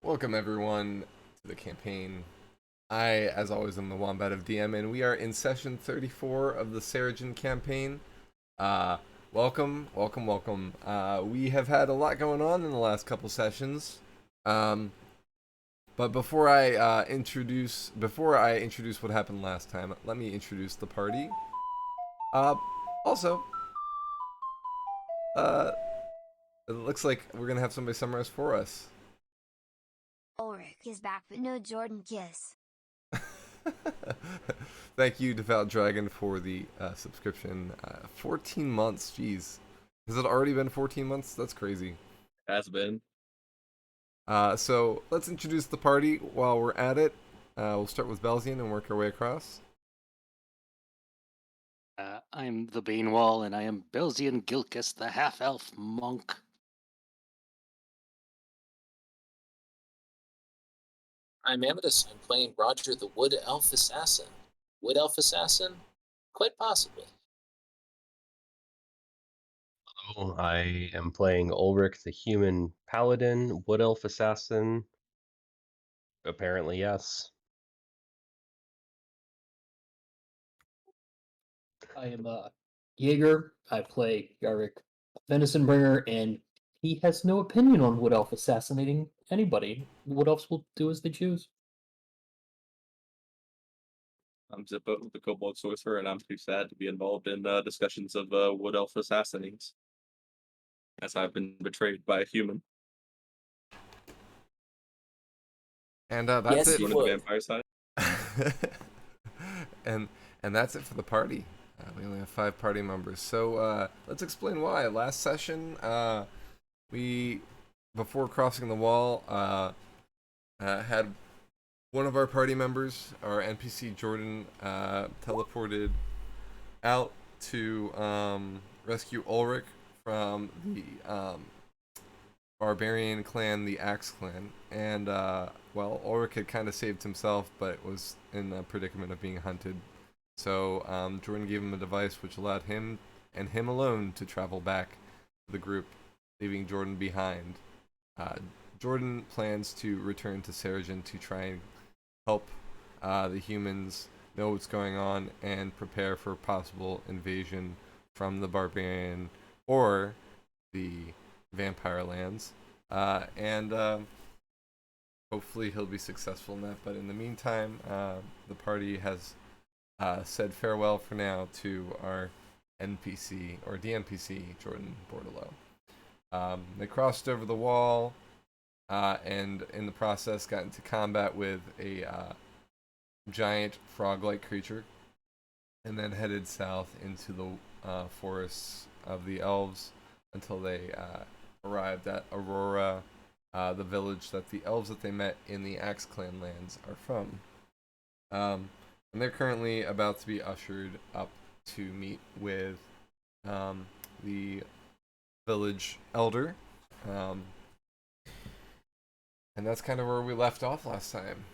Welcome everyone to the campaign. I, as always, am the Wombat of DM, and we are in session 34 of the Seregen campaign. Uh, welcome. We have had a lot going on in the last couple sessions. Um, but before I introduce what happened last time, let me introduce the party. Uh, also, uh, it looks like we're gonna have somebody summarize for us. Ulrich is back, but no Jordan kiss. Thank you, Devout Dragon, for the subscription. 14 months, jeez. Has it already been 14 months? That's crazy. Has been. So let's introduce the party while we're at it. We'll start with Belzian and work our way across. I'm the Banewall, and I am Belzian Gilkis, the half-elf monk. I'm Amethyst. I'm playing Roger the Wood Elf Assassin. Wood Elf Assassin? Quite possibly. Hello, I am playing Ulrich the Human Paladin, Wood Elf Assassin. Apparently, yes. I am Jaeger. I play Yarick Venison Bringer, and he has no opinion on Wood Elf assassinating anybody. Wood Elves will do as they choose. I'm Zippo, the Kobold Sorcerer, and I'm too sad to be involved in discussions of Wood Elf assassinings, as I've been betrayed by a human. And that's Yes, it. you Going to the would. vampire side. and that's it for the party. We only have 5 party members. So let's explain why. Last session, we, before crossing the wall, had one of our party members, our NPC Jordan, teleported out to rescue Ulrich from the barbarian clan, the Axe clan. And, well, Ulrich had kind of saved himself, but was in a predicament of being hunted. So Jordan gave him a device which allowed him and him alone to travel back to the group, leaving Jordan behind. Jordan plans to return to Seregen to try and help the humans know what's going on and prepare for possible invasion from the barbarian or the vampire lands. And hopefully he'll be successful in that. But in the meantime, the party has said farewell for now to our NPC or DNPC, Jordan Bordelot. They crossed over the wall and in the process got into combat with a giant frog-like creature, and then headed south into the forests of the elves until they arrived at Aurora, the village that the elves that they met in the Axe Clan lands are from. And they're currently about to be ushered up to meet with the village elder. And that's kind of where we left off last time.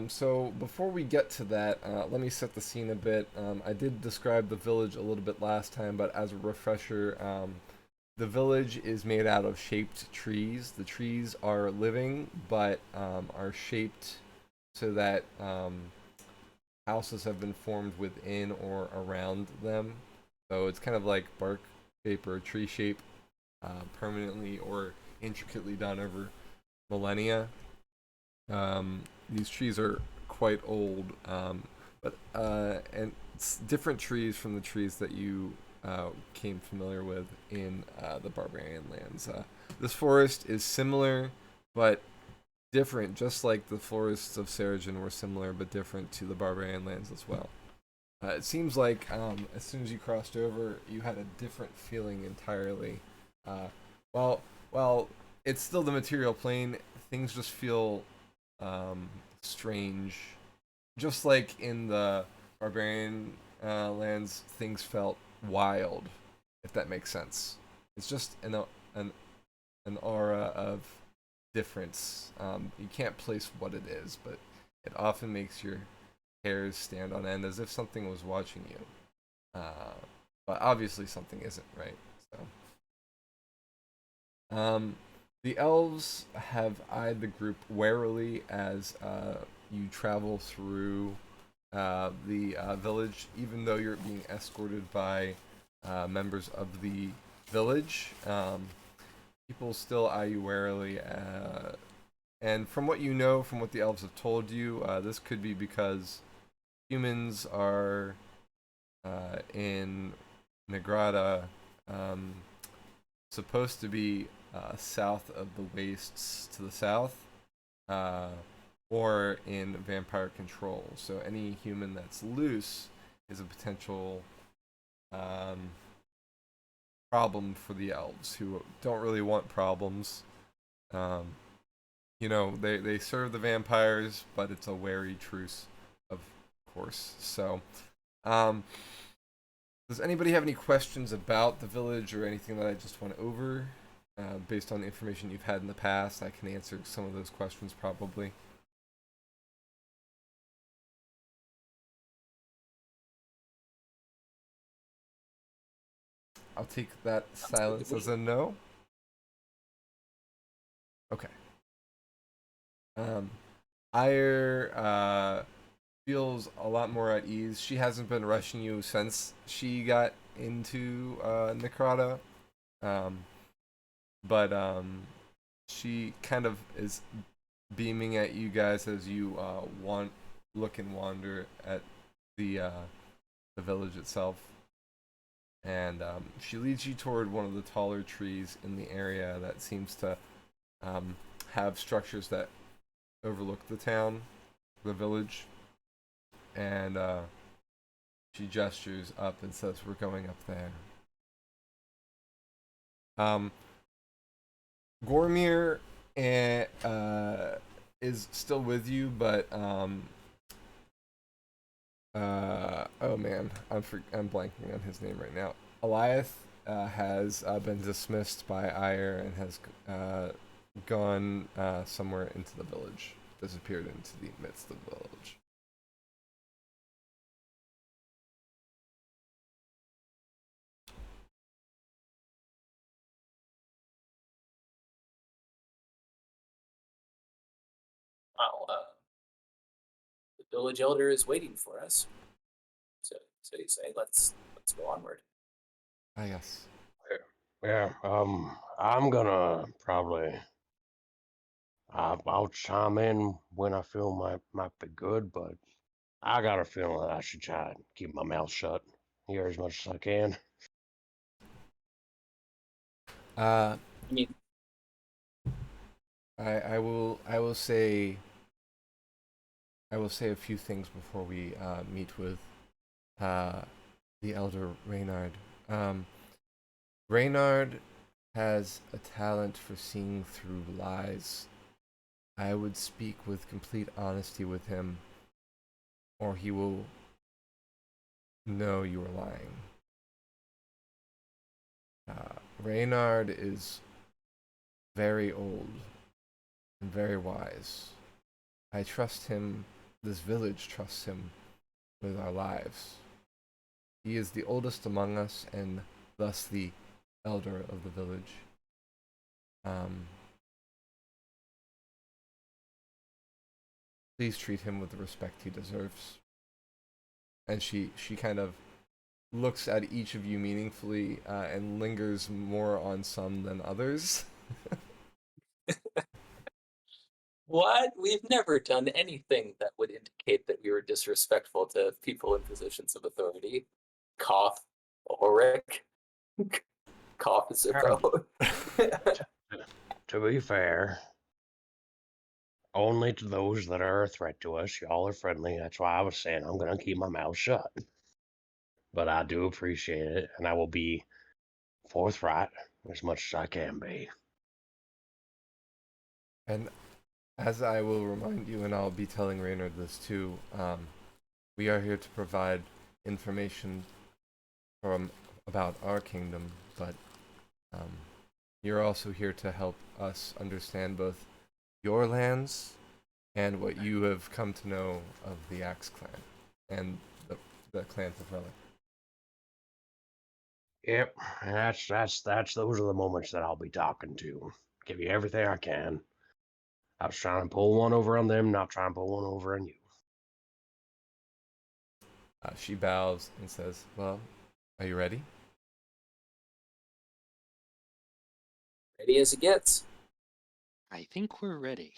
So before we get to that, let me set the scene a bit. I did describe the village a little bit last time, but as a refresher, the village is made out of shaped trees. The trees are living, but are shaped so that houses have been formed within or around them. So it's kind of like bark shape or tree shape, permanently or intricately done over millennia. These trees are quite old, but and it's different trees from the trees that you came familiar with in the barbarian lands. This forest is similar, but different, just like the forests of Seregen were similar but different to the barbarian lands as well. It seems like as soon as you crossed over, you had a different feeling entirely. While it's still the material plane, things just feel strange. Just like in the barbarian lands, things felt wild, if that makes sense. It's just an aura of difference. You can't place what it is, but it often makes your hairs stand on end as if something was watching you. But obviously something isn't, right? So The elves have eyed the group warily as you travel through the village, even though you're being escorted by members of the village. People still eye you warily. And from what you know, from what the elves have told you, this could be because humans are in Negrada, supposed to be south of the wastes to the south, or in vampire control. So any human that's loose is a potential problem for the elves, who don't really want problems. They serve the vampires, but it's a wary truce, of course. So, does anybody have any questions about the village or anything that I just went over? Based on the information you've had in the past, I can answer some of those questions probably. I'll take that silence as a no. Okay. Ire feels a lot more at ease. She hasn't been rushing you since she got into Necrata. But she kind of is beaming at you guys as you look and wander at the village itself. And she leads you toward one of the taller trees in the area that seems to have structures that overlook the town, the village. And she gestures up and says, "We're going up there." Gormir is still with you, but oh man, I'm blanking on his name right now. Eliath has been dismissed by Ire and has gone somewhere into the village, disappeared into the midst of the village. Wow, the village elder is waiting for us. So you say, let's go onward. Ah, yes. Yeah, I'm gonna probably. I'll chime in when I feel might be good, but I got a feeling that I should try and keep my mouth shut here as much as I can. Uh, I mean, I will say a few things before we meet with the elder Reynard. Reynard has a talent for seeing through lies. I would speak with complete honesty with him, or he will know you are lying. Reynard is very old and very wise. I trust him, this village trusts him with our lives. He is the oldest among us and thus the elder of the village. Please treat him with the respect he deserves. And she kind of looks at each of you meaningfully and lingers more on some than others. what? We've never done anything that would indicate that we were disrespectful to people in positions of authority. Cough, Ulrich. Cough is about. To be fair, only to those that are a threat to us. Y'all are friendly. That's why I was saying I'm gonna keep my mouth shut. But I do appreciate it, and I will be forthright as much as I can be. And as I will remind you, and I'll be telling Reynard this too, we are here to provide information about our kingdom, but you're also here to help us understand both your lands and what you have come to know of the Axe Clan and the Clan of Relic. Yep, that's those are the moments that I'll be talking to. Give you everything I can. I was trying to pull one over on them, not trying to pull one over on you. She bows and says, "Well, are you ready?" Ready as it gets. I think we're ready.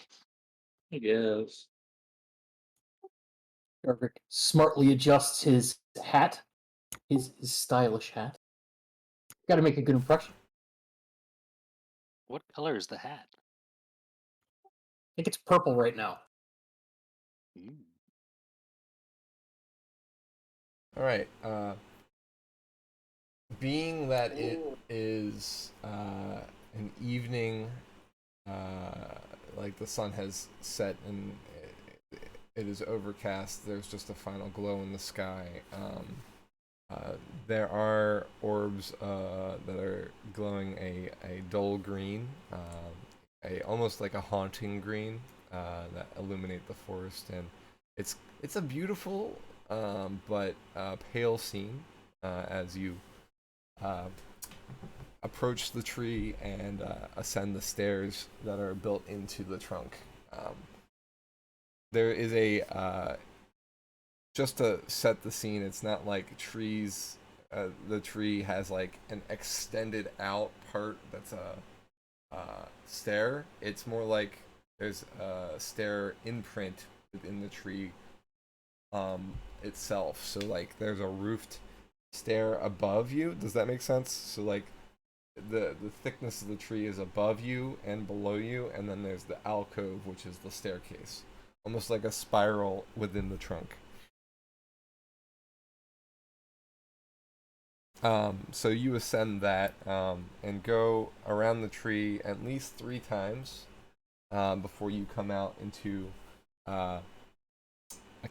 I guess. Yarvik smartly adjusts his hat, his stylish hat. Got to make a good impression. What color is the hat? I think it's purple right now. Mm. All right. Being that it is an evening, like the sun has set and it is overcast. There's just a final glow in the sky. There are orbs that are glowing a dull green, a almost like a haunting green that illuminate the forest, and it's a beautiful but pale scene as you approach the tree and ascend the stairs that are built into the trunk. There is a just to set the scene. It's not like trees. The tree has like an extended out part that's a stair. It's more like there's a stair imprint within the tree itself. So like there's a roofed stair above you. Does that make sense? So like the thickness of the tree is above you and below you, and then there's the alcove, which is the staircase, almost like a spiral within the trunk. So you ascend that and go around the tree at least 3 times before you come out into a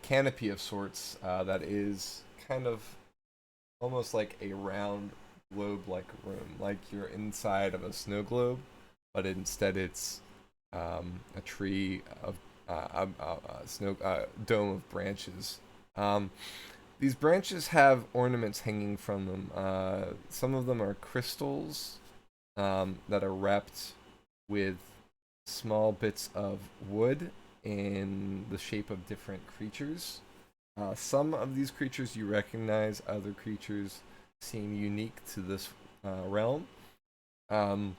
canopy of sorts that is kind of almost like a round globe-like room, like you're inside of a snow globe, but instead it's a tree of a snow dome of branches. These branches have ornaments hanging from them. Some of them are crystals that are wrapped with small bits of wood in the shape of different creatures. Some of these creatures you recognize, other creatures seem unique to this realm. Zippo,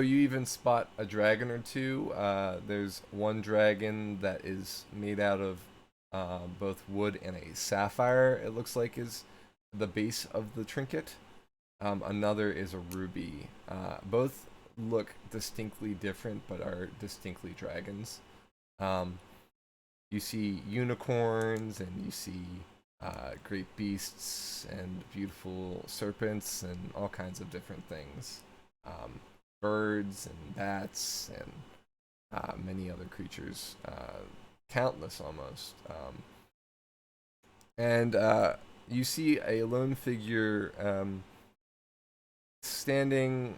you even spot a dragon or two. There's one dragon that is made out of both wood and a sapphire, it looks like, is the base of the trinket. Another is a ruby. Both look distinctly different, but are distinctly dragons. You see unicorns, and you see great beasts, and beautiful serpents, and all kinds of different things. Birds, and bats, and many other creatures. Countless almost. And you see a lone figure standing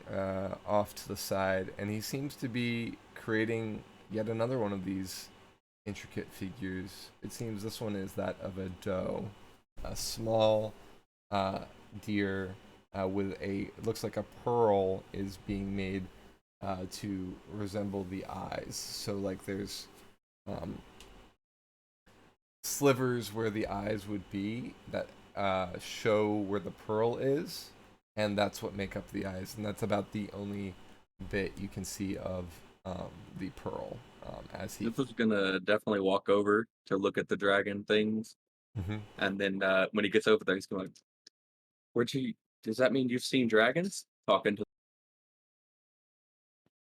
off to the side, and he seems to be creating yet another one of these intricate figures. It seems this one is that of a doe, a small deer with a, it looks like a pearl is being made to resemble the eyes. So like there's slivers where the eyes would be that show where the pearl is, and that's what make up the eyes, and that's about the only bit you can see of the pearl as he. This was gonna definitely walk over to look at the dragon things, Mhm. and then when he gets over there, he's going, "Where'd you? Does that mean you've seen dragons?" Talking to.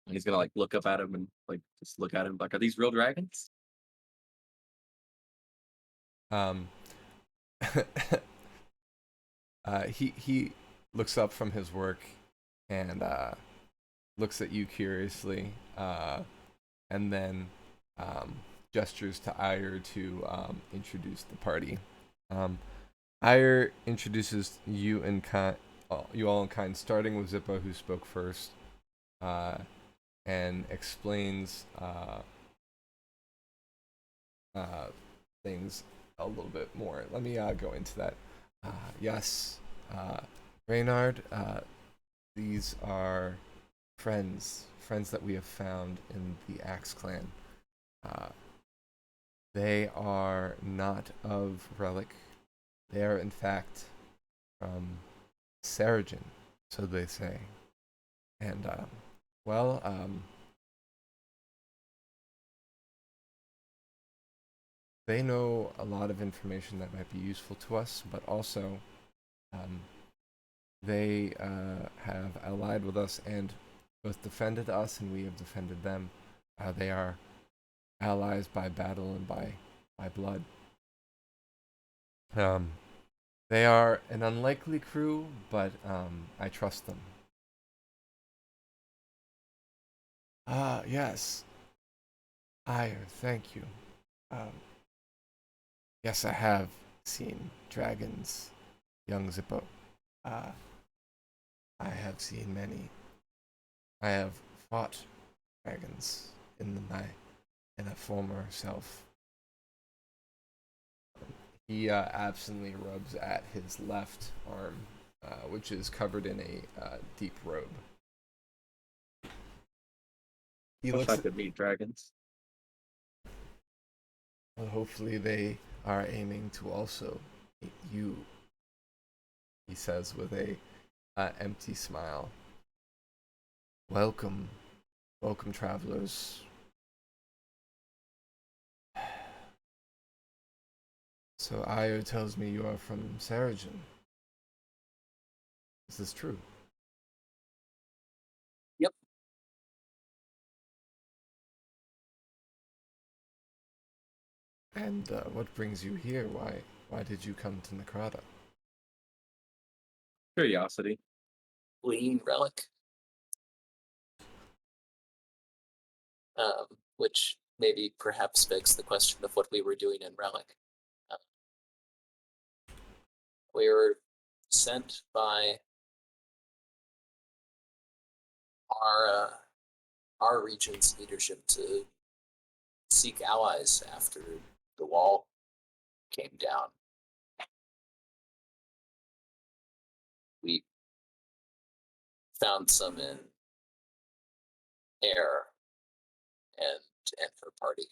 And he's gonna like look up at him and like just look at him like, "Are these real dragons?" Um, he looks up from his work and looks at you curiously, and then gestures to Ire to introduce the party. Ire introduces you and you all in kind, starting with Zippo, who spoke first, and explains things a little bit more. Let me go into that. Yes, Reynard, these are friends that we have found in the Axe Clan. Uh, they are not of Relic. They are, in fact, from Seregen, so they say. And, they know a lot of information that might be useful to us, but also um, they have allied with us and both defended us, and we have defended them. They are allies by battle and by blood. They are an unlikely crew, but I trust them. Yes. Ire, thank you. Yes, I have seen dragons, young Zippo. I have seen many. I have fought dragons in a former self. He absently rubs at his left arm, which is covered in a deep robe. He Wish looks. I could meet dragons. Well, hopefully, they are aiming to also meet you. He says with a empty smile. Welcome, welcome, travelers. So Io tells me you are from Seregen. Is this true? Yep. And what brings you here? Why did you come to Necrata? Curiosity. Lean relic. Which maybe perhaps begs the question of what we were doing in relic. We were sent by our region's leadership to seek allies after the wall came down. We found some in Air and her party.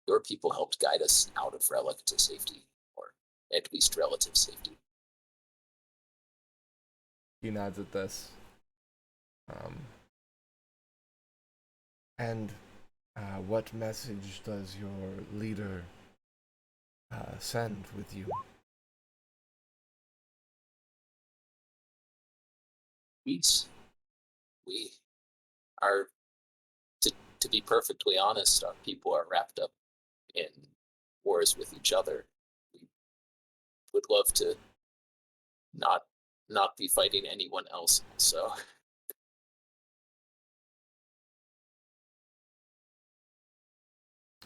Your people helped guide us out of Relic to safety, or at least relative safety. He nods at this. And what message does your leader send with you? Peace. We are, to be perfectly honest, our people are wrapped up in wars with each other. We would love to not be fighting anyone else. So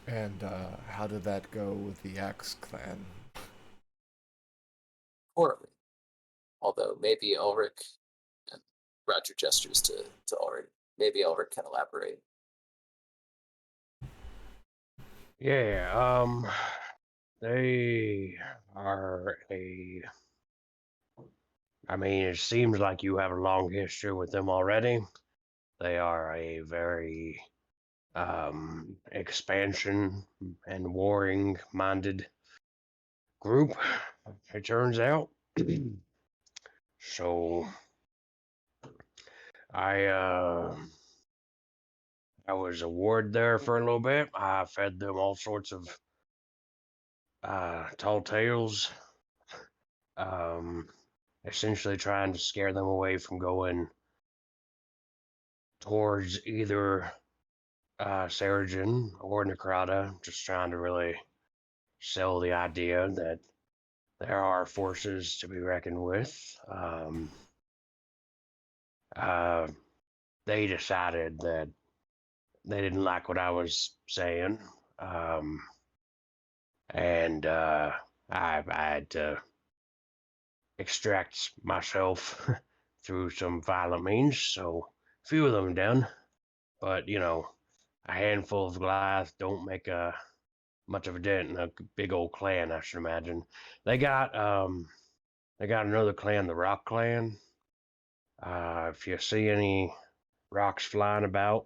And how did that go with the Axe Clan? poorly. Although maybe Ulrich, and Roger gestures to Ulrich. Maybe Ulrich can elaborate. Yeah, they are I mean, it seems like you have a long history with them already. They are a very expansion and warring minded group, it turns out. So I I was a ward there for a little bit. I fed them all sorts of tall tales, essentially trying to scare them away from going towards either Seregen or Necrata, just trying to really sell the idea that there are forces to be reckoned with. Uh, they decided that they didn't like what I was saying, and I had to extract myself through some violent means. So a few of them done, but you know, a handful of Goliath don't make much of a dent in a big old clan, I should imagine. They got they got another clan, the Rock Clan. If you see any rocks flying about,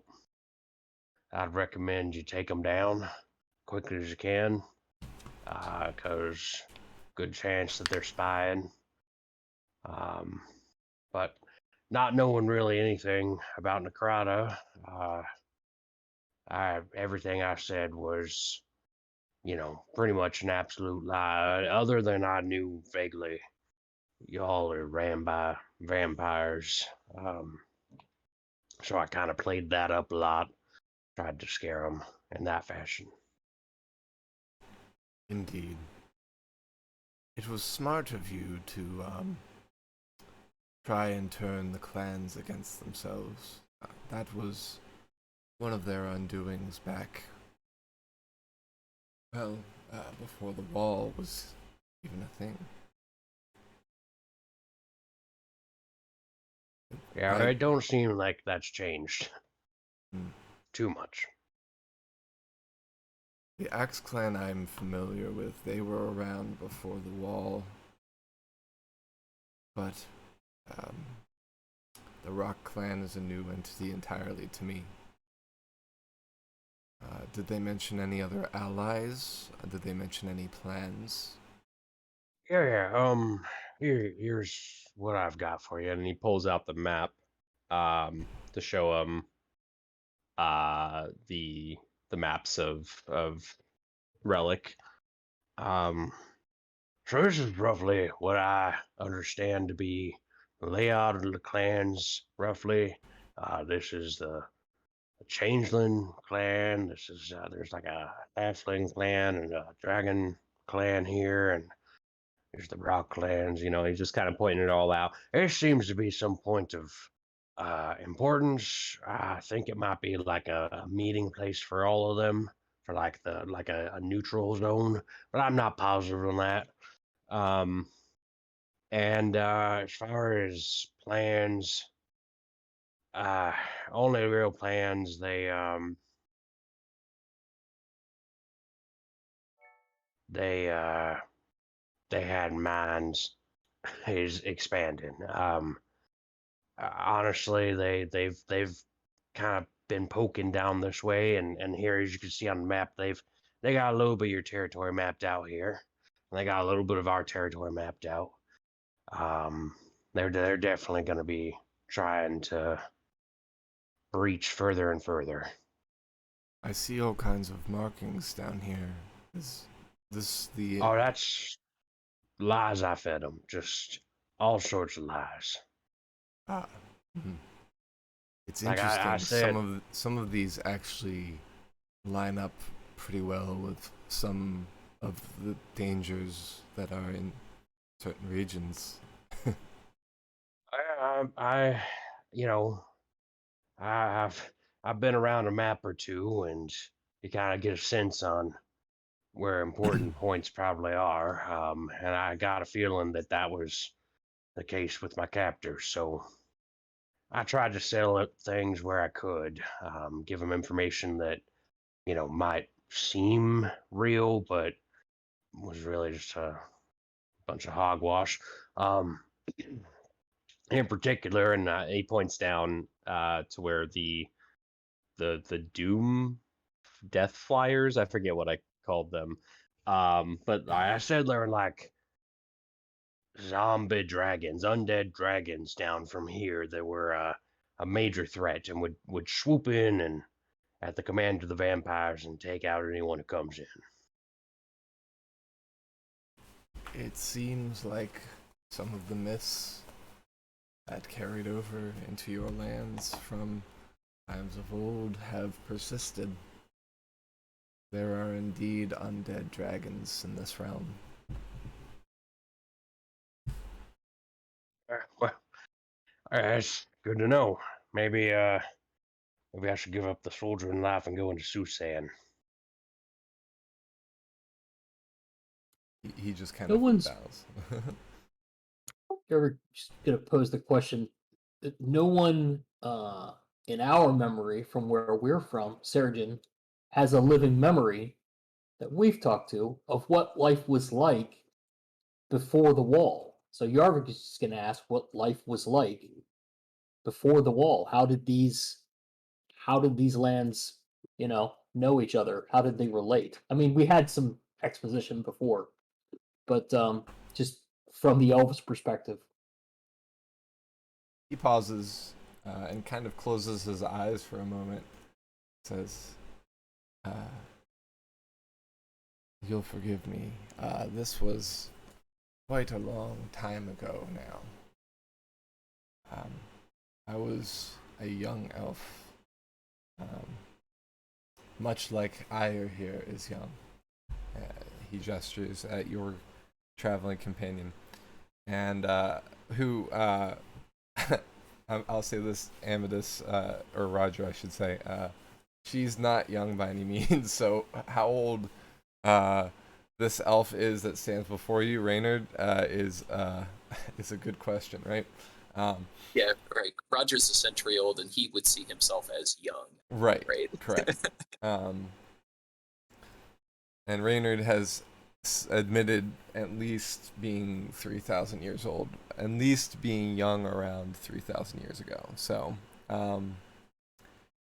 I'd recommend you take them down quickly as you can, because good chance that they're spying. But not knowing really anything about Necrata, everything I said was, pretty much an absolute lie. Other than I knew vaguely y'all are ran by vampires. So I kind of played that up a lot, tried to scare them in that fashion. Indeed. It was smart of you to try and turn the clans against themselves. That was one of their undoings back, before the wall was even a thing. Yeah, it don't seem like that's changed too much. The Axe Clan I'm familiar with, they were around before the wall. But the Rock Clan is a new entity entirely to me. Did they mention any other allies? Did they mention any plans? Yeah. Here's what I've got for you, and he pulls out the map, to show him, the maps of Relic. So this is roughly what I understand to be the layout of the clans, roughly. This is the Changeling clan. This is there's like a Halfling clan and a Dragon clan here, and there's the Rock clans. He's just kind of pointing it all out. There seems to be some point of importance. I think it might be like a meeting place for all of them, for like a neutral zone, but I'm not positive on that. And as far as plans, only real plans they had in mind is expanding. Honestly, they've kind of been poking down this way, and here, as you can see on the map, they got a little bit of your territory mapped out here, and they got a little bit of our territory mapped out. They're definitely going to be trying to reach further and further. I see all kinds of markings down here. Is this the... Oh, that's lies I fed them. Just all sorts of lies. It's Like interesting. I said, some of these actually line up pretty well with some of the dangers that are in certain regions. I I've been around a map or two, and you kind of get a sense on where important points probably are. And I got a feeling that was the case with my captors. So I tried to settle up things where I could, give them information that might seem real, but was really just a bunch of hogwash. In particular, and he points down to where the Doom Death Flyers, I forget what I called them, but I said they were like zombie dragons, undead dragons down from here that were a major threat and would swoop in and at the command of the vampires and take out anyone who comes in. It seems like some of the myths that carried over into your lands from times of old have persisted. There are indeed undead dragons in this realm. Well, that's good to know. Maybe I should give up the soldiering life and go into soothsaying. He just kind No of one's- bows. You're just gonna pose the question. No one in our memory from where we're from, Seregen, has a living memory that we've talked to of what life was like before the wall. So Yarvik is just going to ask what life was like before the wall. How did these lands, know each other? How did they relate? I mean, we had some exposition before, but just from the elves' perspective. He pauses and kind of closes his eyes for a moment. Says, "You'll forgive me. This was quite a long time ago now. I was a young elf, much like Ire here is young." He gestures at your traveling companion, and who I'll say this, Amethyst, or Roger, I should say. She's not young by any means. So how old this elf is that stands before you, Reynard, is a good question, right? Yeah, right. Roger's a century old, and he would see himself as young. Right. Right. Correct. And Reynard has admitted at least being 3,000 years old, at least being young around 3,000 years ago. So,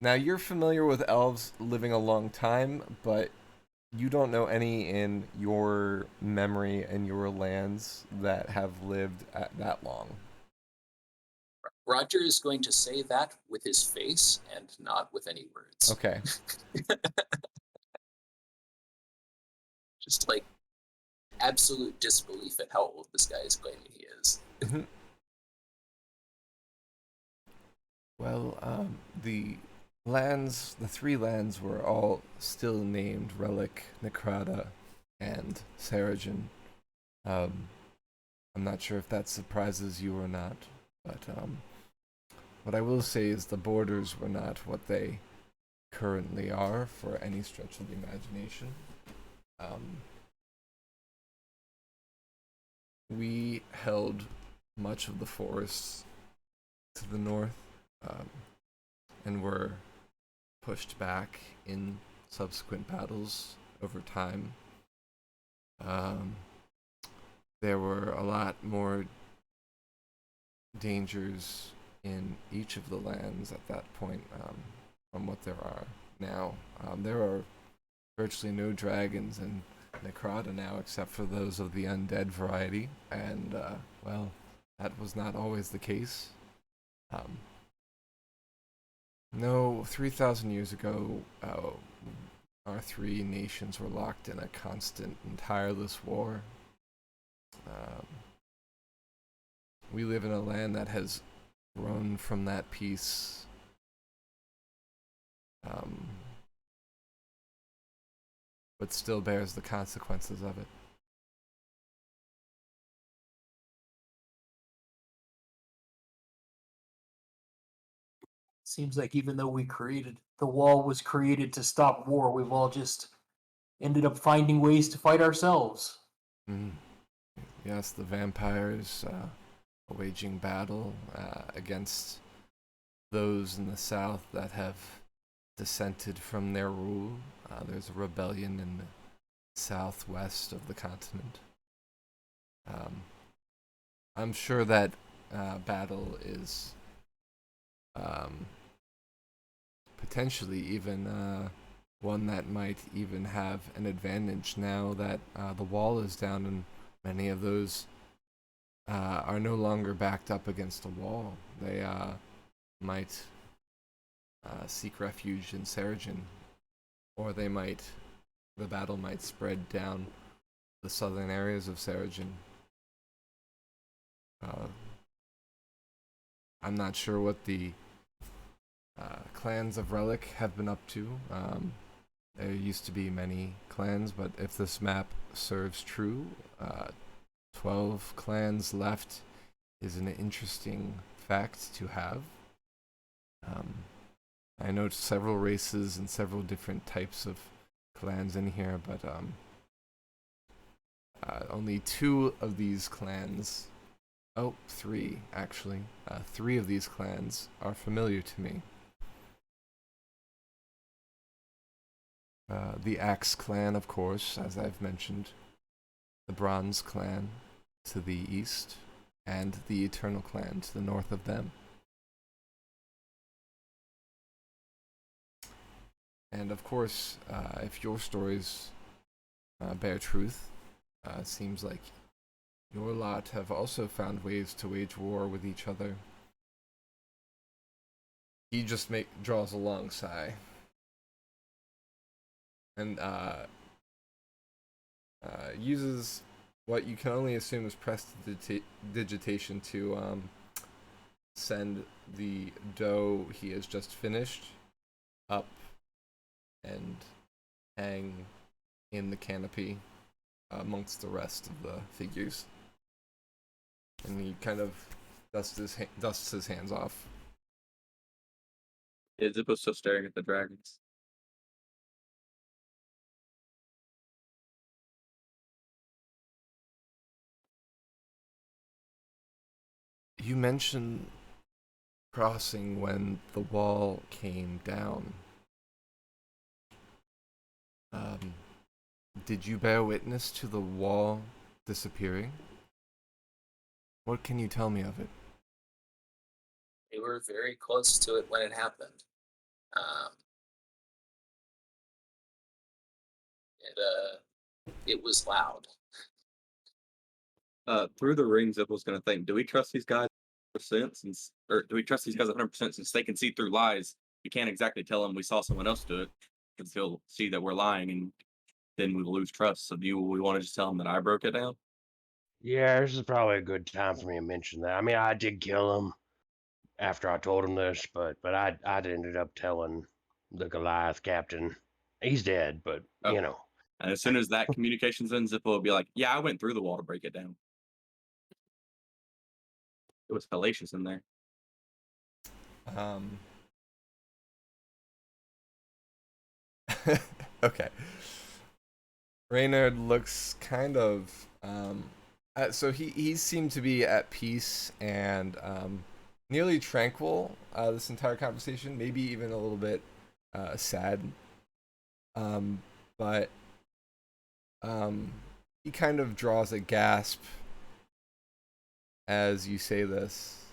now you're familiar with elves living a long time, but you don't know any in your memory and your lands that have lived at that long. Roger is going to say that with his face and not with any words. Okay. Just like absolute disbelief at how old this guy is claiming he is. Well, the three lands were all still named Relic, Necrata, and Seregen. I'm not sure if that surprises you or not, but what I will say is the borders were not what they currently are for any stretch of the imagination. We held much of the forests to the north, and were pushed back in subsequent battles over time. There were a lot more dangers in each of the lands at that point from what there are now. There are virtually no dragons in Necrata now except for those of the undead variety, and well, that was not always the case. No, 3,000 years ago, our three nations were locked in a constant and tireless war. We live in a land that has grown from that peace. But still bears the consequences of it. Seems like even though the wall was created to stop war, we've all just ended up finding ways to fight ourselves. Yes, the vampires are waging battle against those in the south that have dissented from their rule. There's a rebellion in the southwest of the continent. I'm sure that battle is potentially even one that might even have an advantage now that the wall is down and many of those are no longer backed up against a wall. They might seek refuge in Seregen, or the battle might spread down the southern areas of Seregen. I'm not sure what the clans of Relic have been up to. There used to be many clans, but if this map serves true, 12 clans left is an interesting fact to have. I know several races and several different types of clans in here, but only two of these clans, three actually, three of these clans are familiar to me. The Axe clan, of course, as I've mentioned, the Bronze clan to the east, and the Eternal Clan to the north of them. And of course, if your stories bear truth, it seems like your lot have also found ways to wage war with each other. He just draws a long sigh, and uses what you can only assume is prestidigitation to send the dough he has just finished up and hang in the canopy amongst the rest of the figures. And he kind of dusts his hands off. Yeah, Zippo's still staring at the dragons. You mentioned crossing when the wall came down. Did you bear witness to the wall disappearing? What can you tell me of it? We were very close to it when it happened. It was loud. Through the ring, Zippo's gonna think, do we trust these guys 100%? Or do we trust these guys 100% since they can see through lies? We can't exactly tell them we saw someone else do it, because he'll see that we're lying, and then we lose trust. So do we want to just tell him that I broke it down? Yeah, this is probably a good time for me to mention that. I mean, I did kill him after I told him this, but I ended up telling the Goliath captain he's dead, but Oh. you know. And as soon as that communication's in, Zippo will be like, yeah, I went through the wall to break it down. It was fallacious in there. Okay. Reynard looks kind of so he seemed to be at peace and nearly tranquil this entire conversation, maybe even a little bit sad. But he kind of draws a gasp as you say this.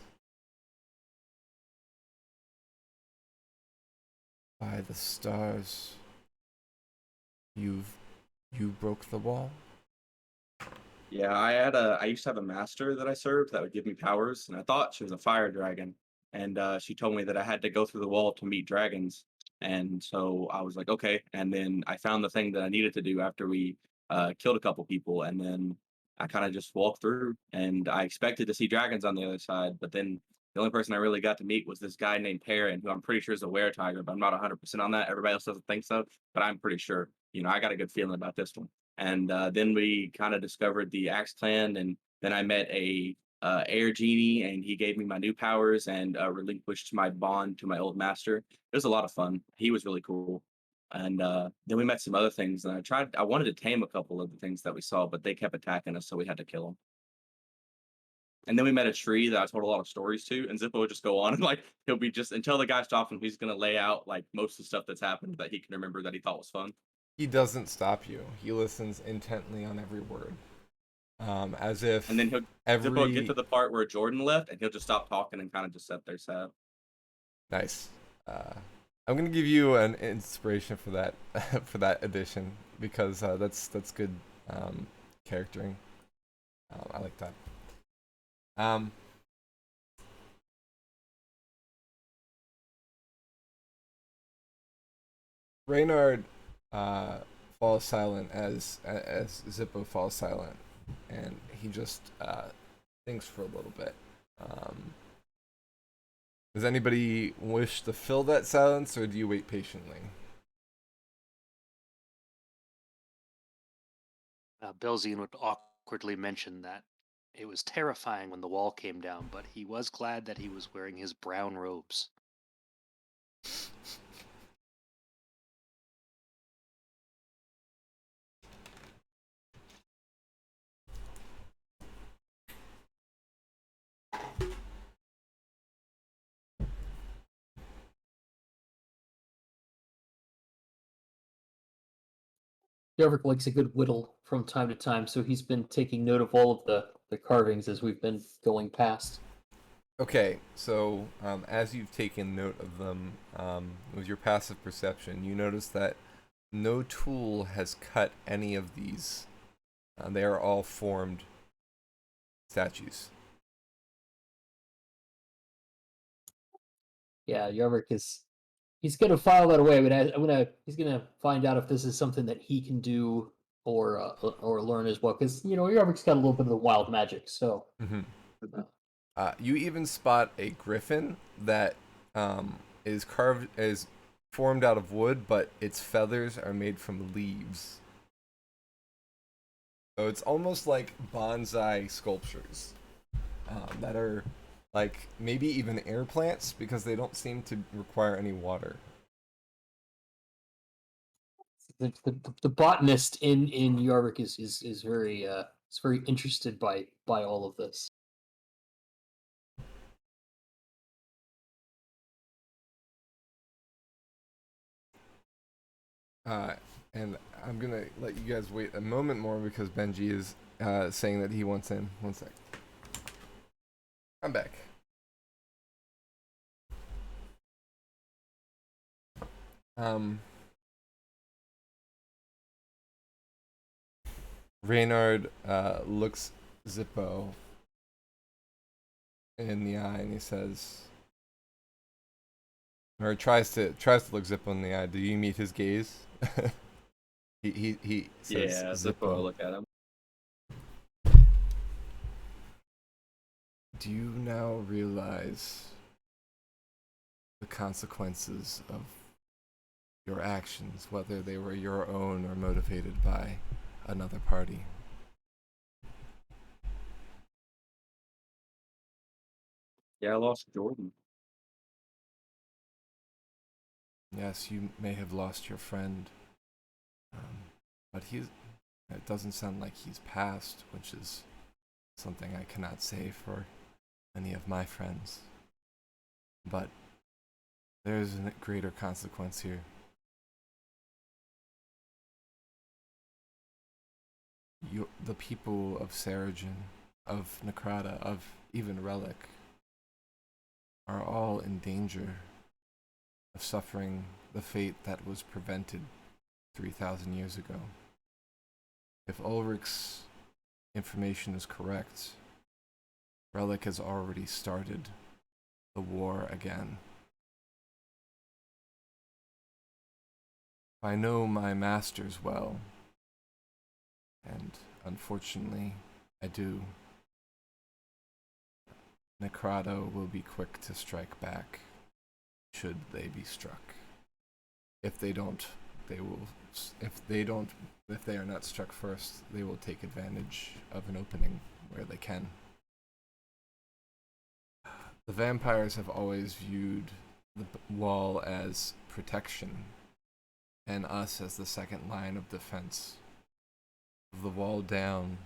By the stars, you broke the wall? Yeah, I used to have a master that I served that would give me powers, and I thought she was a fire dragon. And she told me that I had to go through the wall to meet dragons. And so I was like, okay. And then I found the thing that I needed to do after we killed a couple people. And then I kind of just walked through, and I expected to see dragons on the other side. But then the only person I really got to meet was this guy named Perrin, who I'm pretty sure is a were tiger, but I'm not 100% on that. Everybody else doesn't think so, but I'm pretty sure. I got a good feeling about this one. And then we kind of discovered the Axe Clan, and then I met a air genie, and he gave me my new powers and relinquished my bond to my old master. It was a lot of fun. He was really cool. And then we met some other things, and I wanted to tame a couple of the things that we saw, but they kept attacking us, so we had to kill them. And then we met a tree that I told a lot of stories to, and Zippo would just go on and he'll be just until the guy stops him, he's gonna lay out most of the stuff that's happened that he can remember that he thought was fun. He doesn't stop you. He listens intently on every word. As if and then Zippo get to the part where Jordan left, and he'll just stop talking and kind of just sit there sad. Nice. I'm gonna give you an inspiration for that for that addition, because that's good charactering. I like that. Reynard falls silent as Zippo falls silent, and he just thinks for a little bit. Does anybody wish to fill that silence, or do you wait patiently? Belzian would awkwardly mention that it was terrifying when the wall came down, but he was glad that he was wearing his brown robes. Jarvik likes a good whittle from time to time, so he's been taking note of all of the carvings as we've been going past. Okay, so as you've taken note of them with your passive perception, you notice that no tool has cut any of these. They are all formed statues. Yeah, Jarvik he's gonna file that away, but he's gonna find out if this is something that he can do or learn as well, because Jarvik's got a little bit of the wild magic, so. Mm-hmm. Uh, You even spot a griffin that is formed out of wood, but its feathers are made from leaves. So it's almost like bonsai sculptures that are like maybe even air plants because they don't seem to require any water. the botanist in Jarvik is very interested by all of this. And I'm gonna let you guys wait a moment more because Benji is saying that he wants in. One sec. I'm back. Reynard looks Zippo in the eye and he says, or tries to look Zippo in the eye. Do you meet his gaze? he says, Yeah, Zippo, look at him. Do you now realize the consequences of your actions, whether they were your own or motivated by another party? Yeah, I lost Jordan. Yes, you may have lost your friend, but it doesn't sound like he's passed, which is something I cannot say for any of my friends. But there is a greater consequence here. The people of Seregen, of Necrata, of even Relic, are all in danger of suffering the fate that was prevented 3,000 years ago. If Ulrich's information is correct, Relic has already started the war again. I know my masters well, and unfortunately, I do. Necrado will be quick to strike back, should they be struck. If they don't, they will. If they are not struck first, they will take advantage of an opening where they can. The vampires have always viewed the wall as protection, and us as the second line of defense. With the wall down,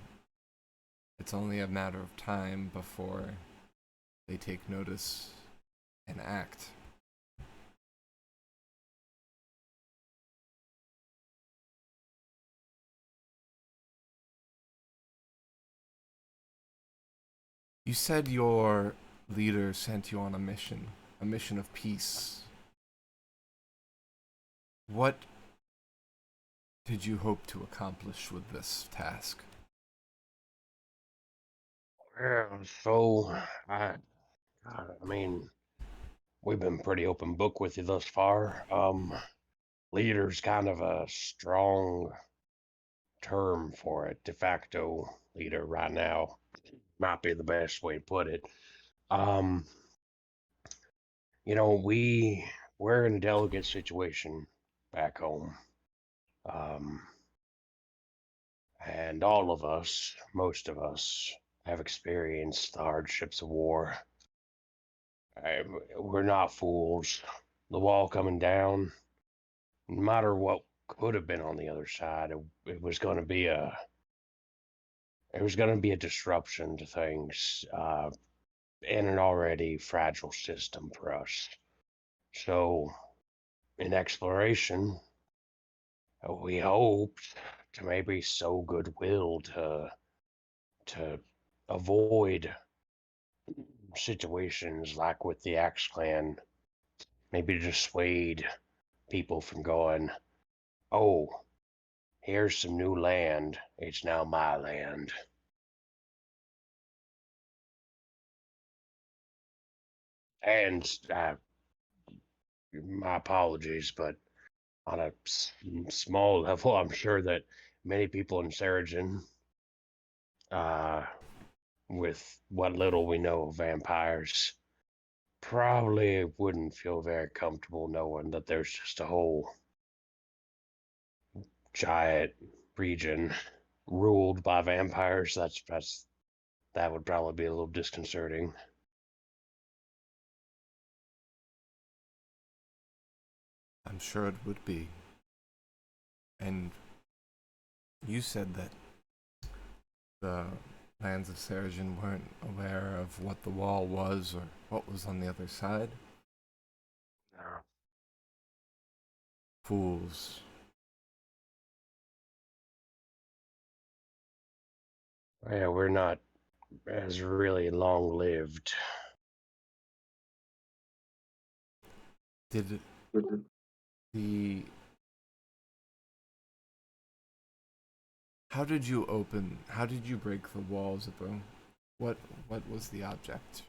it's only a matter of time before they take notice and act. You said your leader sent you on a mission of peace. What did you hope to accomplish with this task? Well, so I mean, we've been pretty open book with you thus far. Leader's kind of a strong term for it. De facto leader right now might be the best way to put it. We're in a delicate situation back home. And all of us, most of us, have experienced the hardships of war. We're not fools. The wall coming down, no matter what could have been on the other side, it was going to be a disruption to things in an already fragile system for us. So, in exploration, we hoped to maybe sow goodwill to avoid situations like with the Axe Clan, maybe to dissuade people from going, oh, here's some new land. It's now my land. And my apologies, but on a small level, I'm sure that many people in Seregen, with what little we know of vampires, probably wouldn't feel very comfortable knowing that there's just a whole giant region ruled by vampires. That would probably be a little disconcerting. I'm sure it would be. And you said that the lands of Seregen weren't aware of what the wall was or what was on the other side. Fools. Yeah, we're not as really long lived. Did the How did you break the walls, Zippo? What was the object?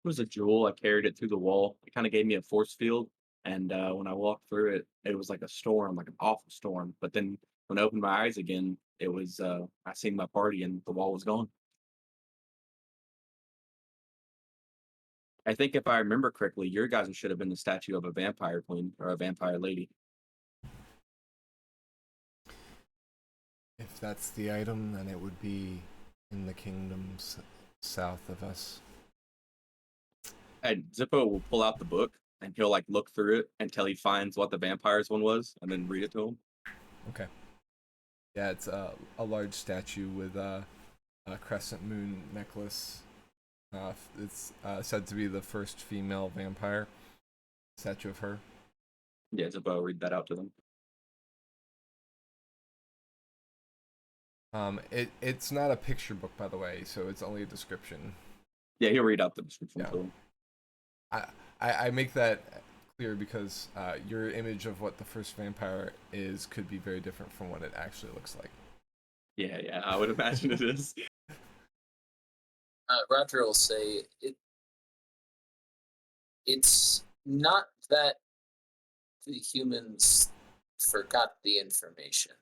It was a jewel. I carried it through the wall. It kind of gave me a force field, and when I walked through it, it was like a storm, like an awful storm. But then when I opened my eyes again, it was I seen my party, and the wall was gone. I think if I remember correctly, your guys should have been the statue of a vampire queen or a vampire lady. If that's the item, then it would be in the kingdoms south of us. And Zippo will pull out the book and he'll like look through it until he finds what the vampires one was, and then read it to him. Okay. Yeah, it's a large statue with a crescent moon necklace. It's said to be the first female vampire statue of her. Yeah, Zippo will read that out to them. It's not a picture book, by the way, so it's only a description. Yeah, he'll read out the description Yeah. to them. I make that clear because your image of what the first vampire is could be very different from what it actually looks like. Yeah, I would imagine it is. Roger will say it's not that the humans forgot the information.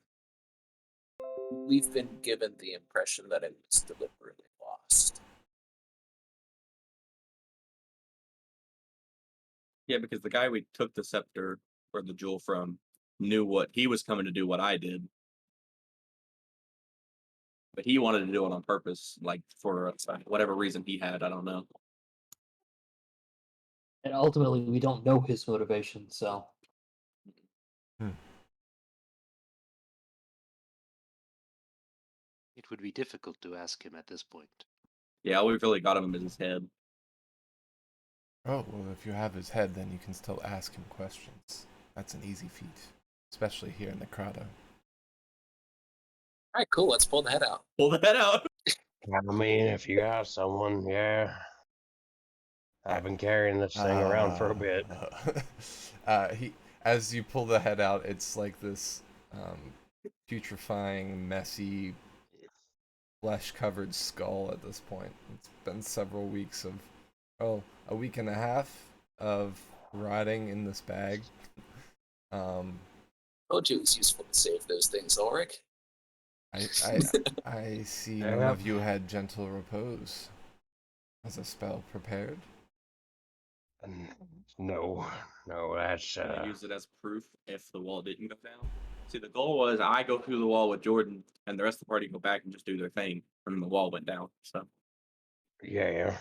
We've been given the impression that it was deliberately lost. Yeah, because the guy we took the scepter or the jewel from knew what he was coming to do, what I did. But he wanted to do it on purpose, like for whatever reason he had. I don't know. And ultimately, we don't know his motivation, so. It would be difficult to ask him at this point. Yeah, all we've really got him in his head. Oh, well, if you have his head, then you can still ask him questions. That's an easy feat, especially here in the Crowdo. All right, cool. Let's pull the head out. Pull the head out. I mean, if you got someone, yeah. I've been carrying this thing around for a bit. As you pull the head out, it's like this putrefying, messy, flesh-covered skull at this point. It's been several weeks of, a week and a half of rotting in this bag. Told you it was useful to save those things, Ulrich. I see none of you had gentle repose. Was a spell prepared? No, that's I use it as proof if the wall didn't go down. See, the goal was I go through the wall with Jordan, and the rest of the party go back and just do their thing, and then the wall went down. So yeah.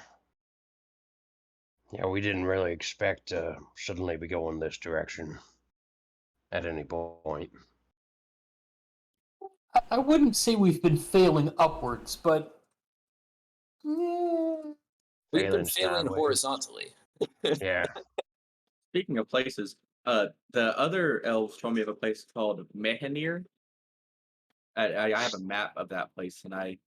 Yeah, we didn't really expect to suddenly be going this direction at any point. I wouldn't say we've been failing upwards, but. We've been Failing failing sideways. horizontally. Yeah. speaking of places, the other elves told me of a place called Mehanir. I have a map of that place, and I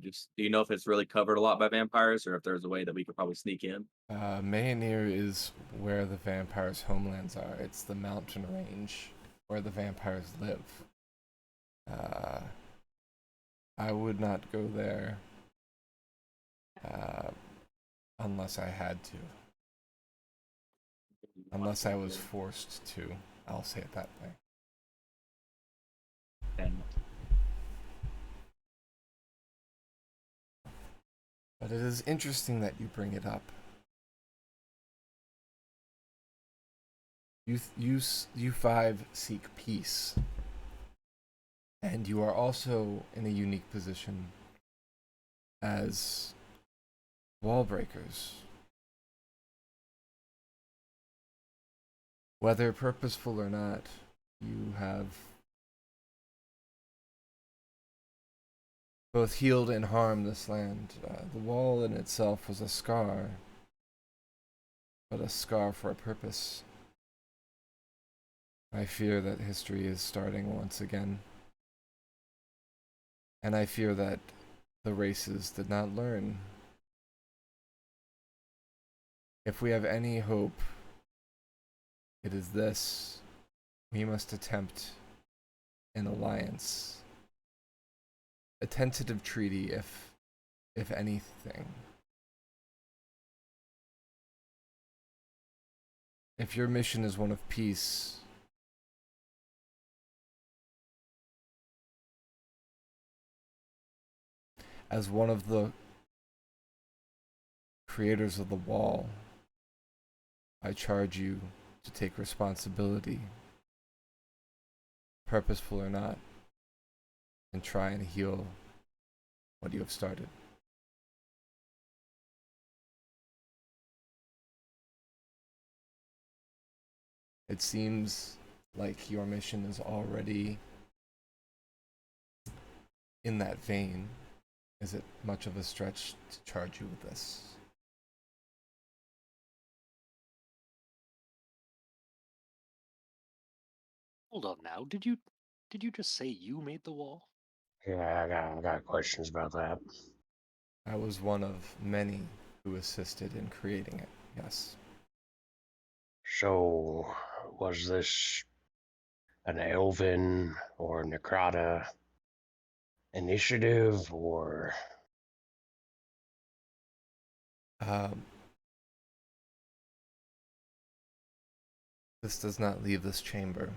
just do you know if it's really covered a lot by vampires, or if there's a way that we could probably sneak in? Mayanir is where the vampires' homelands are. It's the mountain range where the vampires live. Uh, I would not go there unless I had to. Unless I was forced to. I'll say it that way. And But it is interesting that you bring it up. You five seek peace, and you are also in a unique position as wall breakers. Whether purposeful or not, you have both healed and harmed this land. The wall in itself was a scar, but a scar for a purpose. I fear that history is starting once again. And I fear that the races did not learn. If we have any hope, it is this. We must attempt an alliance. A tentative treaty, if anything. If your mission is one of peace, as one of the creators of the wall, I charge you to take responsibility, purposeful or not, and try and heal what you have started. It seems like your mission is already in that vein. Is it much of a stretch to charge you with this? Hold on now. Did you just say you made the wall? Yeah, I got questions about that. I was one of many who assisted in creating it, yes. So, was this an Elven or Necrata initiative, or Um, this does not leave this chamber,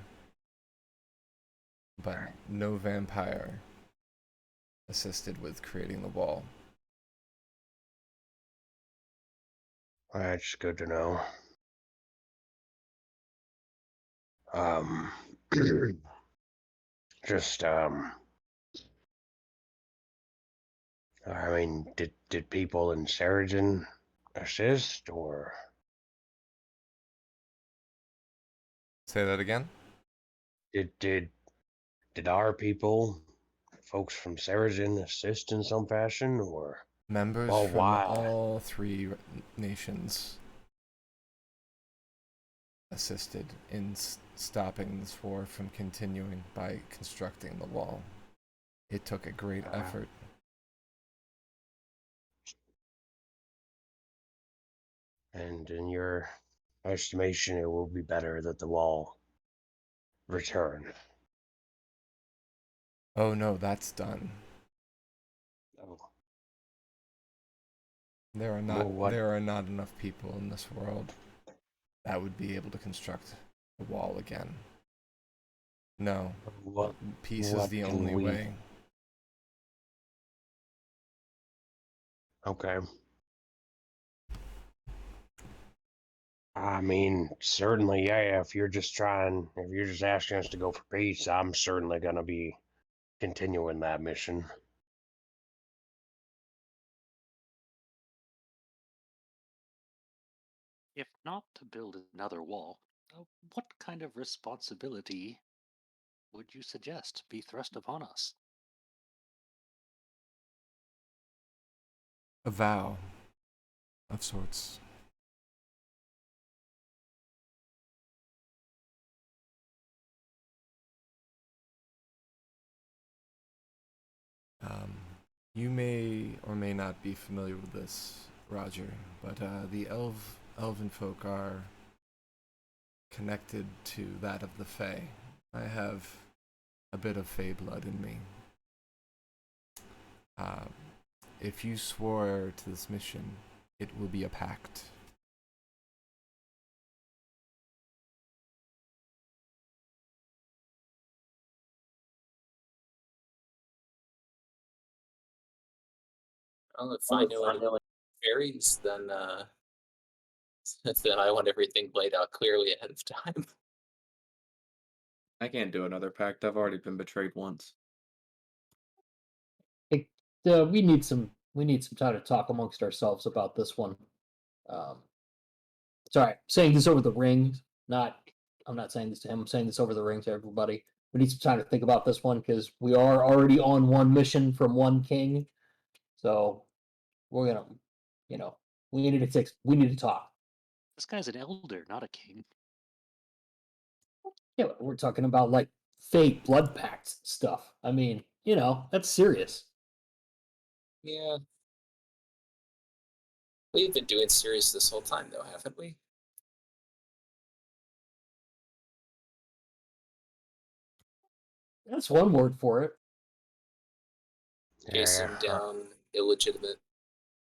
but no vampire assisted with creating the wall. that's good to know. Um, just I mean, did people in Seregen assist, or Say that again? did our people, folks from Seregen, assist in some fashion, or Members well, from why? all three nations assisted in stopping this war from continuing by constructing the wall. It took a great effort. And in your estimation, it will be better that the wall return. Oh no, that's done. Oh, There well, what? are not enough people in this world that would be able to construct the wall again. No, What? peace is What the can only we? way. Okay. I mean, certainly, yeah. If you're just asking us to go for peace, I'm certainly gonna be continuing that mission. If not to build another wall, what kind of responsibility would you suggest be thrust upon us? A vow of sorts. You may or may not be familiar with this, Roger, but the elven folk are connected to that of the Fae. I have a bit of Fae blood in me. Uh, if you swore to this mission, it will be a pact. Well, if I know any fairies, then then I want everything laid out clearly ahead of time. I can't do another pact. I've already been betrayed once. It, we need some time to talk amongst ourselves about this one. Sorry, saying this over the ring. I'm not saying this to him. I'm saying this over the ring to everybody. We need some time to think about this one because we are already on one mission from one king. So we're gonna, you know, we need to talk. This guy's an elder, not a king. Yeah, but we're talking about like fake blood pact stuff. I mean, that's serious. Yeah. We've been doing serious this whole time, though, haven't we? That's one word for it. Chasing down illegitimate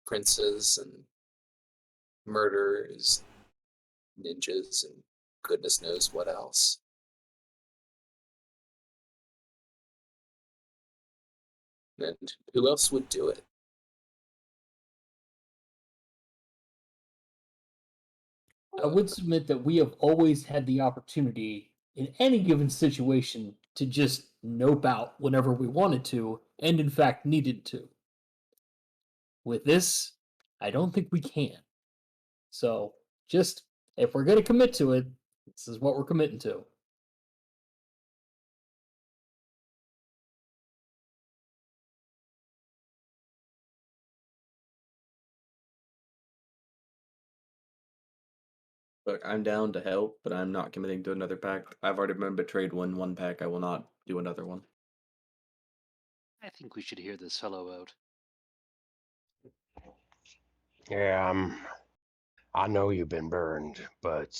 princes and murderers, ninjas, and goodness knows what else. And who else would do it? I would submit that we have always had the opportunity in any given situation to just nope out whenever we wanted to, and in fact needed to. With this, I don't think we can. So, just if we're going to commit to it, this is what we're committing to. Look, I'm down to help, but I'm not committing to another pact. I've already been betrayed one pact. I will not do another one. I think we should hear this fellow out. Yeah, I know you've been burned, but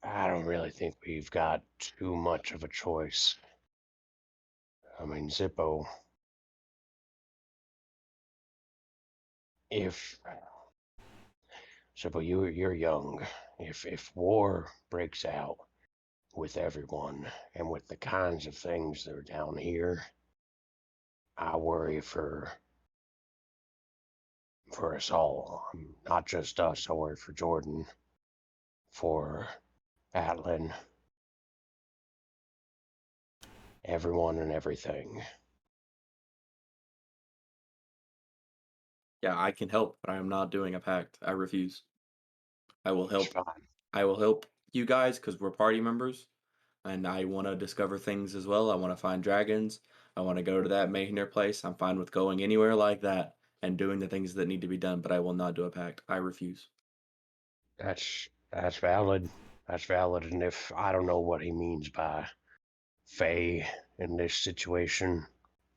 I don't really think we've got too much of a choice. I mean, Zippo, if Zippo, you're young. If war breaks out with everyone and with the kinds of things that are down here, I worry for us all. Not just us. I worry for Jordan, for Atlin, everyone and everything. Yeah, I can help, but I am not doing a pact. I refuse. I will It's help. fine. I will help you guys because we're party members, and I want to discover things as well. I want to find dragons. I want to go to that Mayhner place. I'm fine with going anywhere like that and doing the things that need to be done, but I will not do a pact. I refuse. That's valid. That's valid. And if I don't know what he means by Faye in this situation,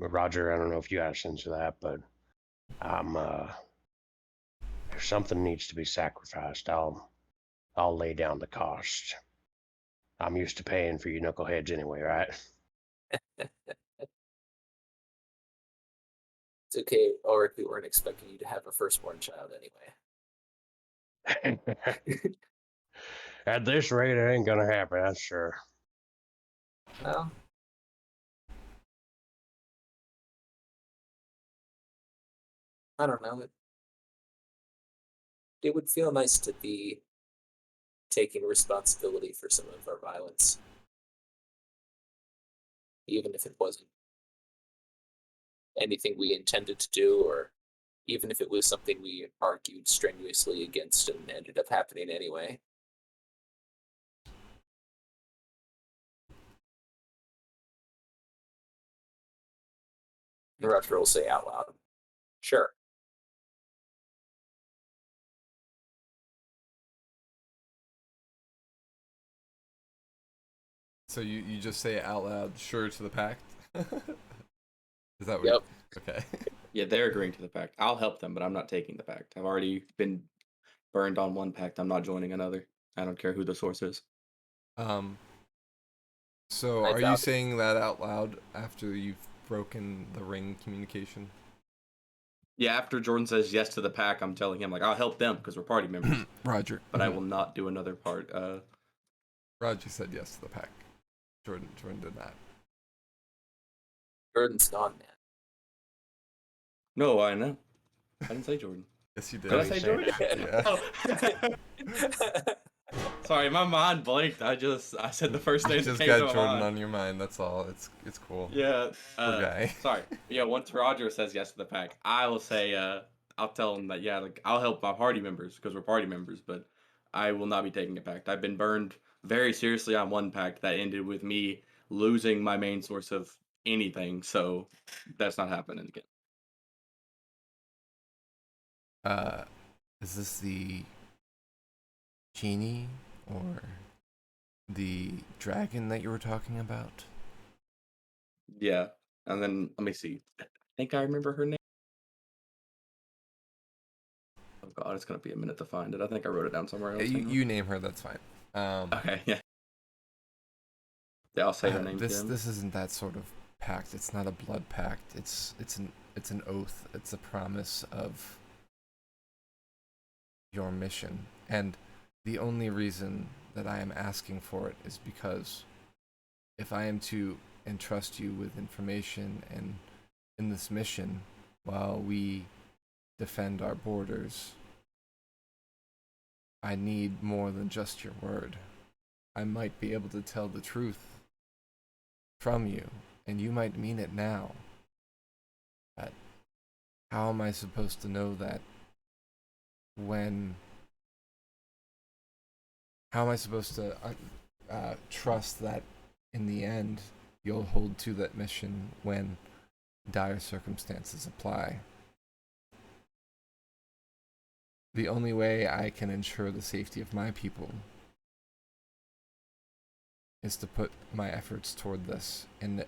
but Roger, I don't know if you have a sense of that, but I'm if something needs to be sacrificed, I'll lay down the cost. I'm used to paying for you knuckleheads anyway, right? It's okay, or if we weren't expecting you to have a firstborn child anyway. At this rate, it ain't gonna happen, that's sure. Well, I don't know. It would feel nice to be taking responsibility for some of our violence, even if it wasn't anything we intended to do, or even if it was something we argued strenuously against and ended up happening anyway. Roger will say out loud, "Sure." So you just say it out loud, sure to the pact? Is that what? Yep. Okay. Yeah, they're agreeing to the pact. I'll help them, but I'm not taking the pact. I've already been burned on one pact. I'm not joining another. I don't care who the source is. Um. So, I are you doubt it. saying that out loud after you've broken the ring communication? Yeah, after Jordan says yes to the pack, I'm telling him like I'll help them because we're party members, Roger. but I will not do another part. Roger said yes to the pack. Jordan did not. Jordan's gone, man. No, I know. I didn't say Jordan. Yes, you did. Did I you say said Jordan? Yeah. Oh. Sorry, my mind blanked. I said the first You name that just came got to my Jordan mind. on your mind. That's all. It's cool. Yeah. Poor guy. Sorry. Yeah. Once Roger says yes to the pack, I will say. I'll tell him that yeah, like I'll help my party members because we're party members, but I will not be taking a pact. I've been burned very seriously on one pact that ended with me losing my main source of anything. So that's not happening again. Uh, is this the genie or the dragon that you were talking about? Yeah. And then let me see. I think I remember her name. Oh god, it's gonna be a minute to find it. I think I wrote it down somewhere else. Hang on. You name her. That's fine. Okay, yeah. Yeah, I'll say her name to This him. this isn't that sort of pact. It's not a blood pact. It's an oath. It's a promise of your mission. And the only reason that I am asking for it is because if I am to entrust you with information and in this mission while we defend our borders, I need more than just your word. I might be able to tell the truth from you, and you might mean it now. But how am I supposed to know that when. How am I supposed to trust that in the end you'll hold to that mission when dire circumstances apply? The only way I can ensure the safety of my people is to put my efforts toward this, and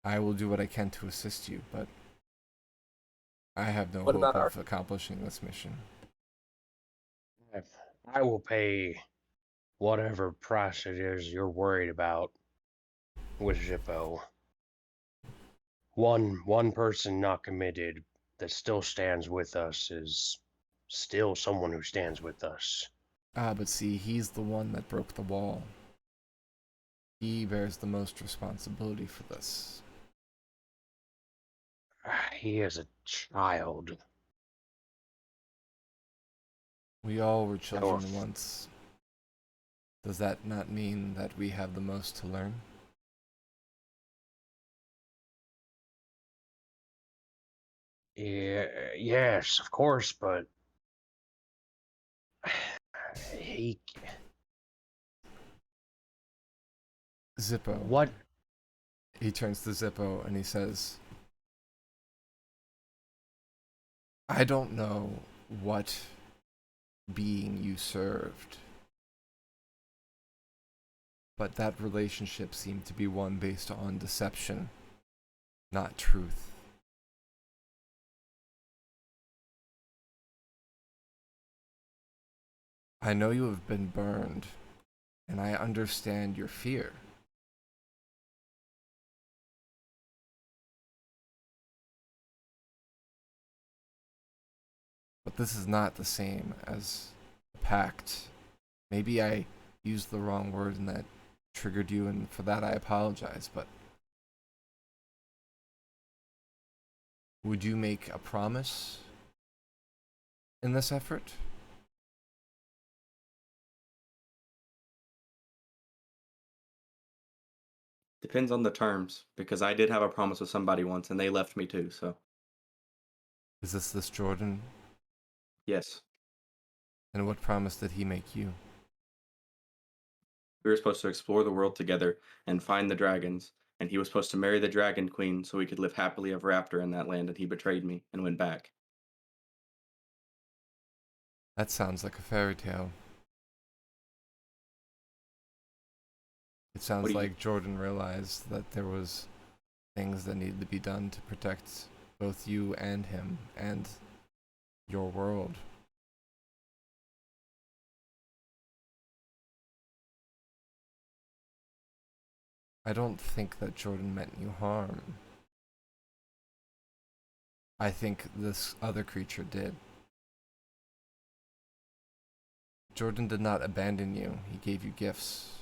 I will do what I can to assist you, but I have no What hope about our of accomplishing this mission. I will pay whatever price it is you're worried about with Zippo. One person not committed that still stands with us is still someone who stands with us. But see, he's the one that broke the wall. He bears the most responsibility for this. He is a child. We all were No, children once. Does that not mean that we have the most to learn? yeah, yes, of course, but he. Zippo. What? He turns to Zippo and he says, I don't know what being you served, but that relationship seemed to be one based on deception, not truth. I know you have been burned, and I understand your fear. But this is not the same as a pact. Maybe I used the wrong word and that triggered you, and for that I apologize, but would you make a promise in this effort? Depends on the terms, because I did have a promise with somebody once and they left me too, so Is this Jordan? yes. And what promise did he make you? We were supposed to explore the world together and find the dragons, and he was supposed to marry the dragon queen so we could live happily ever after in that land, and he betrayed me and went back. That sounds like a fairy tale. It sounds do you- like Jordan realized that there was things that needed to be done to protect both you and him and your world. I don't think that Jordan meant you harm. I think this other creature did. Jordan did not abandon you. He gave you gifts.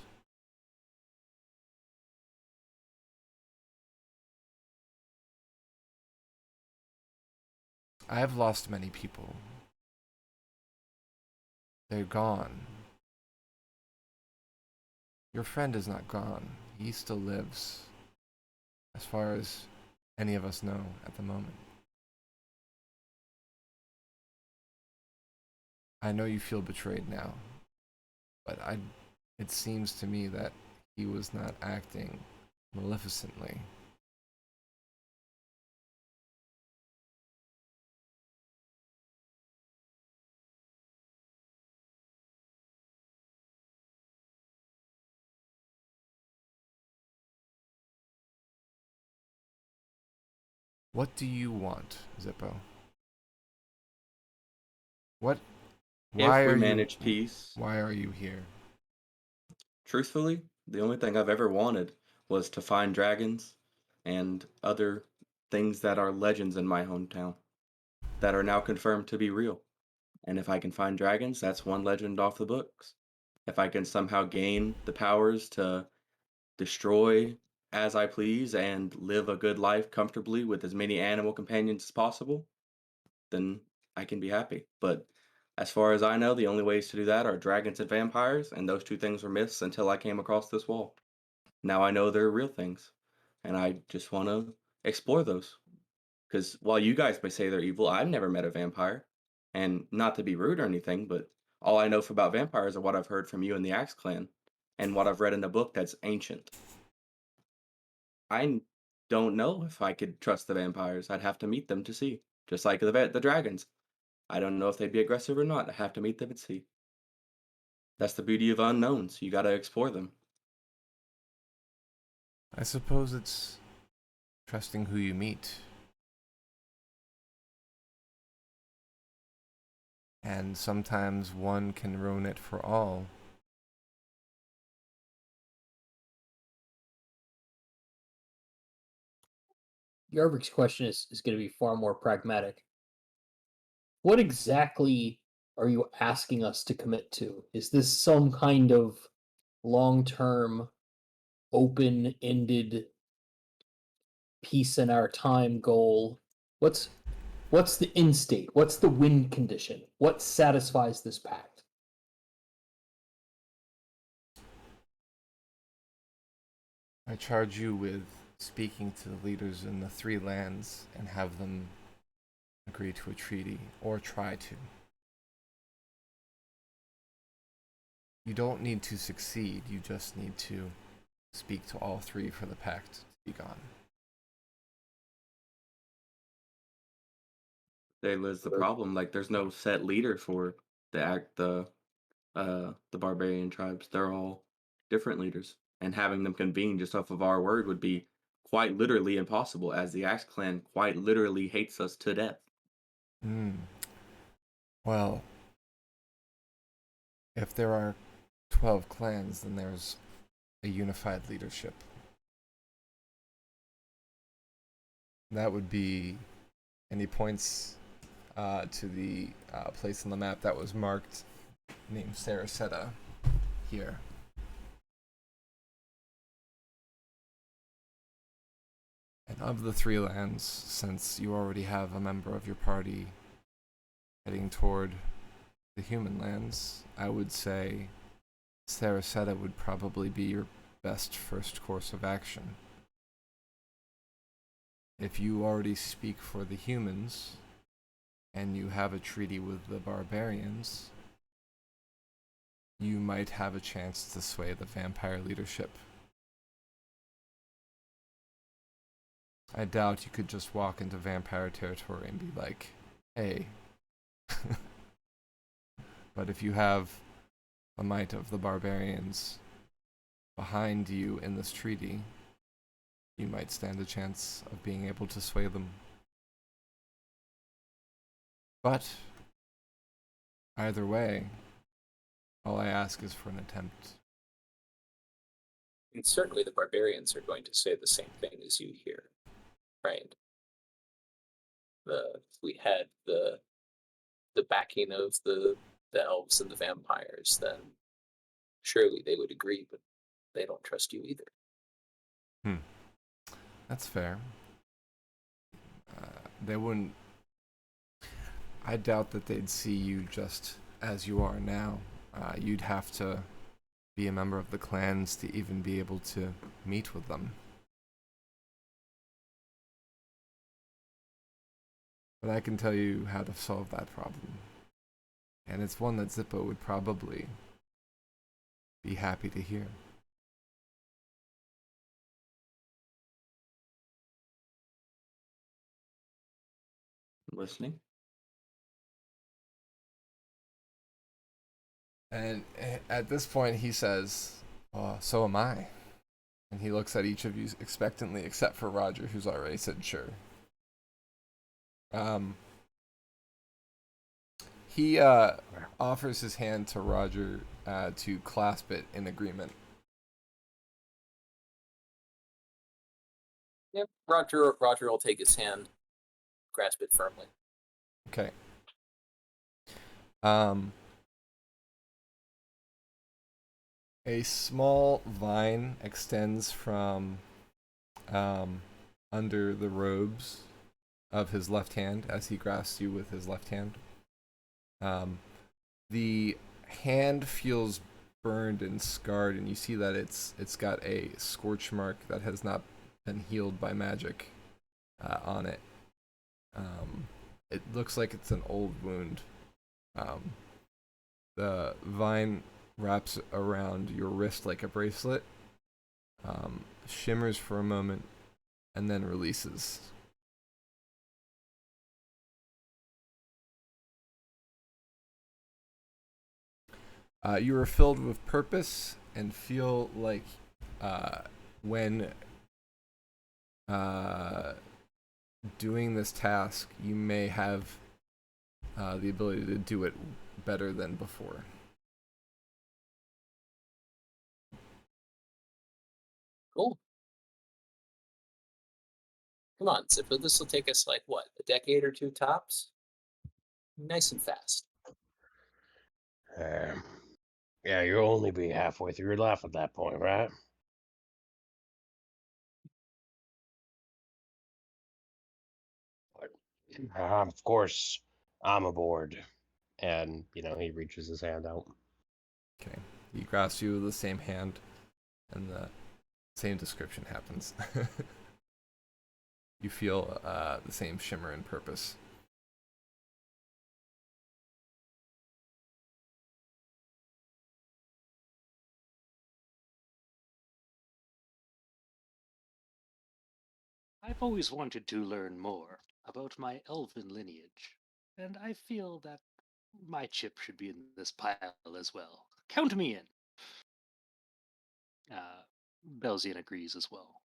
I have lost many people. They're gone. Your friend is not gone. He still lives, as far as any of us know at the moment. I know you feel betrayed now, but it seems to me that he was not acting maleficently. What do you want, Zippo? What? Why If we are you? manage peace, Why are you here? truthfully, the only thing I've ever wanted was to find dragons and other things that are legends in my hometown that are now confirmed to be real. And if I can find dragons, that's one legend off the books. If I can somehow gain the powers to destroy as I please and live a good life comfortably with as many animal companions as possible, then I can be happy. But as far as I know, the only ways to do that are dragons and vampires, and those two things were myths until I came across this wall. Now I know they're real things, and I just want to explore those. Because while you guys may say they're evil, I've never met a vampire. And not to be rude or anything, but all I know about vampires are what I've heard from you and the Axe Clan, and what I've read in a book that's ancient. I don't know if I could trust the vampires. I'd have to meet them to see. Just like the dragons. I don't know if they'd be aggressive or not. I have to meet them and see. That's the beauty of unknowns. You gotta explore them. I suppose it's trusting who you meet. And sometimes one can ruin it for all. Yarvik's question is going to be far more pragmatic. What exactly are you asking us to commit to? Is this some kind of long-term, open-ended peace in our time goal? What's the end state? What's the win condition? What satisfies this pact? I charge you with speaking to the leaders in the three lands and have them agree to a treaty, or try to. You don't need to succeed, you just need to speak to all three for the pact to be gone. There lies the problem. Like, there's no set leader for the barbarian tribes. They're all different leaders, and having them convene just off of our word would be quite literally impossible, as the Axe Clan quite literally hates us to death. Well, if there are 12 clans, then there's a unified leadership. That would be, and he points to the place on the map that was marked named Saraseta here. And of the three lands, since you already have a member of your party heading toward the human lands, I would say Saraseta would probably be your best first course of action. If you already speak for the humans, and you have a treaty with the barbarians, you might have a chance to sway the vampire leadership. I doubt you could just walk into vampire territory and be like, hey. But if you have the might of the barbarians behind you in this treaty, you might stand a chance of being able to sway them. But either way, all I ask is for an attempt. And certainly the barbarians are going to say the same thing as you here, right? We had the backing of the elves and the vampires, then surely they would agree, but they don't trust you either. That's fair. They wouldn't. I doubt that they'd see you just as you are now. You'd have to be a member of the clans to even be able to meet with them. But I can tell you how to solve that problem. And it's one that Zippo would probably be happy to hear. Listening. And at this point, he says, so am I. And he looks at each of you expectantly, except for Roger, who's already said sure. He offers his hand to Roger to clasp it in agreement. Yep, Roger will take his hand, grasp it firmly. Okay. A small vine extends from under the robes of his left hand as he grasps you with his left hand. The hand feels burned and scarred, and you see that it's got a scorch mark that has not been healed by magic on it. It looks like it's an old wound. The vine wraps around your wrist like a bracelet, shimmers for a moment, and then releases. You are filled with purpose and feel like when doing this task, you may have the ability to do it better than before. Cool. Come on, Zippo, this will take us like, what, a decade or two tops? Nice and fast. Yeah, you'll only be halfway through your life at that point, right? Of course, I'm aboard. And, he reaches his hand out. Okay. He grasps you with the same hand, and the same description happens. You feel the same shimmer and purpose. I've always wanted to learn more about my elven lineage, and I feel that my chip should be in this pile as well. Count me in. Belzian agrees as well.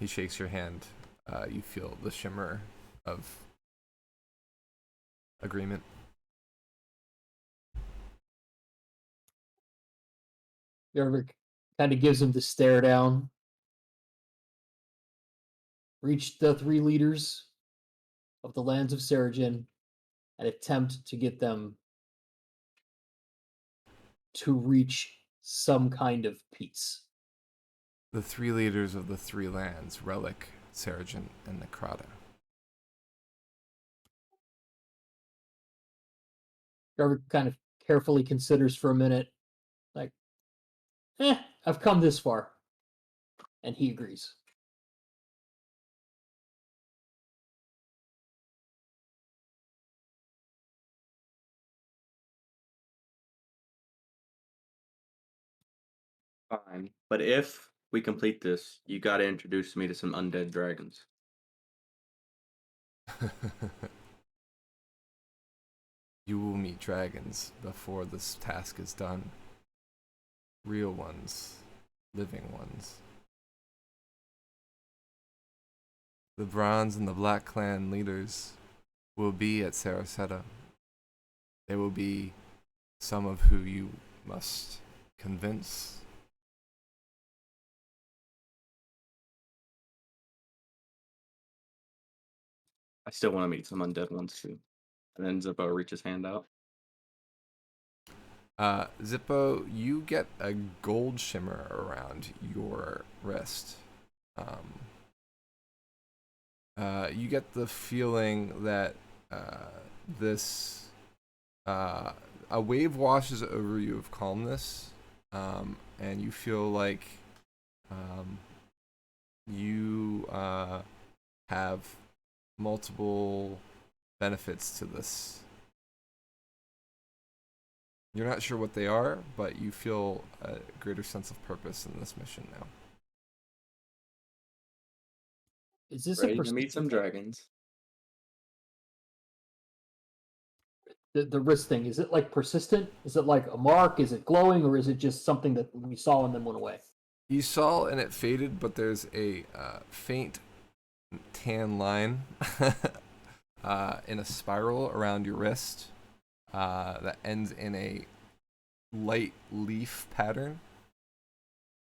He shakes your hand. You feel the shimmer of agreement. Yarvik kind of gives him the stare down. Reach the 3 leaders of the lands of Seregen and attempt to get them to reach some kind of peace. The 3 leaders of the 3 lands, Relic, Seregen, and Necrata. Yarvik kind of carefully considers for a minute, like, I've come this far. And he agrees. Fine. But if we complete this, you gotta introduce me to some undead dragons. You will meet dragons before this task is done. real ones, living ones. The Bronze and the Black Clan leaders will be at Saraseta. They will be some of who you must convince. I still want to meet some undead ones too. And then Zippo reaches hand out. Zippo, you get a gold shimmer around your wrist. You get the feeling that this a wave washes over you of calmness, and you feel like you have multiple benefits to this. You're not sure what they are, but you feel a greater sense of purpose in this mission now. Is this Ready to meet some dragons. the wrist thing? Is it like persistent? Is it like a mark? Is it glowing, or is it just something that we saw and then went away? You saw and it faded, but there's a faint tan line in a spiral around your wrist that ends in a light leaf pattern.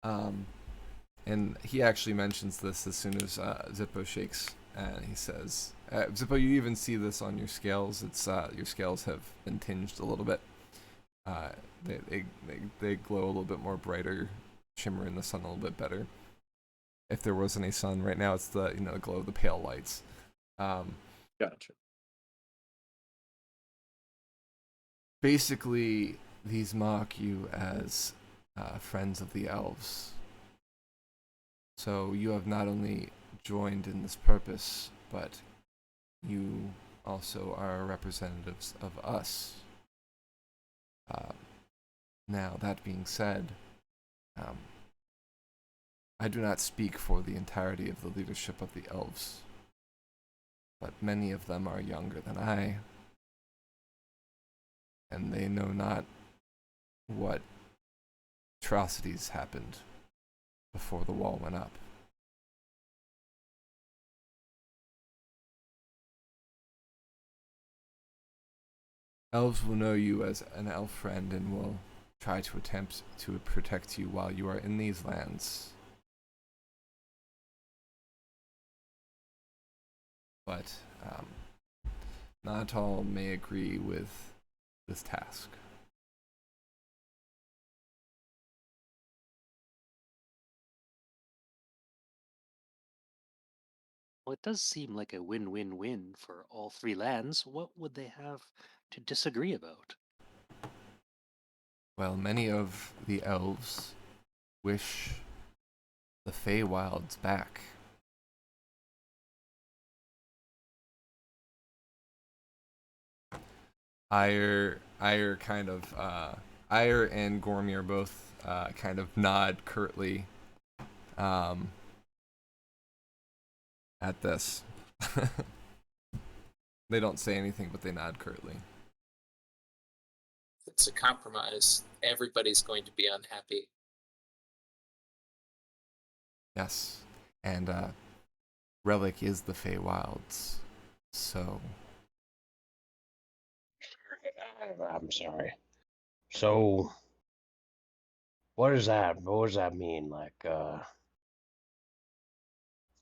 And he actually mentions this as soon as Zippo shakes, and he says, Zippo, you even see this on your scales. It's your scales have been tinged a little bit. They glow a little bit more brighter, shimmer in the sun a little bit better. If there wasn't a sun right now, it's the the glow of the pale lights. Gotcha. Basically, these mock you as friends of the elves. So you have not only joined in this purpose, but you also are representatives of us. Now, that being said, I do not speak for the entirety of the leadership of the elves, but many of them are younger than I, and they know not what atrocities happened before the wall went up. Elves will know you as an elf friend and will try to attempt to protect you while you are in these lands. But not all may agree with this task. Well, it does seem like a win-win-win for all three lands. What would they have to disagree about? Well, many of the elves wish the Feywilds back. Ire and Gormir both kind of nod curtly at this. They don't say anything, but they nod curtly. It's a compromise. Everybody's going to be unhappy. Yes, and Relic is the Feywilds, so I'm sorry. So, what does that? What does that mean? Like,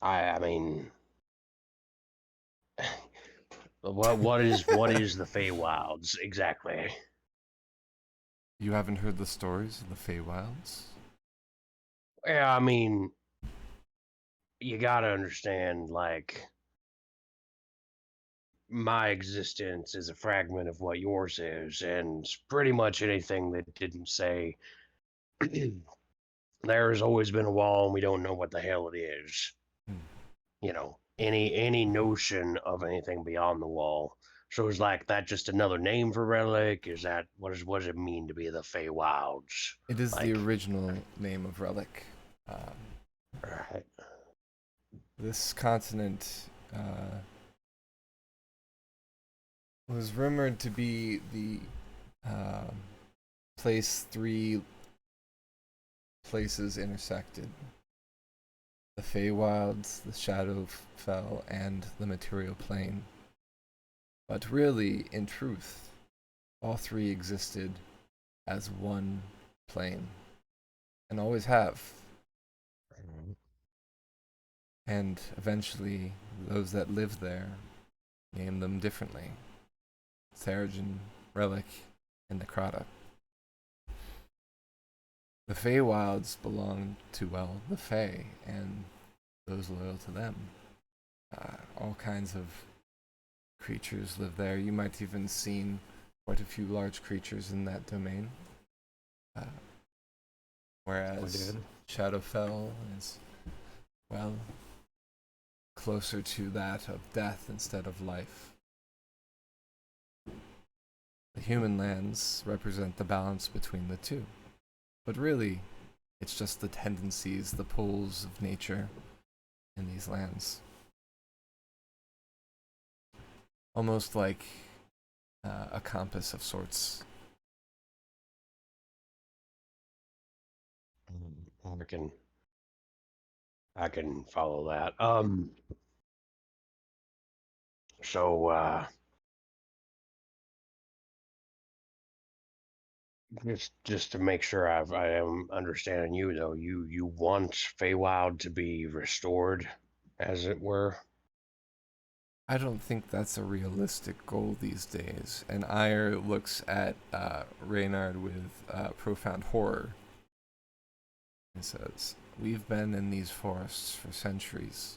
I mean, what is the Feywilds exactly? you haven't heard the stories of the Feywilds? Yeah, I mean, you gotta understand, like, my existence is a fragment of what yours is, and pretty much anything that didn't say there has always been a wall and we don't know what the hell it is. You know, any notion of anything beyond the wall. So is like that just another name for Relic? Is that what does it mean to be the Feywilds? It is the Like, original name of Relic. right. This continent was rumored to be the place three places intersected. The Feywilds, the Shadowfell, and the material plane. But really, in truth, all three existed as one plane, and always have. And eventually, those that lived there named them differently. Seregen, Relic, and Necrata. The Feywilds belonged to, well, the Fey, and those loyal to them. All kinds of creatures live there. You might even seen quite a few large creatures in that domain. Whereas Shadowfell is, well, closer to that of death instead of life. The human lands represent the balance between the two. But really, it's just the tendencies, the pulls of nature in these lands. Almost like a compass of sorts. I can follow that. So just to make sure I am understanding you though, you want Feywild to be restored, as it were. I don't think that's a realistic goal these days. And Ire looks at Reynard with profound horror and says, "We've been in these forests for centuries,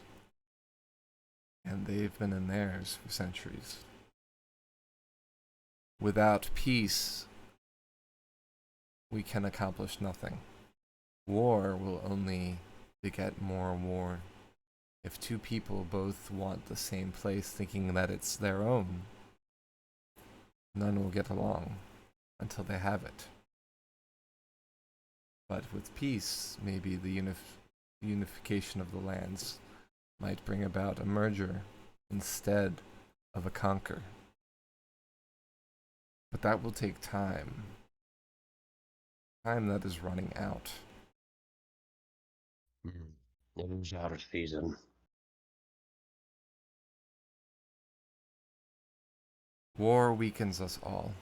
and they've been in theirs for centuries. Without peace, we can accomplish nothing. War will only beget more war. If two people both want the same place thinking that it's their own, none will get along until they have it. But with peace, maybe the unification of the lands might bring about a merger instead of a conquer. But that will take time. Time that is running out." It is out of season. War weakens us all.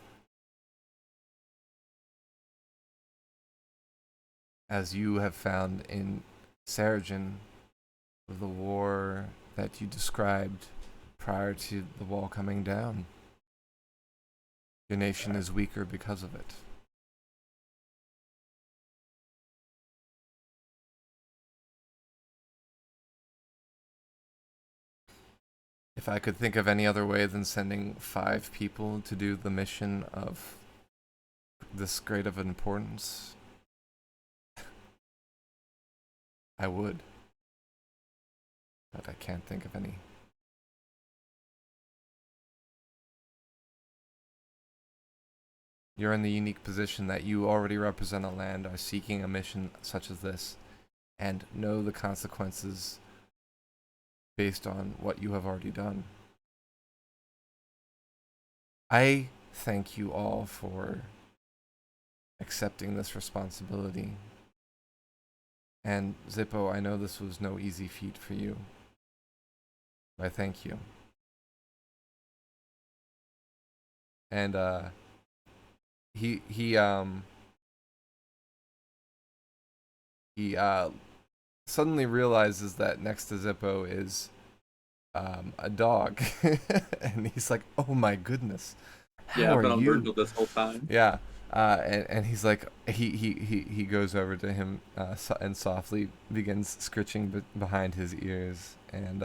As you have found in Seregen, the war that you described prior to the wall coming down. Your nation is weaker because of it. If I could think of any other way than sending 5 people to do the mission of this great of importance, I would. But I can't think of any. You're in the unique position that you already represent a land, are seeking a mission such as this, and know the consequences based on what you have already done. I thank you all for accepting this responsibility. And Zippo, I know this was no easy feat for you. I thank you. And he suddenly realizes that next to Zippo is a dog, and he's like, "Oh my goodness, Yeah, how I've been are on you?" Virgil this whole time. Yeah, and he's like, he goes over to him and softly begins scritching behind his ears. And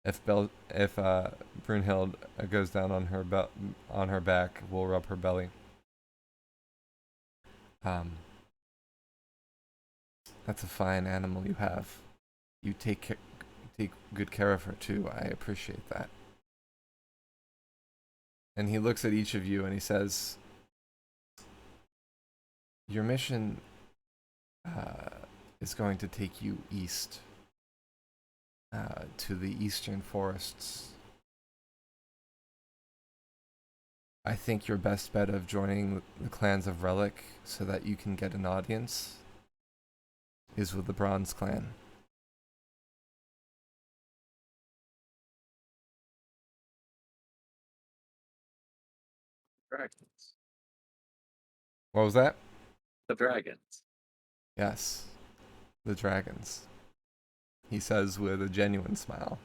if Brunhild goes down on her back, we'll rub her belly. That's a fine animal you have. You take good care of her too. I appreciate that. And he looks at each of you and he says, "Your mission is going to take you east to the eastern forests. I think your best bet of joining the clans of Relic so that you can get an audience is with the Bronze Clan. Dragons. What was that? The dragons. Yes, the dragons. He says with a genuine smile.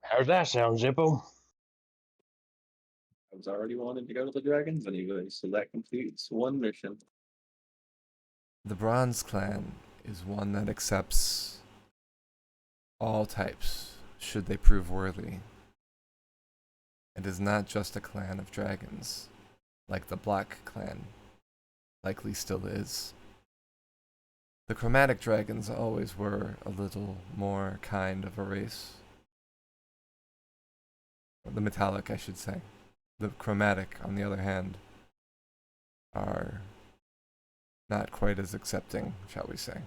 How's that sound, Zippo? I was already wanting to go to the dragons anyway, so that completes one mission. The Bronze Clan is one that accepts all types, should they prove worthy. It is not just a clan of dragons, like the Black Clan likely still is. The chromatic dragons always were a little more kind of a race. The metallic, I should say. The chromatic, on the other hand, are not quite as accepting, shall we say.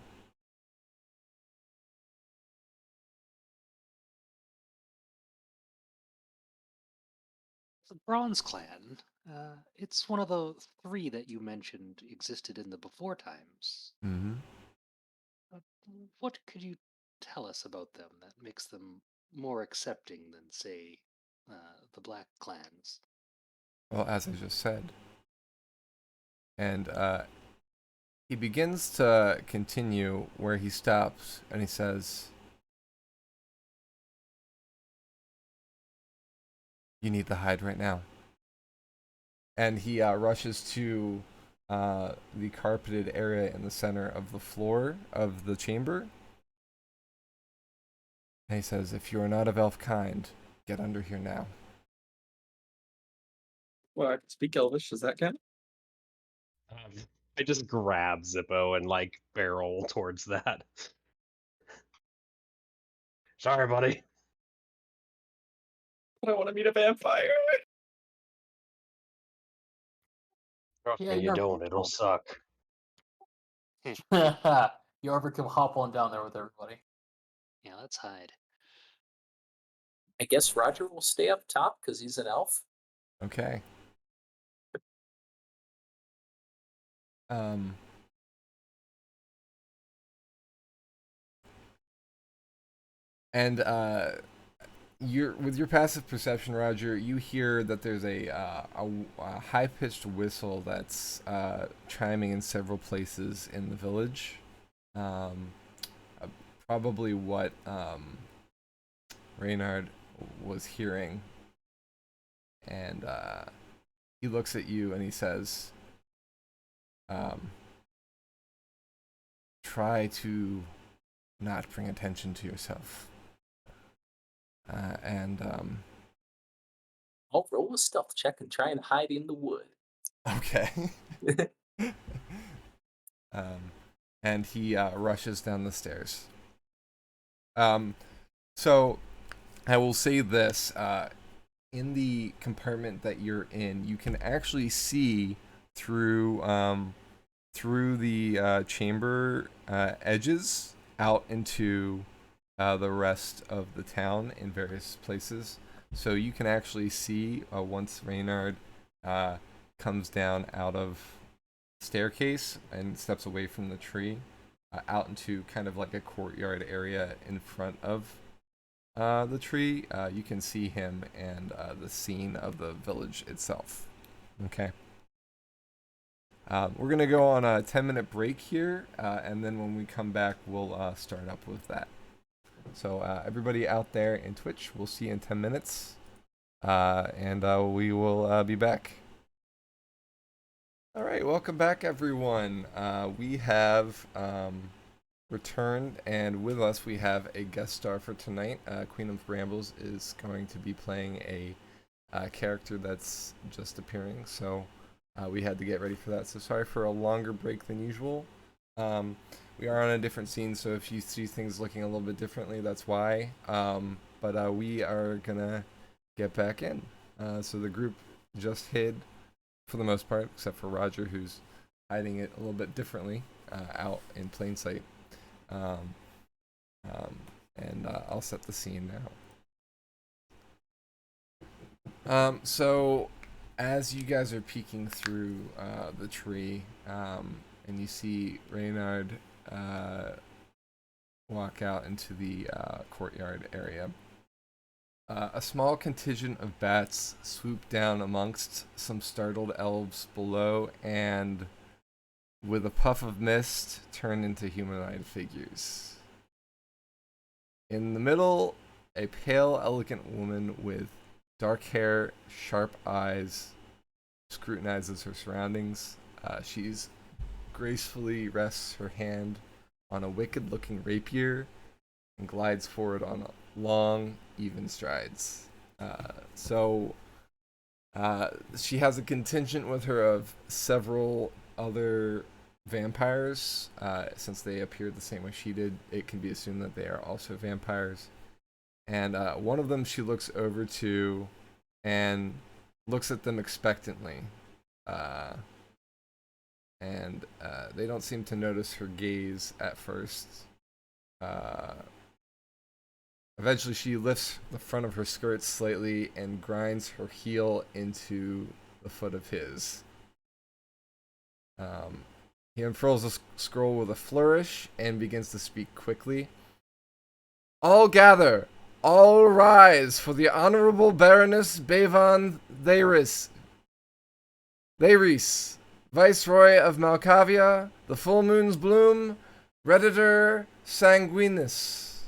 The Bronze Clan, it's one of the three that you mentioned existed in the before times. Mm-hmm. What could you tell us about them that makes them more accepting than, say, the Black Clans? Well, as I just said. And he begins to continue where he stops, and he says, "You need the hide right now." And he rushes to the carpeted area in the center of the floor of the chamber. And he says, "If you are not of elf kind, get under here now." Well, I can speak Elvish. Does that count? I just grab Zippo and like barrel towards that. Sorry, buddy. But I want to meet a vampire. Trust Yeah, me, you you're don't. It'll suck. Yarvik can hop on down there with everybody. Yeah, let's hide. I guess Roger will stay up top because he's an elf. Okay. And you're with your passive perception, Roger. You hear that there's a high-pitched whistle that's chiming in several places in the village. Probably what Reynard was hearing, and he looks at you and he says, "Try to not bring attention to yourself." I'll roll a stealth check and try and hide in the wood. Okay. And he rushes down the stairs. So I will say this: in the compartment that you're in, you can actually see through the chamber edges out into the rest of the town in various places. So you can actually see once Reynard comes down out of staircase and steps away from the tree, out into kind of like a courtyard area in front of the tree. You can see him and the scene of the village itself. Okay. We're gonna go on a 10-minute break here, and then when we come back, we'll start up with that. So everybody out there in Twitch, we'll see you in 10 minutes, and we will be back. All right, welcome back, everyone. We have returned, and with us we have a guest star for tonight. Queen of Brambles is going to be playing a character that's just appearing, so we had to get ready for that. So sorry for a longer break than usual. We are on a different scene, so if you see things looking a little bit differently, that's why. But we are gonna get back in. So the group just hid, for the most part, except for Roger, who's hiding it a little bit differently, out in plain sight. And I'll set the scene now. So as you guys are peeking through the tree, and you see Reynard walk out into the courtyard area, a small contingent of bats swoop down amongst some startled elves below and, with a puff of mist, turn into humanoid figures. In the middle, a pale, elegant woman with dark hair, sharp eyes, scrutinizes her surroundings. She's gracefully rests her hand on a wicked-looking rapier and glides forward on long, even strides. She has a contingent with her of several other vampires. Since they appeared the same way she did, it can be assumed that they are also vampires. And one of them she looks over to and looks at them expectantly. And they don't seem to notice her gaze at first. Eventually, she lifts the front of her skirt slightly and grinds her heel into the foot of his. He unfurls the scroll with a flourish and begins to speak quickly. All gather! All rise for the Honorable Baroness Bevan Tharis, Viceroy of Malkavia, the full moon's bloom, Redditor Sanguinis.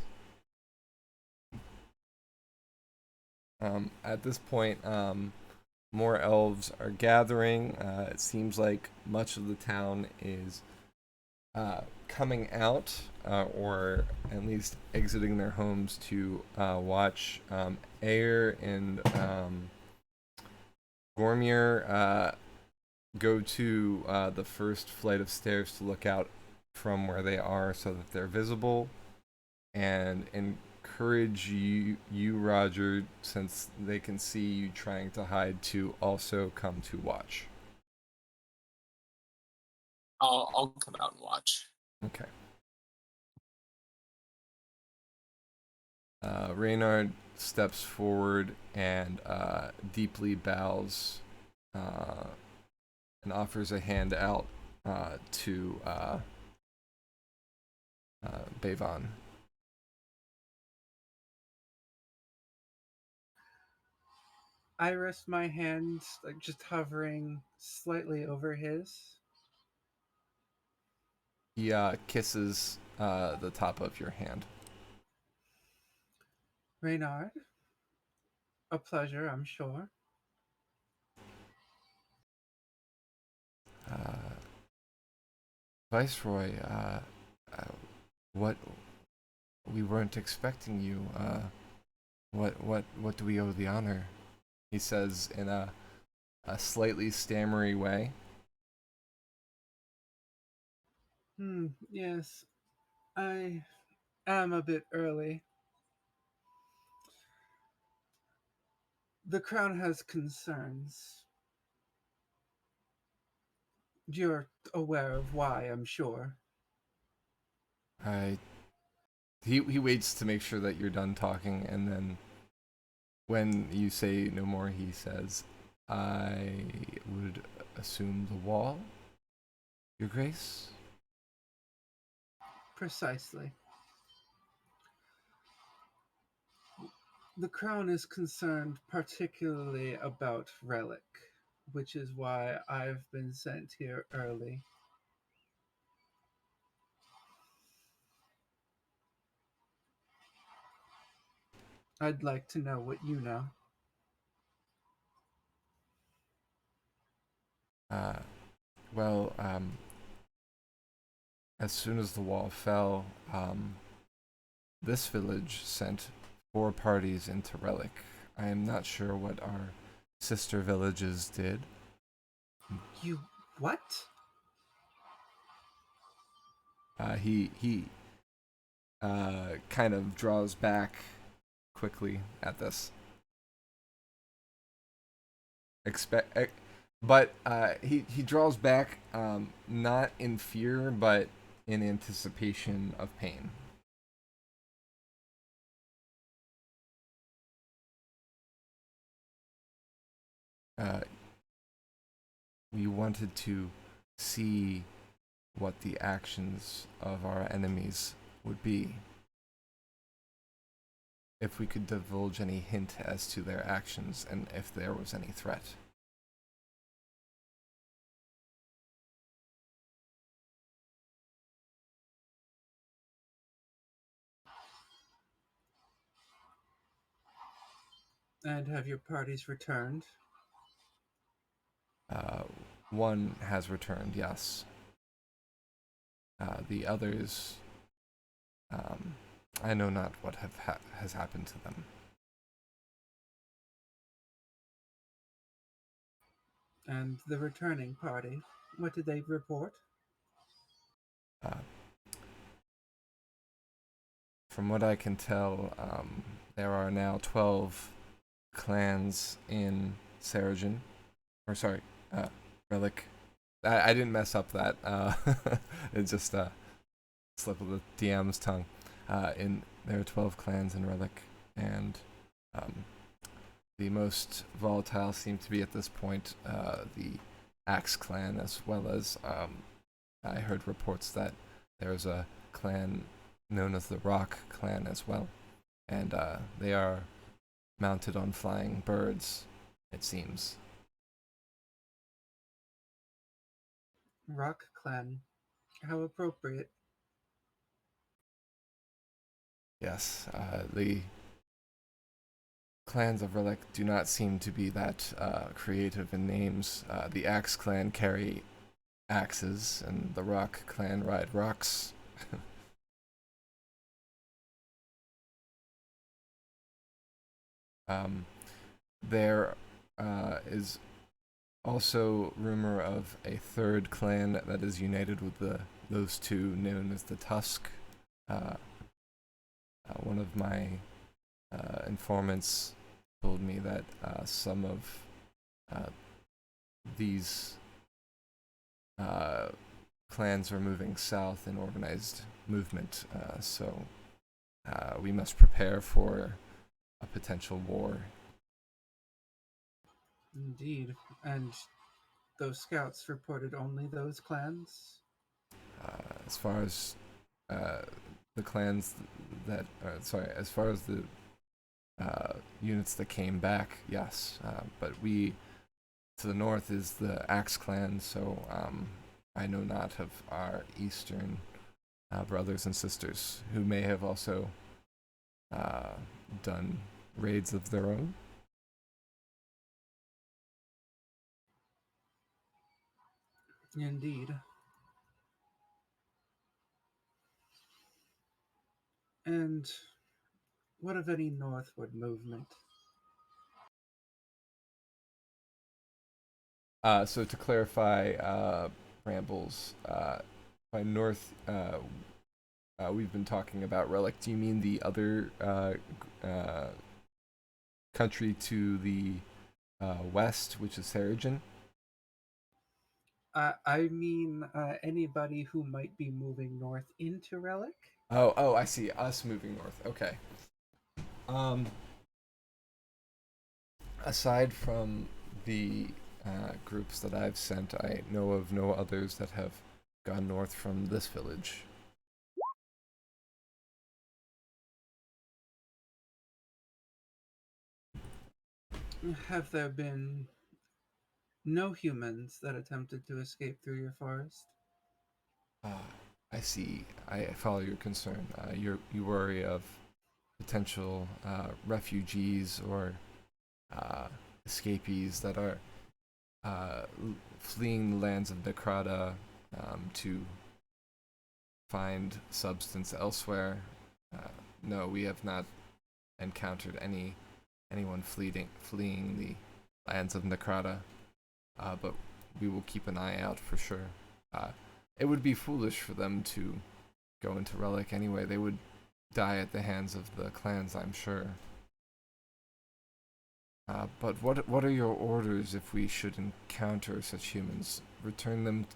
At this point, more elves are gathering. It seems like much of the town is coming out, or at least exiting their homes to watch Ayer and Gormier go to the first flight of stairs to look out from where they are so that they're visible, and encourage you, Roger, since they can see you trying to hide, to also come to watch. I'll come out and watch. Okay. Reynard steps forward and deeply bows and offers a hand out to Bevan. I rest my hand, like just hovering slightly over his. He kisses the top of your hand. Reynard, a pleasure, I'm sure. Viceroy, what? We weren't expecting you. What do we owe the honor? He says in a slightly stammery way. Yes. I am a bit early. The crown has concerns. You're aware of why, I'm sure. He waits to make sure that you're done talking, and then when you say no more, he says, I would assume the wall, Your Grace? Precisely. The crown is concerned particularly about Relic, which is why I've been sent here early. I'd like to know what you know. Well, as soon as the wall fell, this village sent 4 parties into Relic. I am not sure what our sister villages did. You what? He kind of draws back quickly at this. But he draws back, not in fear, but in anticipation of pain. we wanted to see what the actions of our enemies would be. If we could divulge any hint as to their actions and if there was any threat. And have your parties returned? One has returned, yes. The others, I know not what has happened to them. And the returning party, what did they report? From what I can tell, there are now 12 clans in Seregen. Or sorry, Relic. I didn't mess up that. It just slip of the DM's tongue. There are 12 clans in Relic, and the most volatile seem to be at this point the Axe clan, as well as I heard reports that there's a clan known as the Rock clan as well, and they are mounted on flying birds, it seems. Rock clan. How appropriate. Yes, the clans of Relic do not seem to be that creative in names. The Axe clan carry axes, and the Rock clan ride rocks. There is also rumor of a third clan that is united with those two, known as the Tusk. One of my informants told me that some of these clans are moving south in organized movement, so we must prepare for a potential war. Indeed. And those scouts reported only those clans? As far as the clans that, as far as the units that came back, yes. But to the north is the Axe clan, so I know not of our eastern brothers and sisters who may have also done raids of their own. Indeed. And what of any northward movement? So to clarify, Brambles, by north, we've been talking about Relic. Do you mean the other country to the west, which is Seregen? I mean anybody who might be moving north into Relic? Oh, I see. Us moving north. Okay. Aside from the groups that I've sent, I know of no others that have gone north from this village. Have there been no humans that attempted to escape through your forest? I see. I follow your concern. You worry of potential refugees or escapees that are fleeing the lands of Necrata to find substance elsewhere. No, we have not encountered anyone fleeing the lands of Necrata, but we will keep an eye out for sure. It would be foolish for them to go into Relic anyway. They would die at the hands of the clans, I'm sure. But what are your orders if we should encounter such humans? Return them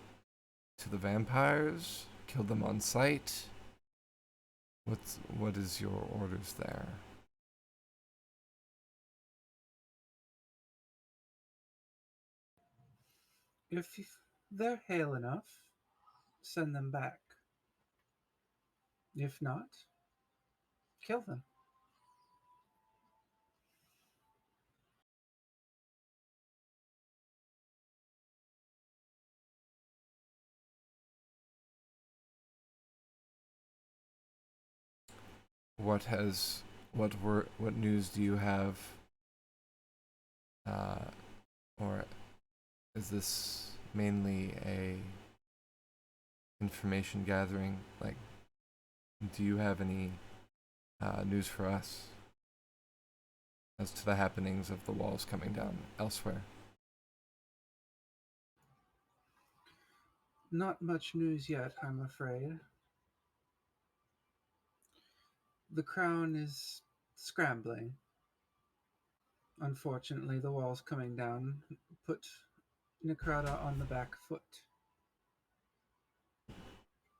to the vampires? Kill them on sight? What is your orders there? If they're hale enough, send them back. If not, kill them. What news do you have? Or is this mainly a information gathering? Like, do you have any news for us as to the happenings of the walls coming down elsewhere? Not much news yet, I'm afraid. The crown is scrambling. Unfortunately, the walls coming down put Necrata on the back foot.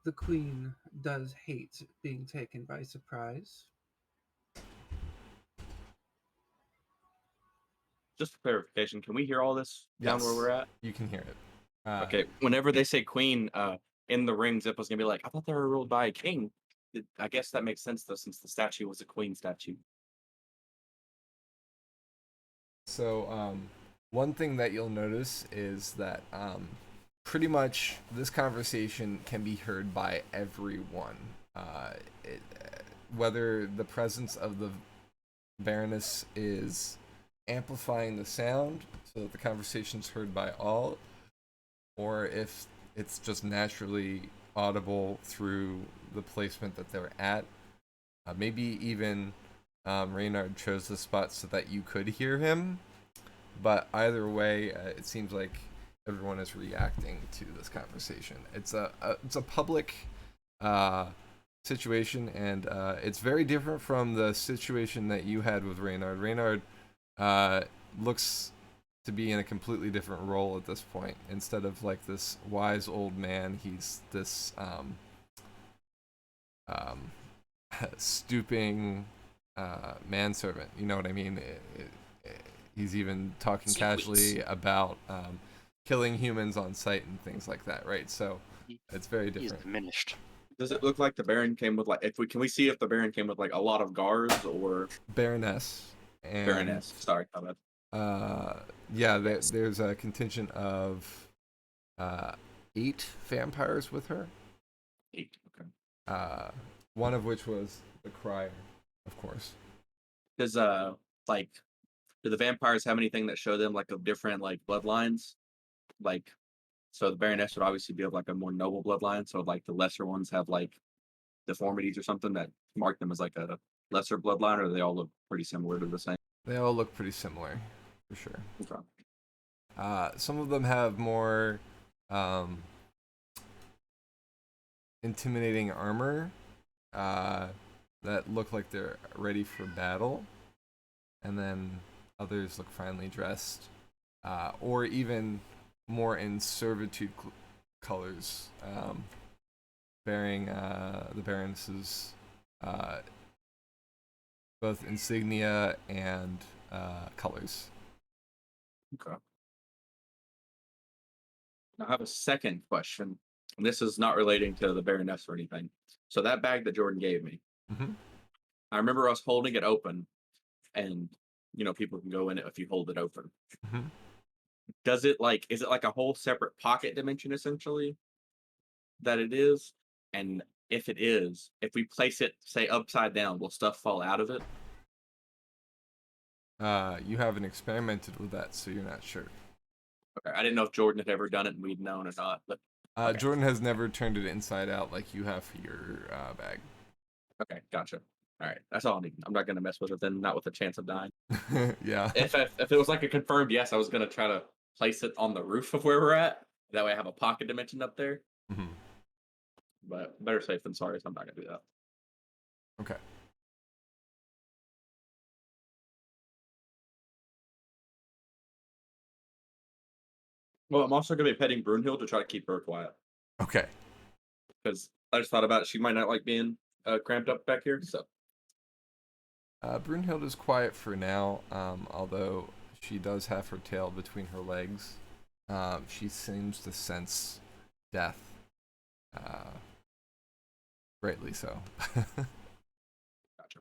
The queen does hate being taken by surprise. Just for clarification, can we hear all this down where Yes, we're at? you can hear it. Okay. Whenever they say queen, in the ring, Zippo's gonna be like, I thought they were ruled by a king. I guess that makes sense though, since the statue was a queen statue. So, one thing that you'll notice is that pretty much this conversation can be heard by everyone. It, whether the presence of the Baroness is amplifying the sound so that the conversation's heard by all, or if it's just naturally audible through the placement that they're at. Maybe even Reynard chose the spot so that you could hear him. But either way, it seems like everyone is reacting to this conversation. It's a public situation, and it's very different from the situation that you had with Reynard. Reynard looks to be in a completely different role at this point. Instead of like this wise old man, he's this stooping manservant. You know what I mean? He's even talking casually about killing humans on sight and things like that, right? So it's very He's different. diminished. Does it look like the Baron came with like can we see if the Baron came with like a lot of guards or Baroness and Baroness? Sorry, how bad. yeah, there's a contingent of 8 vampires with her. 8. Okay. One of which was the Crier, of course. Does like do the vampires have anything that show them like of different like bloodlines? Like, so the Baroness would obviously be of like a more noble bloodline. So like the lesser ones have like deformities or something that mark them as like a lesser bloodline, or they all look pretty similar to the same. They all look pretty similar, for sure. Okay. Some of them have more intimidating armor that look like they're ready for battle, and then others look finely dressed, or even more in servitude colors, bearing the Baroness's both insignia and colors. Okay. Now I have a second question, and this is not relating to the Baroness or anything. So that bag that Jordan gave me, I remember us holding it open, and people can go in it if you hold it open. Does it is it like a whole separate pocket dimension essentially that it is? And if it is, if we place it say upside down, will stuff fall out of it? You haven't experimented with that, so you're not sure. Okay, I didn't know if Jordan had ever done it and we'd known or not, but okay. Jordan has never turned it inside out like you have for your bag. Okay, gotcha. All right, that's all I need. I'm not gonna mess with it then, not with a chance of dying. Yeah. If it was like a confirmed yes, I was gonna try to place it on the roof of where we're at. That way I have a pocket dimension up there. But better safe than sorry, so I'm not gonna do that. Okay. Well, I'm also gonna be petting Brunhild to try to keep her quiet. Okay. Because I just thought about it. She might not like being cramped up back here. So Brunhild is quiet for now, although she does have her tail between her legs. She seems to sense death. Greatly so. Gotcha.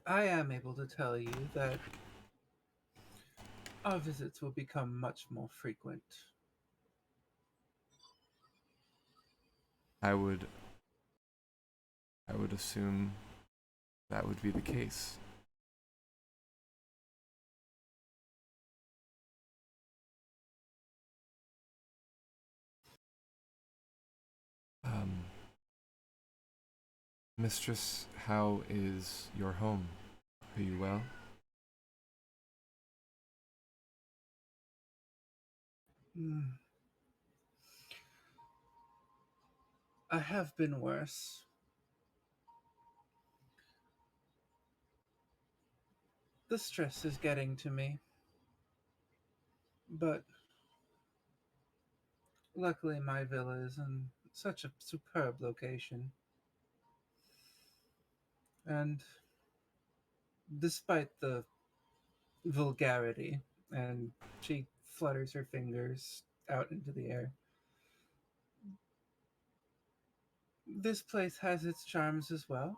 I am able to tell you that our visits will become much more frequent. I would assume that would be the case. Mistress, how is your home? Are you well? Hmm. I have been worse. The stress is getting to me. But luckily, my villa is in such a superb location. And despite the vulgarity, and she flutters her fingers out into the air, this place has its charms as well.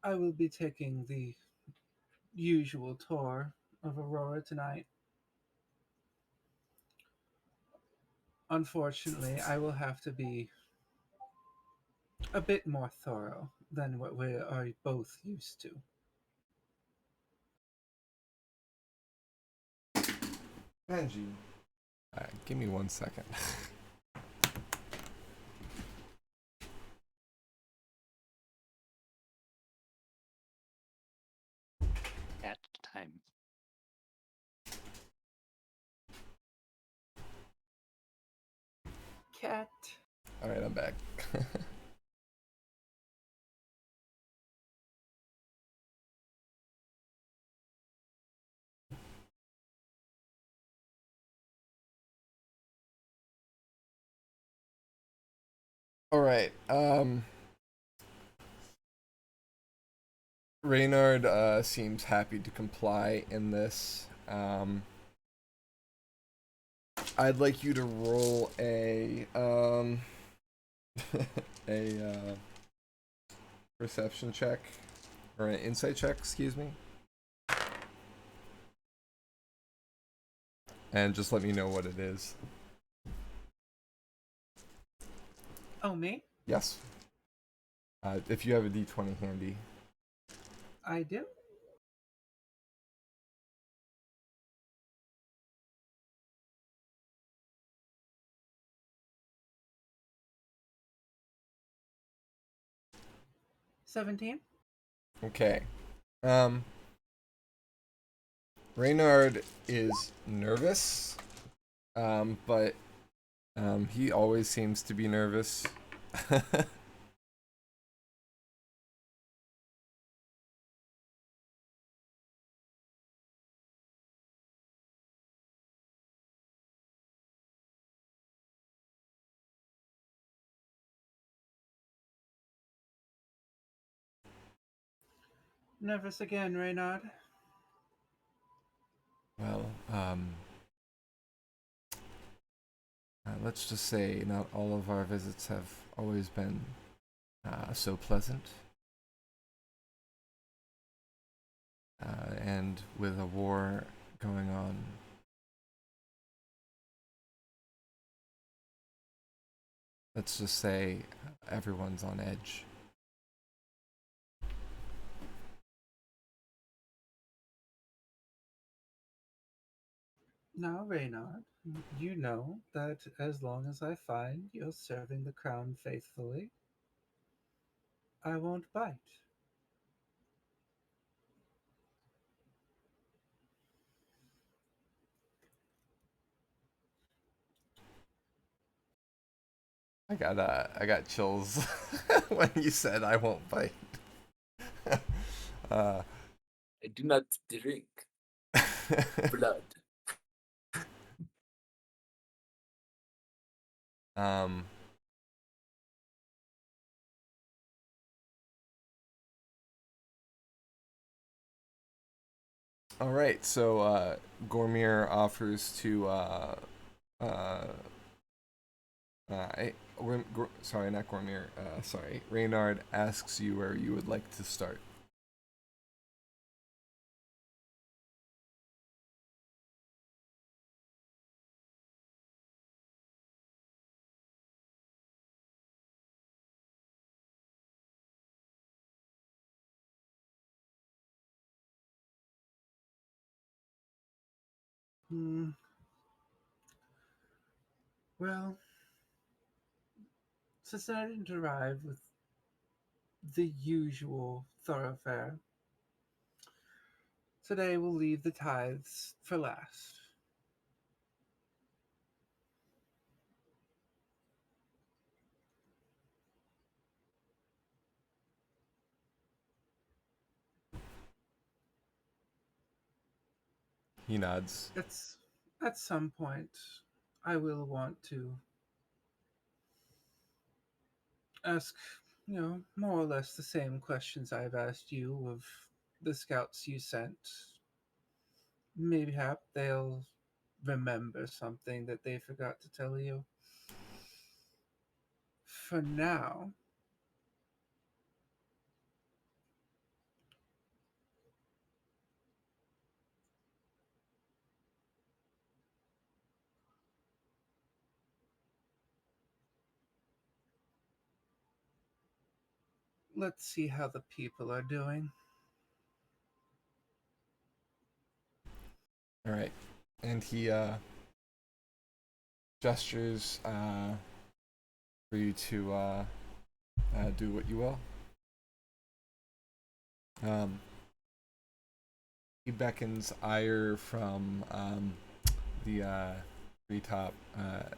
I will be taking the usual tour of Aurora tonight. Unfortunately, I will have to be a bit more thorough than what we are both used to. Angie. Give me 1 second. At time. Cat. All right, I'm back. All right. Reynard seems happy to comply in this. I'd like you to roll a a perception check or an insight check, excuse me. And just let me know what it is. Oh, me? Yes. If you have a d20 handy. I do. $17. Okay. Reynard is nervous, but he always seems to be nervous. Nervous again, Reynard. Well, let's just say not all of our visits have always been so pleasant. And with a war going on, let's just say everyone's on edge. Now, Reynard, you know that as long as I find you're serving the crown faithfully, I won't bite. I got chills when you said I won't bite. I do not drink blood. um. All right, so Gormir offers to sorry, not Gormir. Sorry, Reynard asks you where you would like to start. Hmm. Well, since I didn't arrive with the usual thoroughfare, today we'll leave the tithes for last. He nods. At some point, I will want to ask, more or less the same questions I've asked you of the scouts you sent. Mayhap they'll remember something that they forgot to tell you. For now, let's see how the people are doing. All right, and he gestures for you to do what you will. He beckons Ire from the treetop,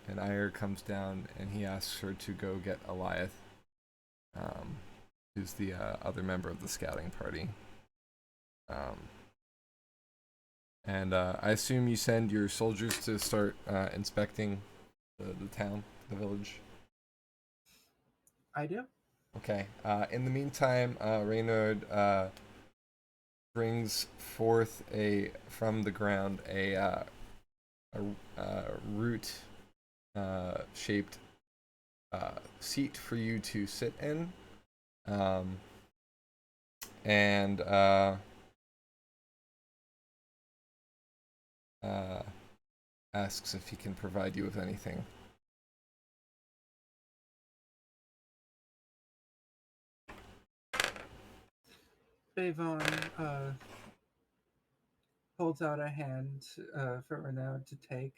and Ire comes down and he asks her to go get Eliath, who's the other member of the scouting party. And I assume you send your soldiers to start inspecting the town, the village. I do. Okay. In the meantime, Reynard brings forth from the ground a root shaped seat for you to sit in, and asks if he can provide you with anything. Bavon holds out a hand for Renaud to take.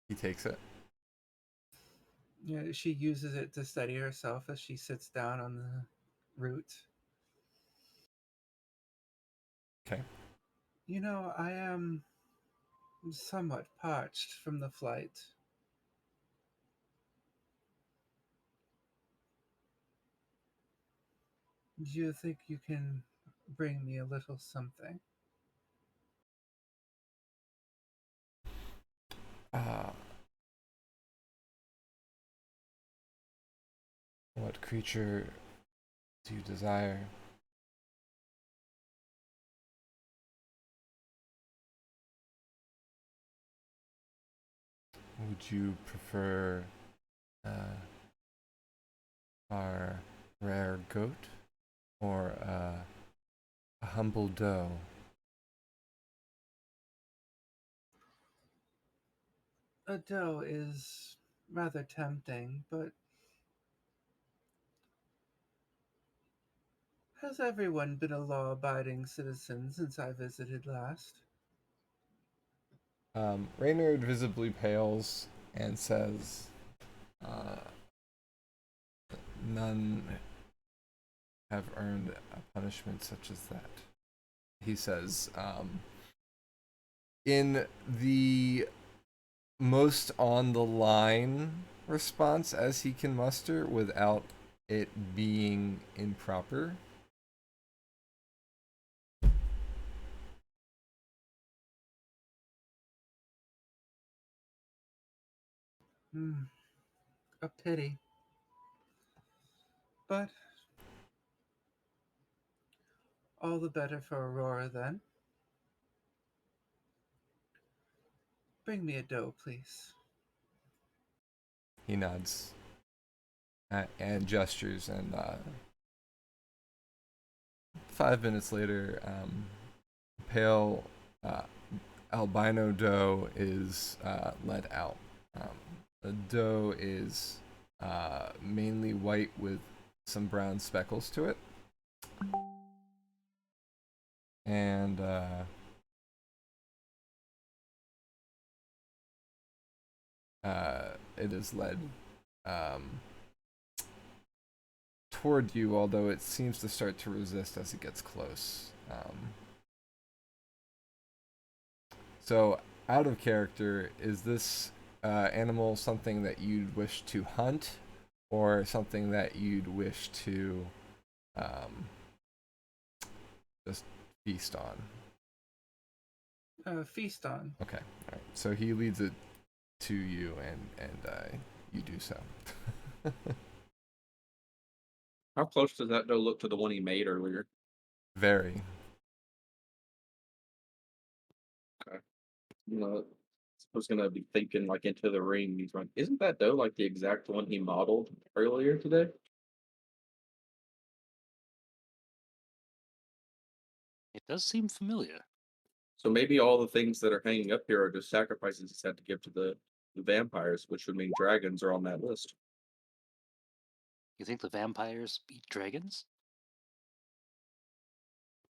He takes it. She uses it to steady herself as she sits down on the root. Okay. I am somewhat parched from the flight. Do you think you can bring me a little something? What creature do you desire? Would you prefer our rare goat or a humble doe? A doe is rather tempting, but has everyone been a law-abiding citizen since I visited last? Reynard visibly pales and says, none have earned a punishment such as that. He says, in the most on the line response as he can muster without it being improper. A pity. But all the better for Aurora then. Bring me a dough, please. He nods and gestures, and 5 minutes later, pale albino dough is let out. The dough is mainly white with some brown speckles to it. And it is led toward you, although it seems to start to resist as it gets close. So, out of character, is this animal something that you'd wish to hunt, or something that you'd wish to just feast on? Feast on. Okay, all right. So he leads it to you, and you do so. How close does that dough look to the one he made earlier? Very. You know, I was gonna be thinking like into the ring. He's like, isn't that dough like the exact one he modeled earlier today? It does seem familiar. So maybe all the things that are hanging up here are just sacrifices he's had to give to the vampires, which would mean dragons are on that list. You think the vampires eat dragons?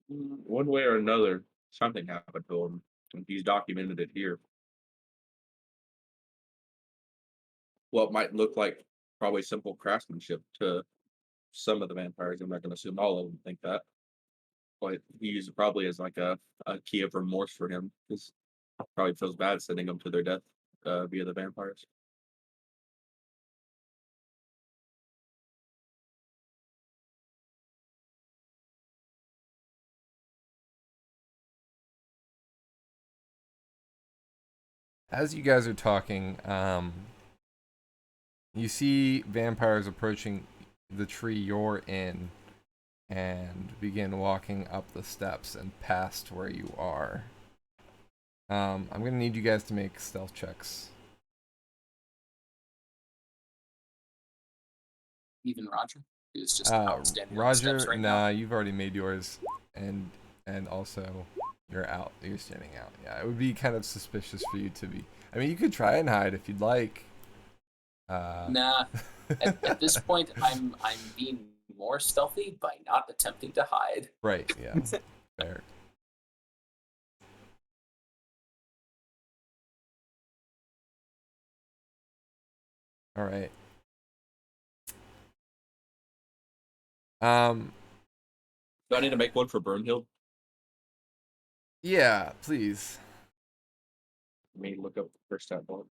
One way or another, something happened to him, and he's documented it here. What might look like probably simple craftsmanship to some of the vampires. I'm not going to assume all of them think that, but he used it probably as like a key of remorse for him, because probably feels bad sending them to their death via the vampires. As you guys are talking, you see vampires approaching the tree you're in and begin walking up the steps and past where you are. I'm going to need you guys to make stealth checks. Even Roger, who's just outstanding on the steps Roger, right nah, now. you've already made yours, and also you're out. You're standing out. Yeah, it would be kind of suspicious for you to be. I mean, you could try and hide if you'd like. Nah. At this point, I'm being more stealthy by not attempting to hide. Right. Yeah. Fair. All right. Do I need to make one for Burnhild? Yeah, please. Let me look up the first stat block.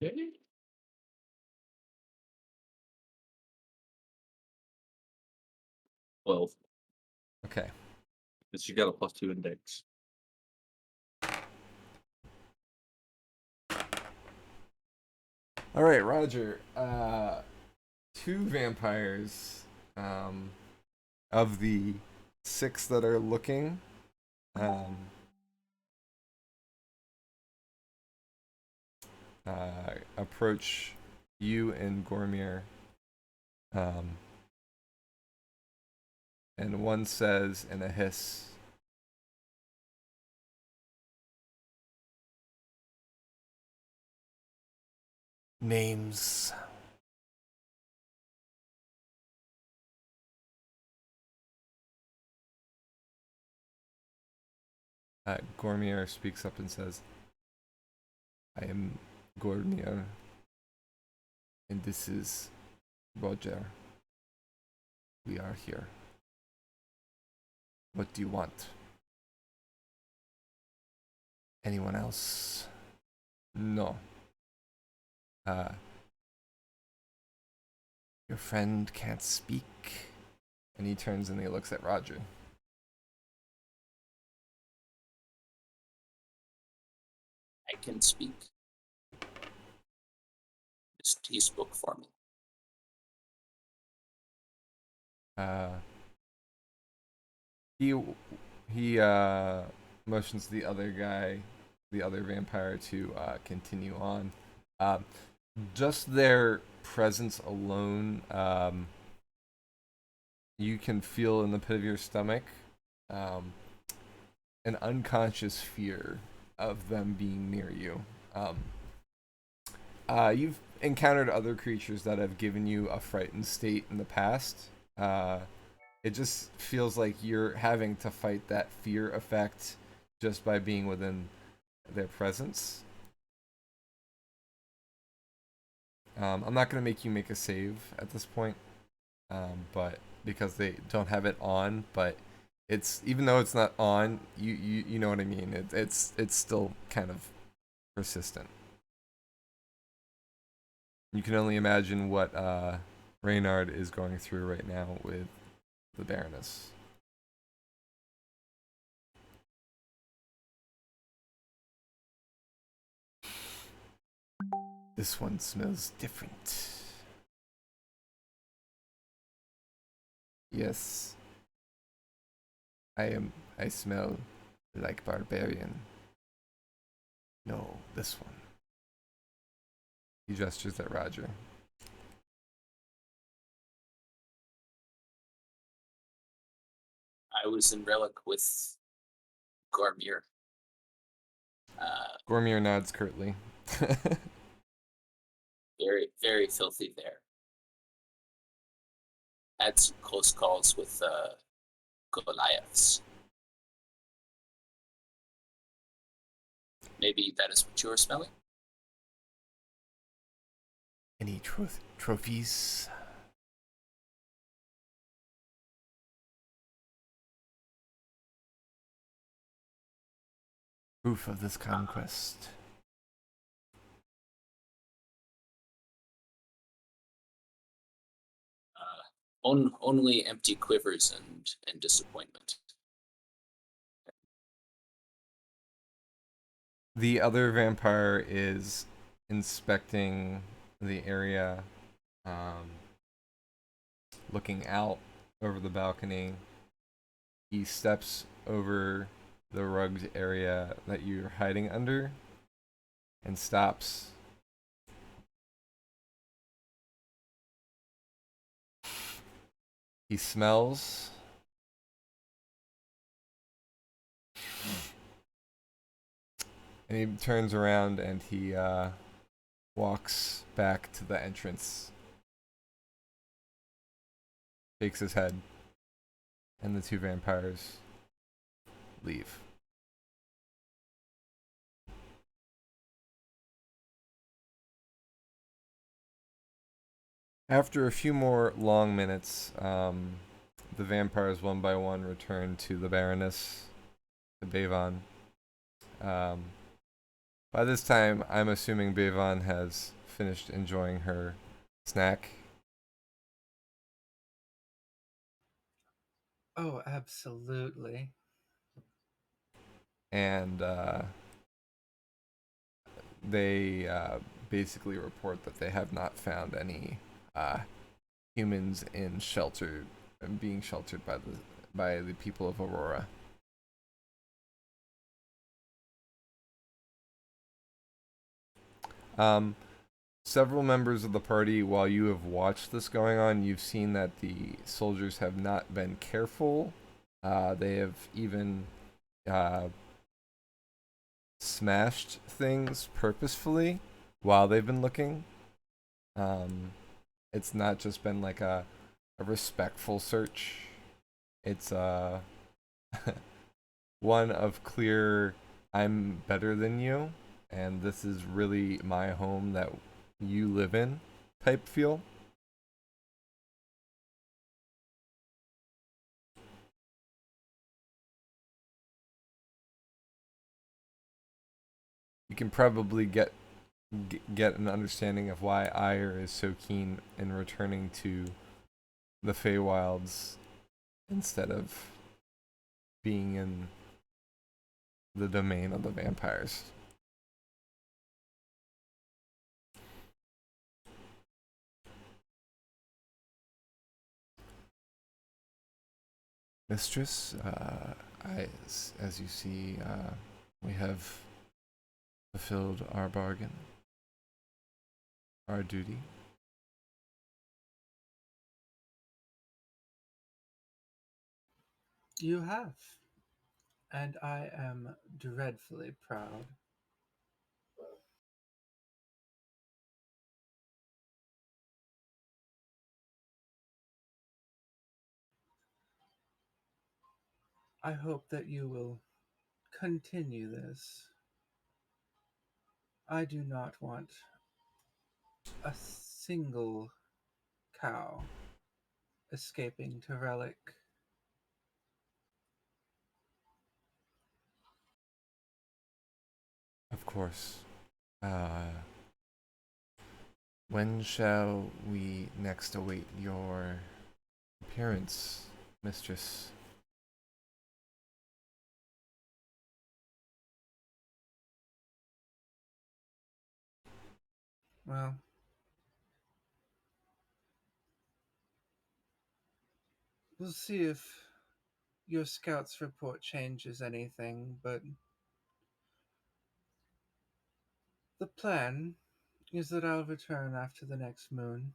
Okay. 12. Okay. Because she got a +2 index. All right, Roger. 2 vampires of the 6 that are looking approach you and Gormier, and one says in a hiss, "Names." Gormier speaks up and says, "I am Gormier, and this is Roger, we are here. What do you want? Anyone else? No. Your friend can't speak. And he turns and he looks at Roger. I can speak. He spoke for me. He motions the other guy, the other vampire, to continue on. Just their presence alone, you can feel in the pit of your stomach an unconscious fear of them being near you. You've encountered other creatures that have given you a frightened state in the past. It just feels like you're having to fight that fear effect just by being within their presence. I'm not going to make you make a save at this point, but because they don't have it on, but it's, even though it's not on, you know what I mean. It's still kind of persistent. You can only imagine what Reynard is going through right now with the Baroness. This one smells different. Yes. I smell like barbarian. No, this one. He gestures at Roger. I was in Relic with Gormir. Gormir nods curtly. Very, very filthy there. Had some close calls with Goliaths. Maybe that is what you were smelling? Any trophies? Proof of this conquest. Only empty quivers and disappointment. The other vampire is inspecting the area, looking out over the balcony. He steps over the rugged area that you're hiding under and stops. He smells. And he turns around and he walks back to the entrance. Shakes his head. And the two vampires leave. After a few more long minutes, the vampires one by one return to the Baroness, to Bavon. By this time, I'm assuming Bavon has finished enjoying her snack. Oh, absolutely. And they basically report that they have not found any humans in shelter, being sheltered by the people of Aurora. Several members of the party, while you have watched this going on, you've seen that the soldiers have not been careful. They have even smashed things purposefully while they've been looking. It's not just been like a respectful search. It's one of clear, I'm better than you, and this is really my home that you live in type feel. can probably get an understanding of why Ire is so keen in returning to the Feywilds instead of being in the domain of the vampires. Mistress, as you see, we have fulfilled our bargain, our duty. You have. And I am dreadfully proud. I hope that you will continue this. I do not want a single cow escaping to Relic. Of course. When shall we next await your appearance, mistress? Well, we'll see if your scout's report changes anything, but the plan is that I'll return after the next moon.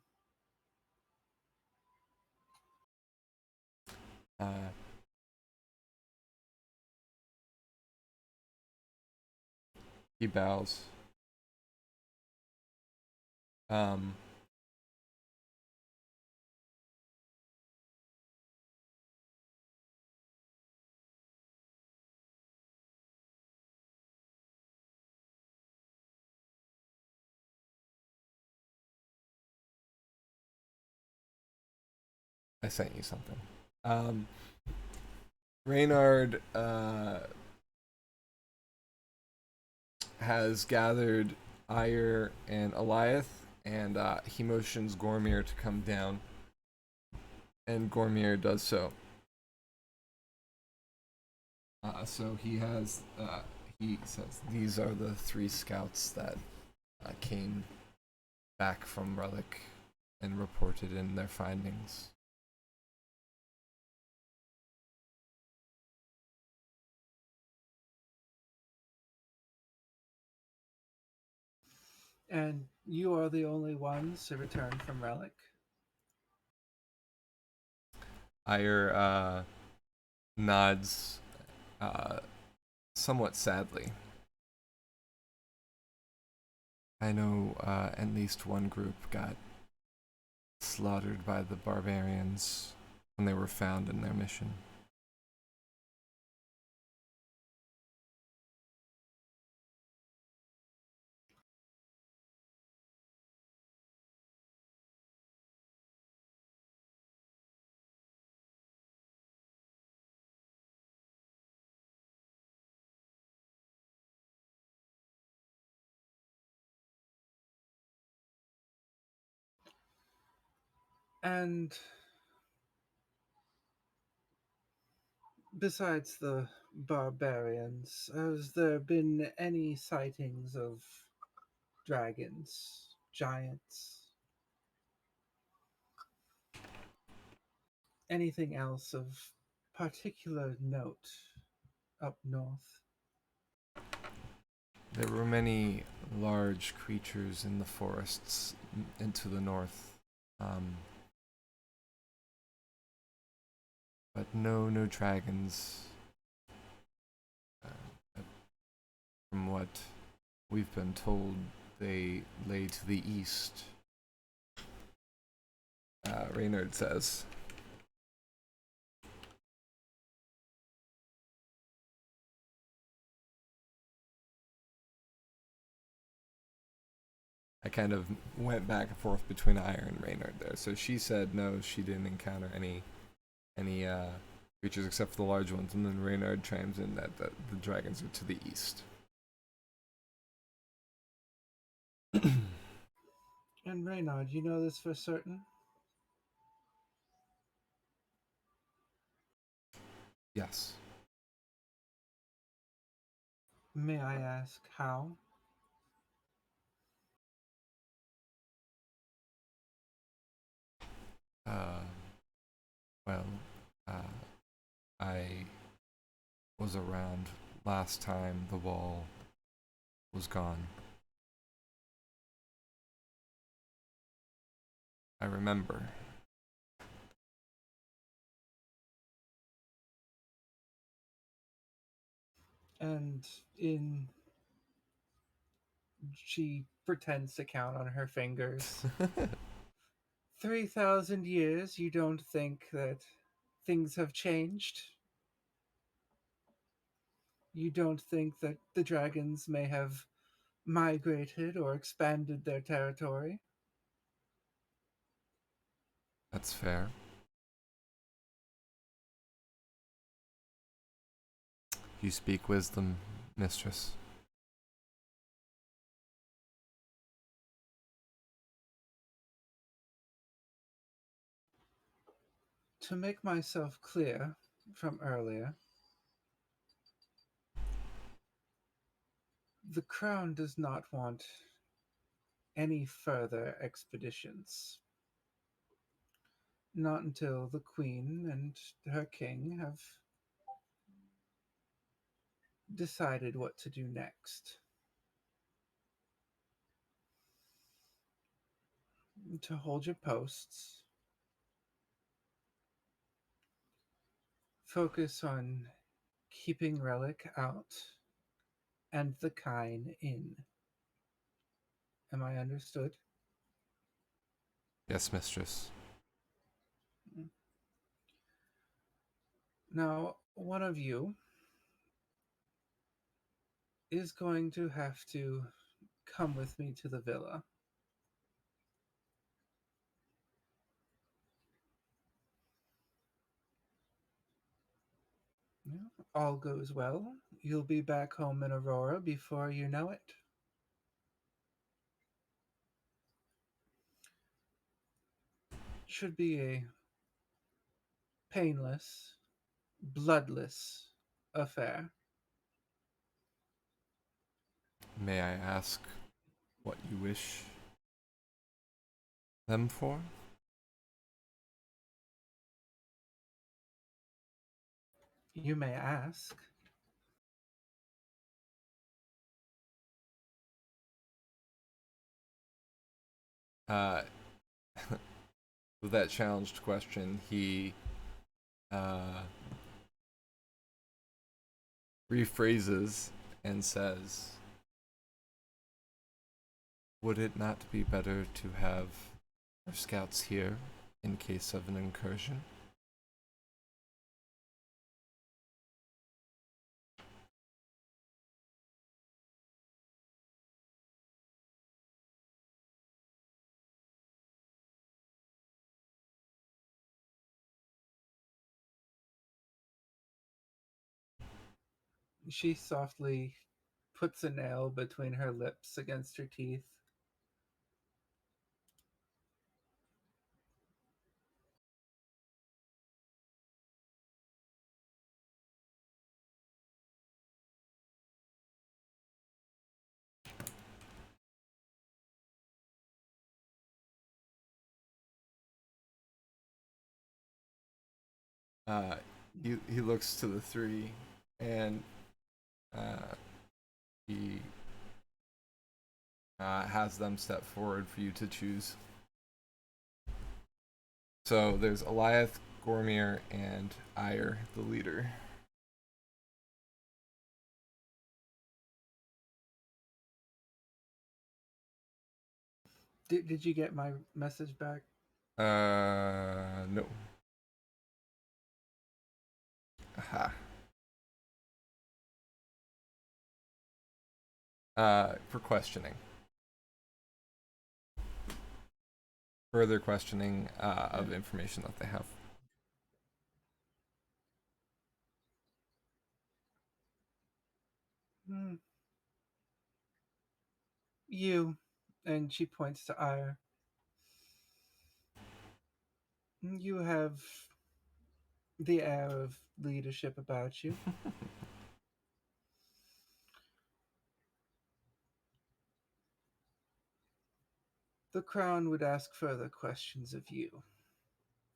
He bows. I sent you something. Reynard has gathered Ire and Eliath, and he motions Gormir to come down, and Gormir does so. So he says these are the 3 scouts that came back from Relic and reported in their findings. And you are the only ones to return from Relic? Ire nods somewhat sadly. I know at least one group got slaughtered by the barbarians when they were found in their mission. And besides the barbarians, has there been any sightings of dragons, giants, anything else of particular note up north? There were many large creatures in the forests into the north. But no dragons. From what we've been told, they lay to the east. Reynard says. I kind of went back and forth between Ire and Reynard there. So she said no, she didn't encounter any creatures except for the large ones, and then Reynard chimes in that the dragons are to the east. And Reynard, you know this for certain? Yes. May I ask how? Uh, well, uh, I was around last time the wall was gone. I remember. And in she pretends to count on her fingers. 3,000 years, you don't think that things have changed? You don't think that the dragons may have migrated or expanded their territory? That's fair. You speak wisdom, mistress. To make myself clear from earlier, the Crown does not want any further expeditions. Not until the Queen and her King have decided what to do next. To hold your posts, focus on keeping Relic out and the Kine in. Am I understood? Yes, mistress. Now, one of you is going to have to come with me to the villa. Yeah, all goes well. You'll be back home in Aurora before you know it. Should be a painless, bloodless affair. May I ask what you wish them for? You may ask. Uh, with that challenged question, he rephrases and says, would it not be better to have our scouts here in case of an incursion? She softly puts a nail between her lips against her teeth. Uh, he looks to the three, and uh, he has them step forward for you to choose. So there's Eliath, Gormir, and Ire, the leader. Did you get my message back? No. Aha. For questioning. Further questioning of information that they have. You, and she points to Ire. You have the air of leadership about you. The Crown would ask further questions of you.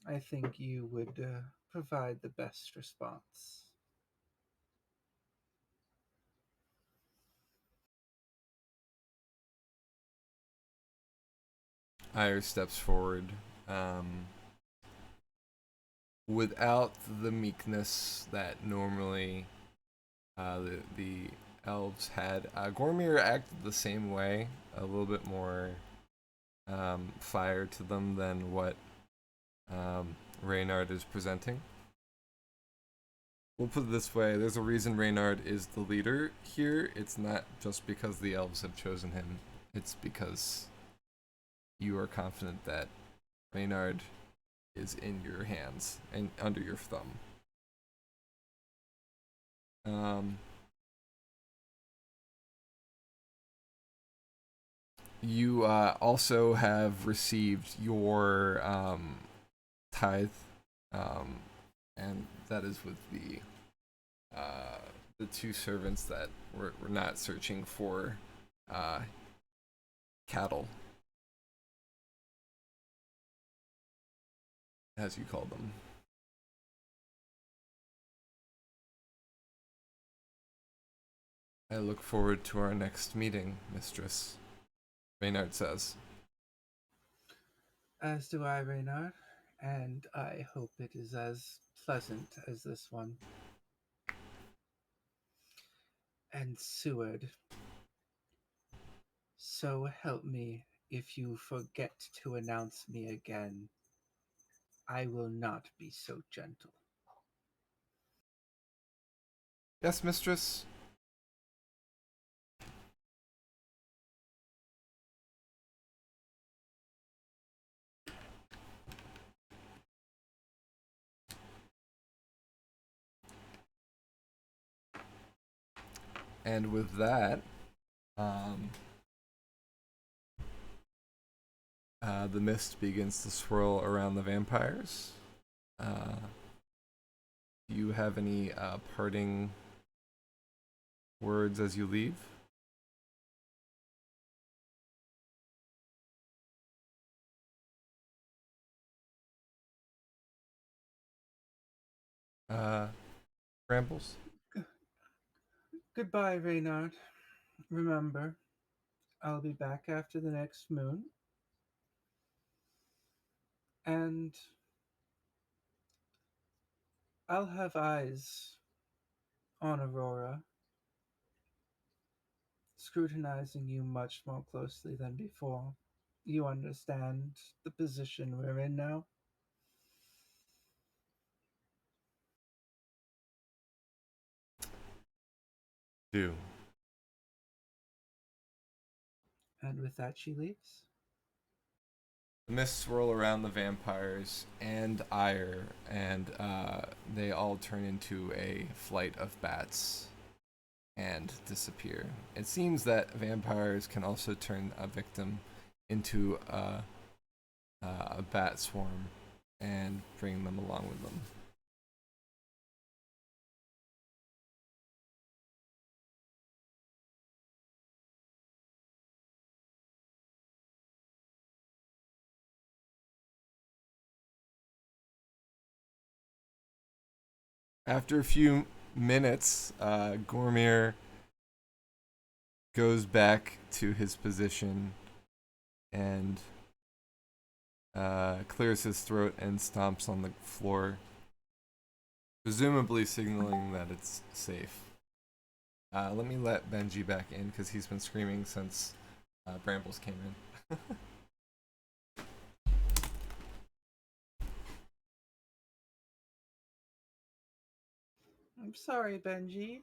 I think you would provide the best response. Ire steps forward, without the meekness that normally the elves had. Gormir acted the same way, a little bit more fire to them than what Reynard is presenting. We'll put it this way, there's a reason Reynard is the leader here. It's not just because the elves have chosen him. It's because you are confident that Reynard is in your hands and under your thumb. You also have received your tithe, and that is with the two servants that were not searching for cattle, as you call them. I look forward to our next meeting, Mistress, Reynard says. As do I, Reynard, and I hope it is as pleasant as this one. And Seward, so help me, if you forget to announce me again, I will not be so gentle. Yes, Mistress? And with that, the mist begins to swirl around the vampires. Do you have any parting words as you leave? Brambles? Goodbye, Reynard. Remember, I'll be back after the next moon. And I'll have eyes on Aurora, scrutinizing you much more closely than before. You understand the position we're in now? Do. And with that, she leaves. The mists swirl around the vampires and Ire, and they all turn into a flight of bats and disappear. It seems that vampires can also turn a victim into a bat swarm and bring them along with them. After a few minutes, Gormir goes back to his position and clears his throat and stomps on the floor, presumably signaling that it's safe. Let me let Benji back in because he's been screaming since Brambles came in. I'm sorry, Benji.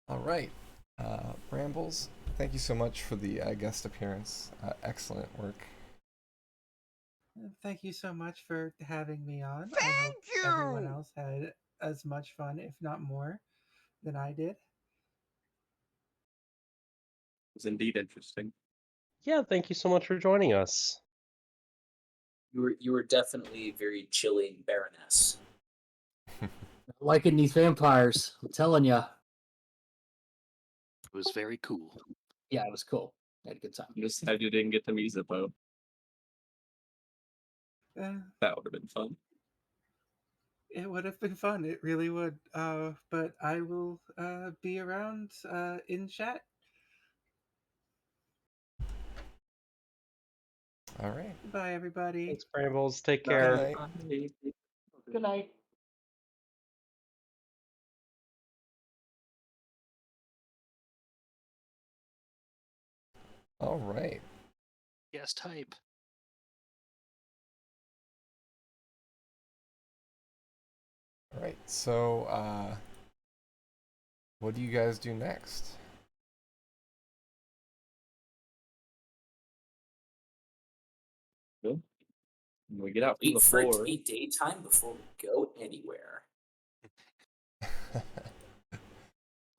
All right, Brambles, thank you so much for the guest appearance. Excellent work. Thank you so much for having me on. I Thank hope everyone you! else had as much fun, if not more, than I did. It's indeed interesting. Yeah, thank you so much for joining us. You were definitely very chilling, Baroness. Liking these vampires, I'm telling you. It was very cool. Yeah, it was cool. I had a good time. I'm just sad you didn't get to meet Zippo. Uh, That would have been fun. it would have been fun. It really would. But I will be around in chat. All right. Bye, everybody. Thanks, Brambles. Take Good care. night. Good night. All right. Yes, type. All right. So, what do you guys do next? Good. When we get out from Wait the for it to floor. be daytime before we go anywhere.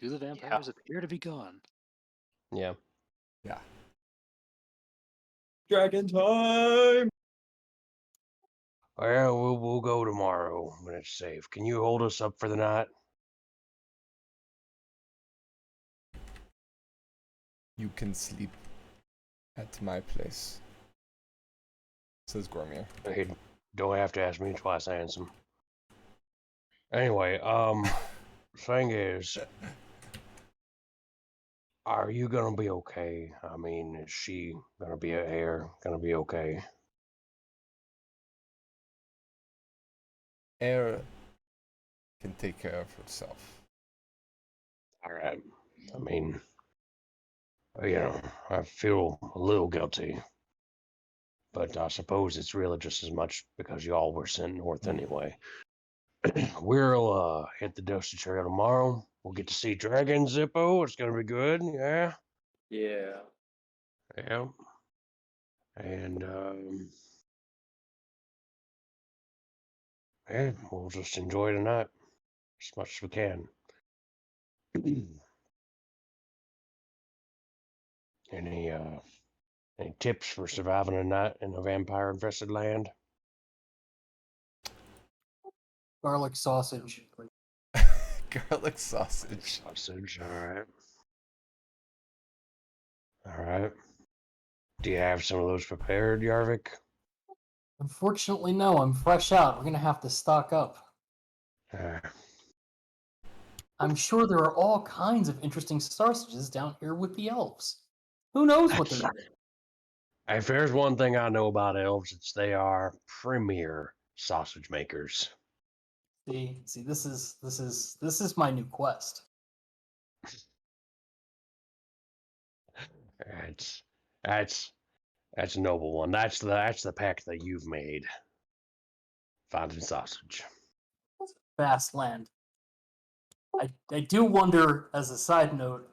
Do the vampires appear to be gone? Yeah. Yeah. Dragon time! Well, we'll go tomorrow when it's safe. Can you hold us up for the night? You can sleep at my place, says Gormier. Hey, don't have to ask me twice, handsome. Anyway, thing is, are you gonna be okay? I mean, is she gonna be gonna be okay? Air can take care of herself. All right. I mean, I feel a little guilty, but I suppose it's really just as much because y'all were sent north anyway. We'll hit the Dusty Trail tomorrow. We'll get to see Dragon Zippo. It's gonna be good. Yeah. Yeah. Yeah. And yeah, we'll just enjoy tonight as much as we can. Any tips for surviving a night in a vampire infested land? Garlic sausage. Garlic sausage. Sausage, alright. Alright. Do you have some of those prepared, Yarvik? Unfortunately, no. I'm fresh out. We're gonna have to stock up. Uh, I'm sure there are all kinds of interesting sausages down here with the elves. Who knows what they're eating? if there's one thing I know about elves, it's they are premier sausage makers. See, this is my new quest. That's a noble one. That's the pact that you've made. Finding sausage. Vast land. I do wonder, as a side note,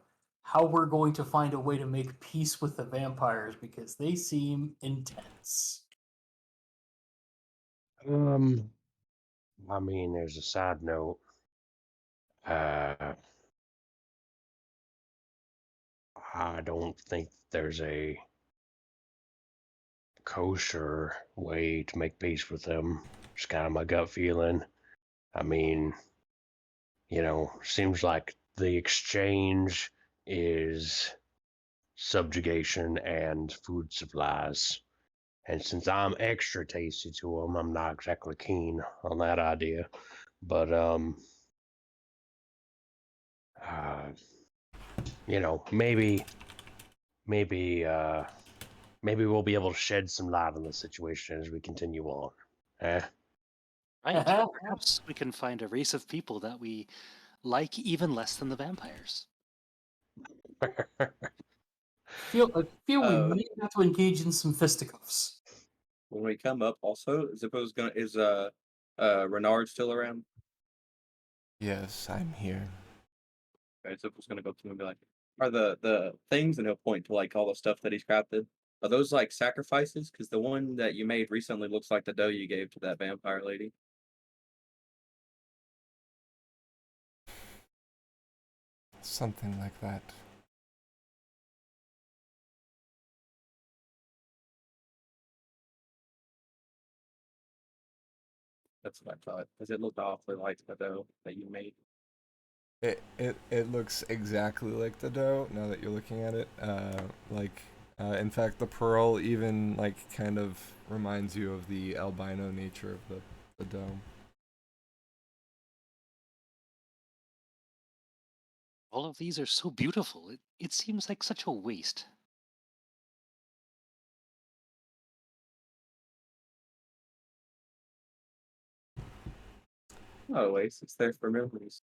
how we're going to find a way to make peace with the vampires because they seem intense. I mean, there's a side note. I don't think there's a kosher way to make peace with them. It's kind of my gut feeling. I mean, seems like the exchange is subjugation and food supplies. And since I'm extra tasty to them, I'm not exactly keen on that idea. But maybe we'll be able to shed some light on the situation as we continue on. Eh? Right. Perhaps we can find a race of people that we like even less than the vampires. I feel we may have to engage in some fisticuffs. When we come up, also, Zippo's is Renard still around? Yes, I'm here. Okay, Zippo's gonna go up to him and be like, "Are the things?" And he'll point to like all the stuff that he's crafted. Are those like sacrifices? Because the one that you made recently looks like the dough you gave to that vampire lady. Something like that. That's what I thought. Because it looked awfully like the dough that you made. It looks exactly like the dough now that you're looking at it. In fact, the pearl even like kind of reminds you of the albino nature of the dough. All of these are so beautiful. It seems like such a waste. Oh, Ace, it's there for memories.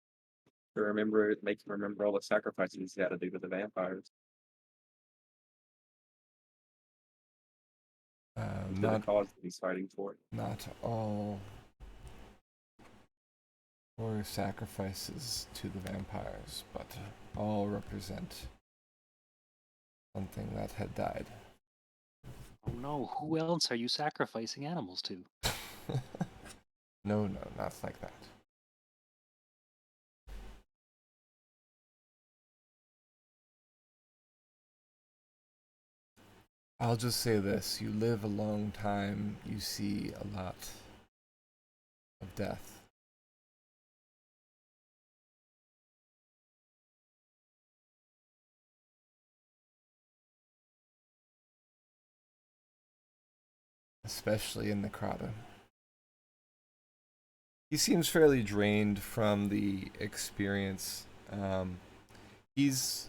To remember it, make you remember all the sacrifices you had to do to the vampires. To the Not cause that he's fighting for. not all were sacrifices to the vampires, but all represent something that had died. Oh no, who else are you sacrificing animals to? No, not like that. I'll just say this, you live a long time, you see a lot of death. Especially in Necrata. He seems fairly drained from the experience. He's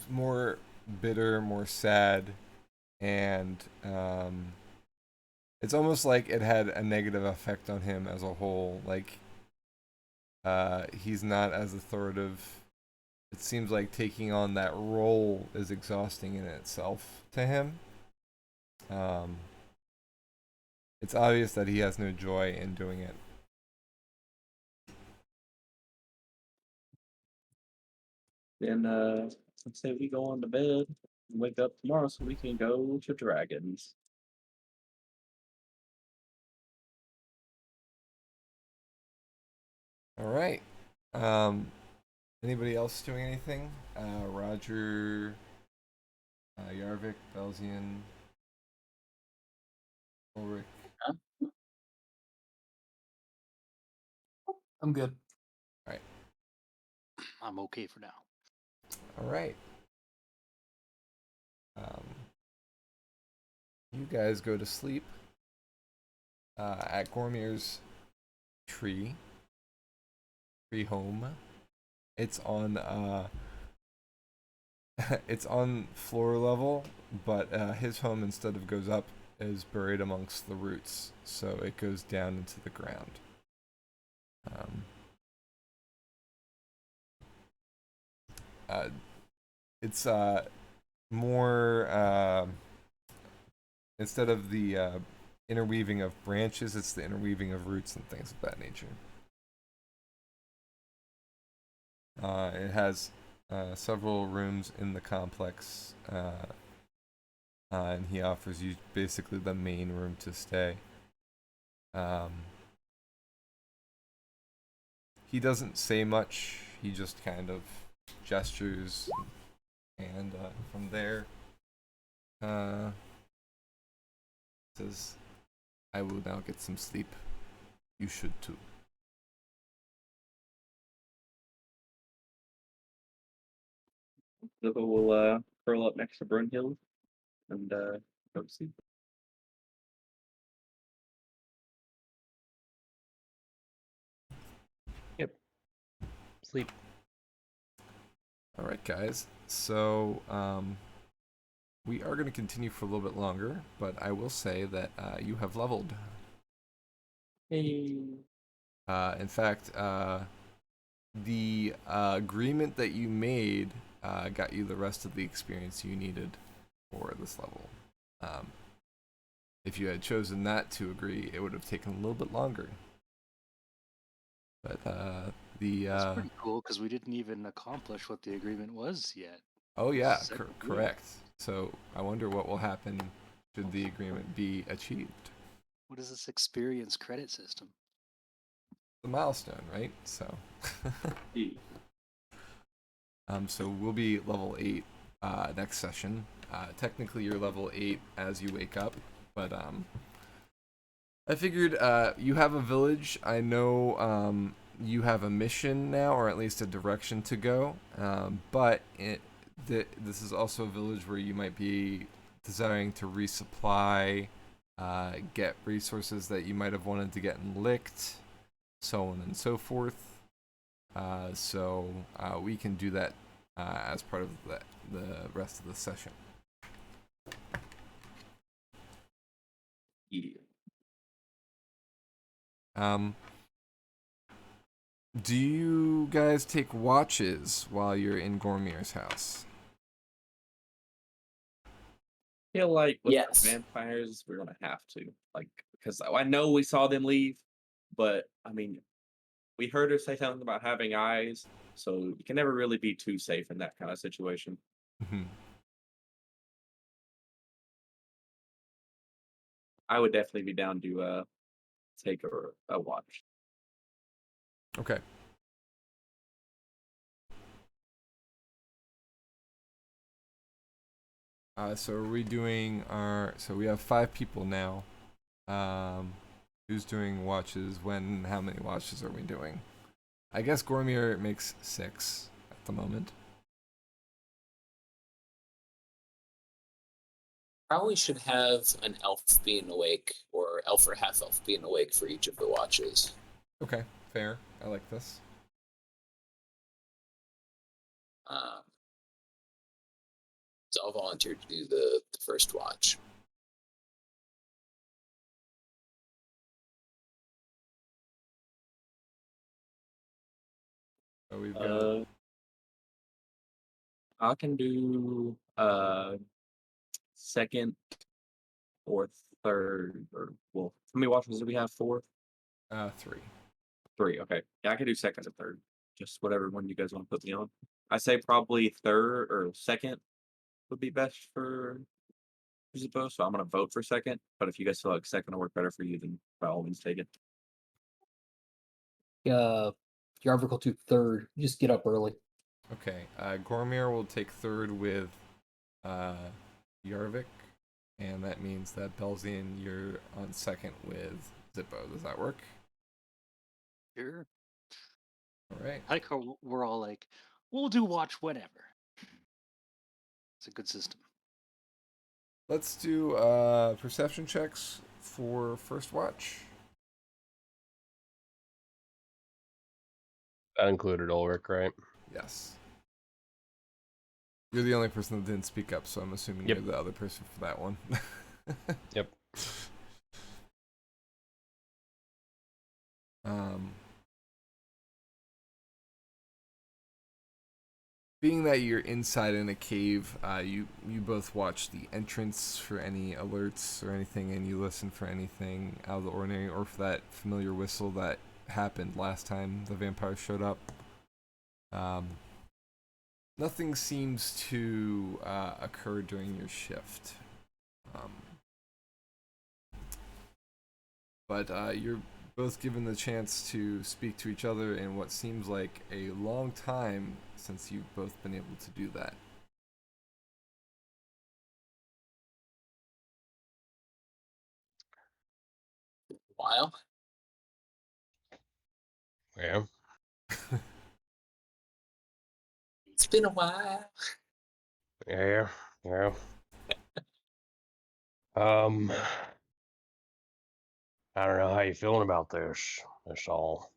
more bitter, more sad, and it's almost like it had a negative effect on him as a whole. Like, he's not as authoritative. It seems like taking on that role is exhausting in itself to him. It's obvious that he has no joy in doing it. Then let's say we go on to bed and wake up tomorrow so we can go to dragons. All right. Anybody else doing anything? Roger, Yarvik, Belzian, Ulrich. I'm good. All right. I'm okay for now. All right. You guys go to sleep at Gormier's tree home. It's on it's on floor level, but his home, instead of goes up, is buried amongst the roots, so it goes down into the ground. It's more instead of the interweaving of branches, it's the interweaving of roots and things of that nature. It has several rooms in the complex, and he offers you basically the main room to stay. He doesn't say much, he just kind of gestures, and from there, says, I will now get some sleep. You should too. Zippo will curl up next to Brunhild and go to sleep. Yep. Sleep. All right, guys. So we are going to continue for a little bit longer, but I will say that you have leveled. Hey. In fact, the agreement that you made got you the rest of the experience you needed for this level. If you had chosen not to agree, it would have taken a little bit longer. But That's pretty cool because we didn't even accomplish what the agreement was yet. oh yeah, Second correct. So I wonder what will happen should the agreement be achieved. What is this experience credit system? The milestone, right? So. Yeah. So we'll be level 8 next session. Technically, you're level 8 as you wake up, but I figured you have a village. I know you have a mission now, or at least a direction to go. But this is also a village where you might be desiring to resupply, get resources that you might have wanted to get in Licked, so on and so forth. So we can do that as part of the rest of the session. Yeah. Do you guys take watches while you're in Gormir's house? I feel like with Yes. the vampires, we're gonna have to, like, because I know we saw them leave, but I mean, we heard her say something about having eyes, so you can never really be too safe in that kind of situation. Mm-hmm. I would definitely be down to take a watch. Okay. So are we doing our? So we have 5 people now. Who's doing watches? When? How many watches are we doing? I guess Gormir makes 6 at the moment. Probably should have an elf being awake, or elf or half elf being awake for each of the watches. Okay, fair. I like this. So I'll volunteer to do the first watch. So we've got. I can do second or third, or well, how many watches do we have? 4, 3. 3. Okay, yeah, I can do second or third, just whatever one you guys want to put me on. I say probably third or second would be best for Zubo, so I'm gonna vote for second. But if you guys feel like second will work better for you, then by all means take it. Yarvik will do third. Just get up early. Okay. Gormir will take third with Yarvik, and that means that Belzian, you're on second with Zippo. Does that work? Sure. All right. I like how we're all like, we'll do watch whenever. It's a good system. Let's do perception checks for first watch. That included Ulrich, right? Yes. You're the only person that didn't speak up, so I'm assuming Yep. you're the other person for that one. Yep. Being that you're inside in a cave, you both watch the entrance for any alerts or anything, and you listen for anything out of the ordinary, or for that familiar whistle that happened last time the vampire showed up. Nothing seems to occur during your shift. But you're both given the chance to speak to each other in what seems like a long time since you've both been able to do that. While. Yeah. It's been a while. Yeah. Yeah. I don't know how you feeling about this. That's all.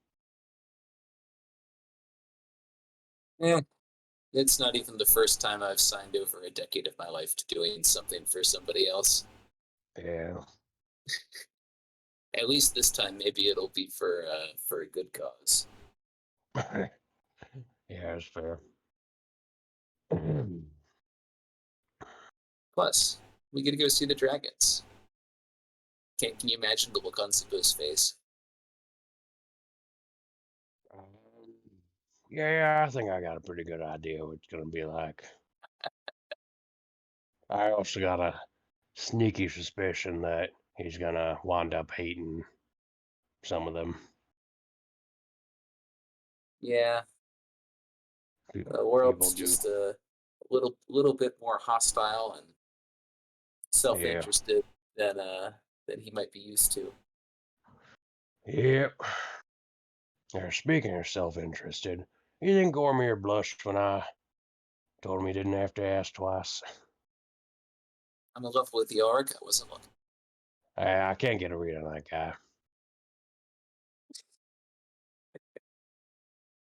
Yeah. It's not even the first time I've signed over a decade of my life to doing something for somebody else. Yeah. At least this time, maybe it'll be for a good cause. Yeah, that's fair. Plus, we get to go see the dragons. Can you imagine the look on Zubo's face? Yeah, I think I got a pretty good idea what it's gonna be like. I also got a sneaky suspicion that he's gonna wind up hating some of them. Yeah, Pe- the world's People do. just a little bit more hostile and Yeah. self-interested than he might be used to. Yep. Now, speaking of self-interested, you think Gormir blushed when I told him he didn't have to ask twice? I'm in love with the Auric. I wasn't looking. I can't get a read on that guy.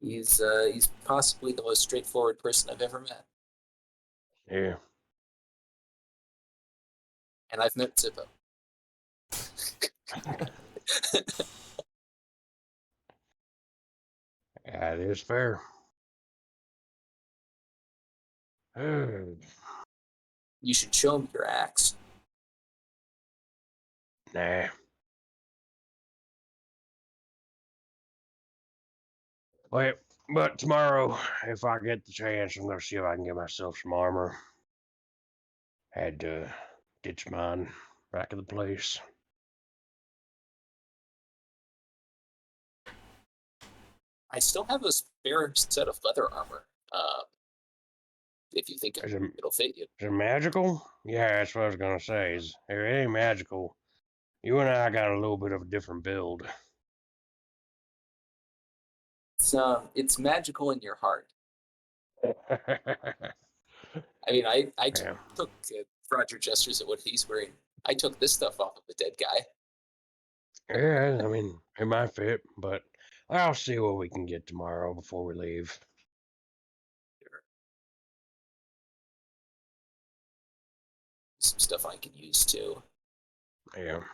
He's possibly the most straightforward person I've ever met, Yeah. and I've met Zippo. That is fair. You should show him your axe. Nah. Wait, but tomorrow, if I get the chance, I'm gonna see if I can get myself some armor. Had to ditch mine back at the place. I still have a spare set of leather armor. If you think Is it, it'll fit you. is it magical? Yeah, that's what I was gonna say. If it ain't magical, you and I got a little bit of a different build. It's magical in your heart. I mean, I Yeah. took Roger gestures at what he's wearing. I took this stuff off of the dead guy. Yeah, I mean, it might fit, but I'll see what we can get tomorrow before we leave. Some stuff I can use too. Yeah.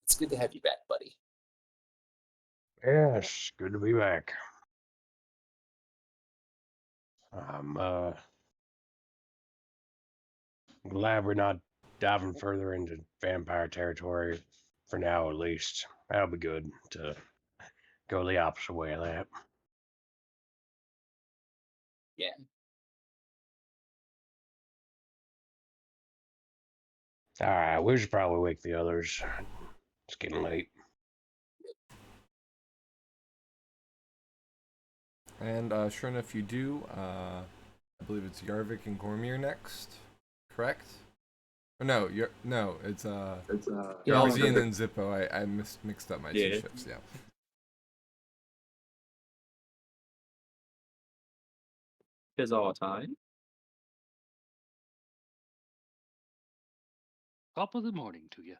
It's good to have you back, buddy. Yeah, it's good to be back. I'm glad we're not diving further into vampire territory for now, at least. That'll be good to go the opposite way of that. Yeah. All right, we should probably wake the others. It's getting late. And sure enough, you do. I believe it's Yarvik and Gormir next, correct? Or no, it's Belzy and then Zippo. I mixed up my two Yeah. ships. Yeah. Is all time. Top of the morning to you.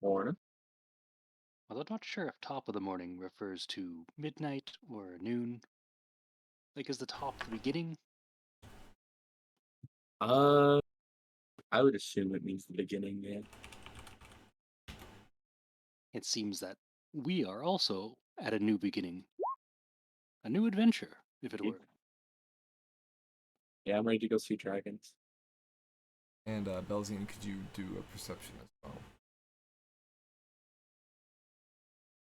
Morning. Although not sure if top of the morning refers to midnight or noon. Like, is the top the beginning? I would assume it means the beginning, yeah. It seems that we are also at a new beginning. A new adventure, if it Yeah. were. Yeah, I'm ready to go see dragons. And Belzian, could you do a perception as well?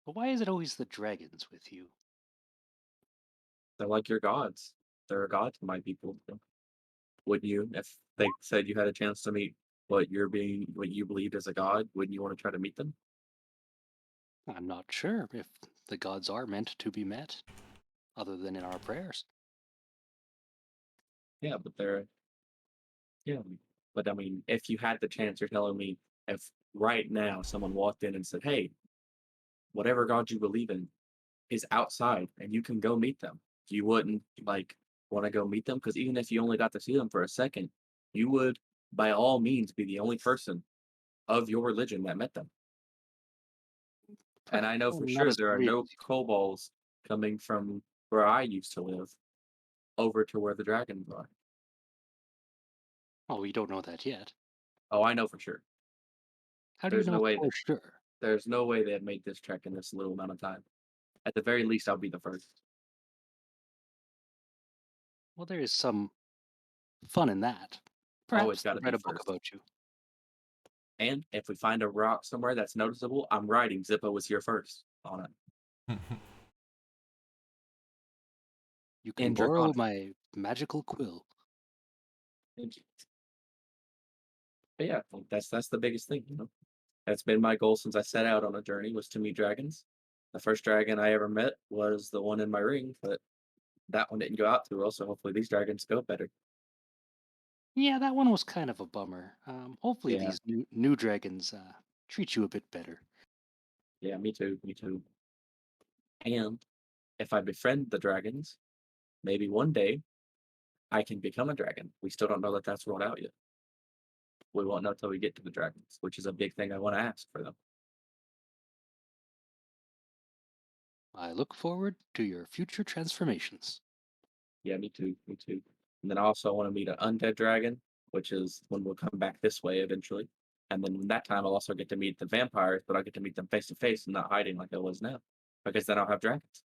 But why is it always the dragons with you? They're like your gods. They're a god to my people. Wouldn't you, if they said you had a chance to meet what you believed as a god, wouldn't you want to try to meet them? I'm not sure if the gods are meant to be met, other than in our prayers. Yeah, but but I mean, if you had the chance, you're telling me if right now someone walked in and said, "Hey, whatever god you believe in is outside, and you can go meet them," you wouldn't like want to go meet them? Because even if you only got to see them for a second, you would, by all means, be the only person of your religion that met them. And I know Well, for not sure as there are real no as you. kobolds coming from where I used to live over to where the dragons are. Oh, we don't know that yet. Oh, I know for sure. How do you There's no know way for sure? There's no way they'd made this trek in this little amount of time. At the very least, I'll be the first. Well, there is some fun in that. Always Perhaps got they to read be a book first. about you. And if we find a rock somewhere that's noticeable, I'm writing Zippo was here first. on it. You can And borrow draconic. my magical quill. But yeah, that's the biggest thing, That's been my goal since I set out on a journey was to meet dragons. The first dragon I ever met was the one in my ring, but that one didn't go out too well. So hopefully these dragons go better. Yeah, that one was kind of a bummer. Hopefully Yeah, these new dragons treat you a bit better. yeah, me too, me too. And if I befriend the dragons, maybe one day I can become a dragon. We still don't know that that's rolled out yet. We won't know till we get to the dragons, which is a big thing I want to ask for them. I look forward to your future transformations. Yeah, me too, me too. And then I also want to meet an undead dragon, which is when we'll come back this way eventually. And then that time I'll also get to meet the vampires, but I'll get to meet them face to face and not hiding like I was now. Because then I'll have dragons.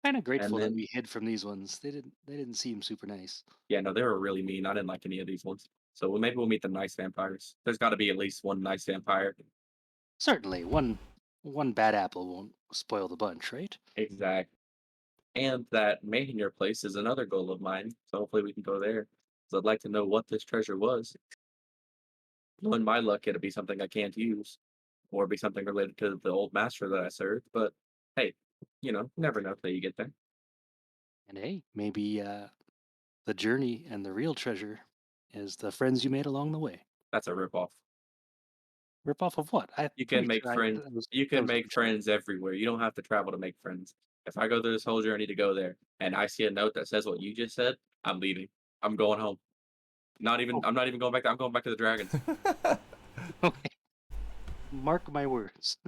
Kind of And grateful that then we hid from these ones. They didn't seem super nice. yeah, no, they were really mean. I didn't like any of these ones. So maybe we'll meet the nice vampires. There's got to be at least one nice vampire. Certainly, one bad apple won't spoil the bunch, right? Exact. And that mating your place is another goal of mine. So hopefully we can go there. Because I'd like to know what this treasure was. Knowing my luck, it'll be something I can't use, or be something related to the old master that I served. But hey, never know till you get there. And hey, maybe the journey and the real treasure is the friends you made along the way. That's a ripoff. Rip off of what? I'm You can pretty make sure friends. You that can was make original. friends everywhere. You don't have to travel to make friends. If I go through this whole journey to go there, and I see a note that says what you just said, I'm leaving. I'm going home. Not even. Oh, I'm not even going back. I'm going back to the dragons. okay. Mark my words.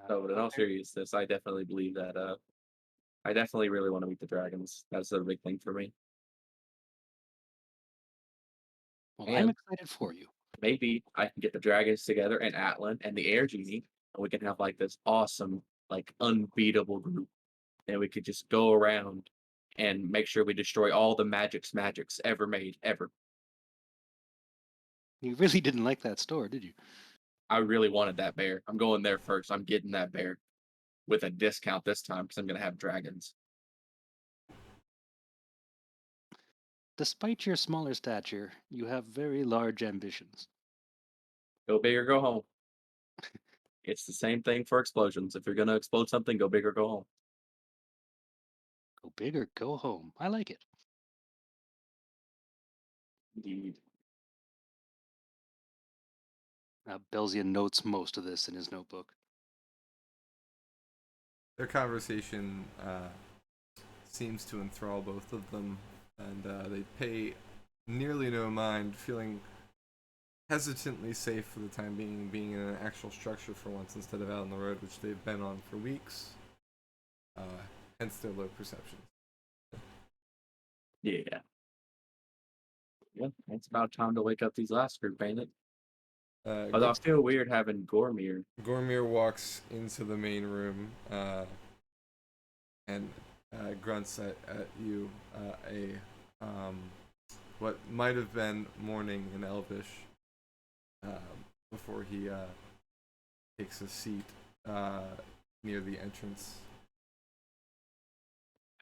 So, but in all Okay. seriousness, I definitely believe that. I definitely really want to meet the dragons. That's a big thing for me. Well, I'm And excited for you. maybe I can get the dragons together and Atlan and the air genie, and we can have like this awesome, like unbeatable group. And we could just go around and make sure we destroy all the magics ever made, ever. You really didn't like that store, did you? I really wanted that bear. I'm going there first. I'm getting that bear with a discount this time because I'm gonna have dragons. Despite your smaller stature, you have very large ambitions. Go big or go home. It's the same thing for explosions. If you're gonna explode something, go big or go home. Go big or go home. I like it. Indeed. Belzian notes most of this in his notebook. Their conversation seems to enthrall both of them, and they pay nearly no mind, feeling hesitantly safe for the time being in an actual structure for once instead of out on the road, which they've been on for weeks. Hence their low perceptions. Yeah. Well, it's about time to wake up these last group, ain't it? Although I feel weird having Gormir. Gormir walks into the main room and grunts at you what might have been morning in Elvish before he takes a seat near the entrance.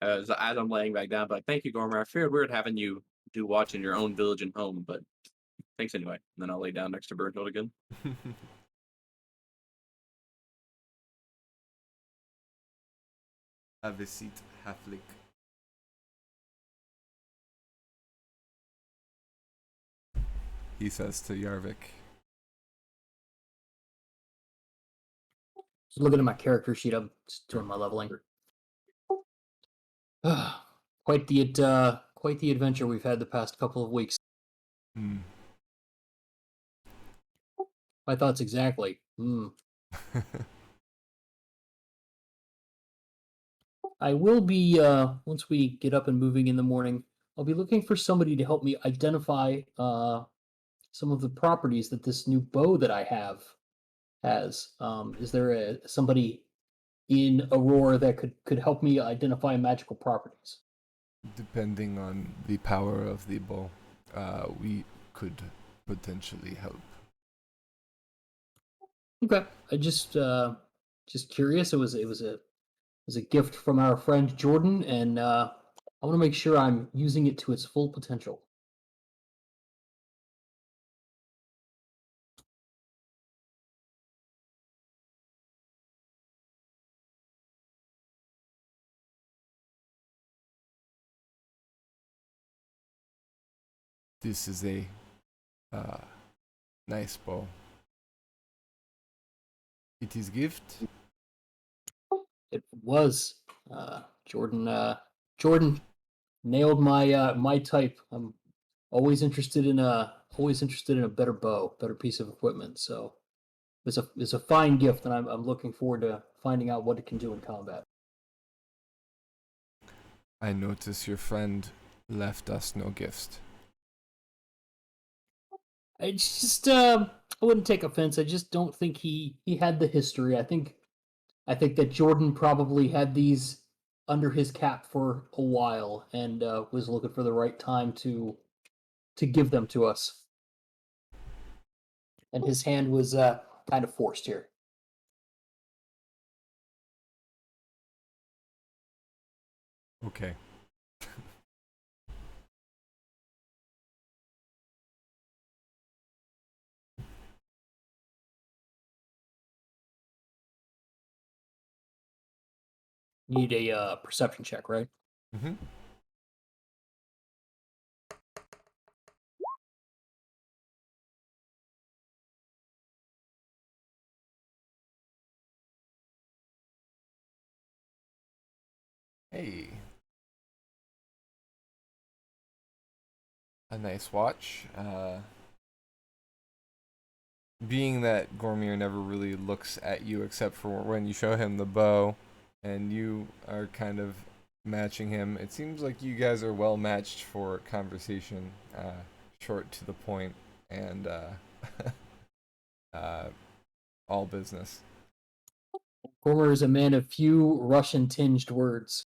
As I'm laying back down, but like, thank you, Gormir. I feared weird having you do watch in your own village and home, but thanks anyway. And then I'll lay down next to Berthold again. Have a seat, Halflik. He says to Yarvik. Just looking at my character sheet, I'm just doing my leveling. Quite the adventure we've had the past couple of weeks. My thoughts exactly. I will be once we get up and moving in the morning. I'll be looking for somebody to help me identify some of the properties that this new bow that I have has. Is there somebody in Aurora that could help me identify magical properties? Depending on the power of the bow, we could potentially help. Okay. I just curious. It was a gift from our friend Jordan, and I want to make sure I'm using it to its full potential. This is a uh, nice bow. It is gift. It was Jordan. Jordan nailed my type. I'm always interested in a better bow, better piece of equipment. So it's a fine gift, and I'm looking forward to finding out what it can do in combat. I notice your friend left us no gift. I just I wouldn't take offense. I just don't think he had the history. I think that Jordan probably had these under his cap for a while and was looking for the right time to give them to us. And his hand was kind of forced here. Okay. Need a perception check, right? Mm-hmm. Hey. A nice watch. Being that Gormier never really looks at you except for when you show him the bow, and you are kind of matching him, it seems like you guys are well matched for conversation, short to the point, and uh, all business. Gormer is a man of few Russian-tinged words.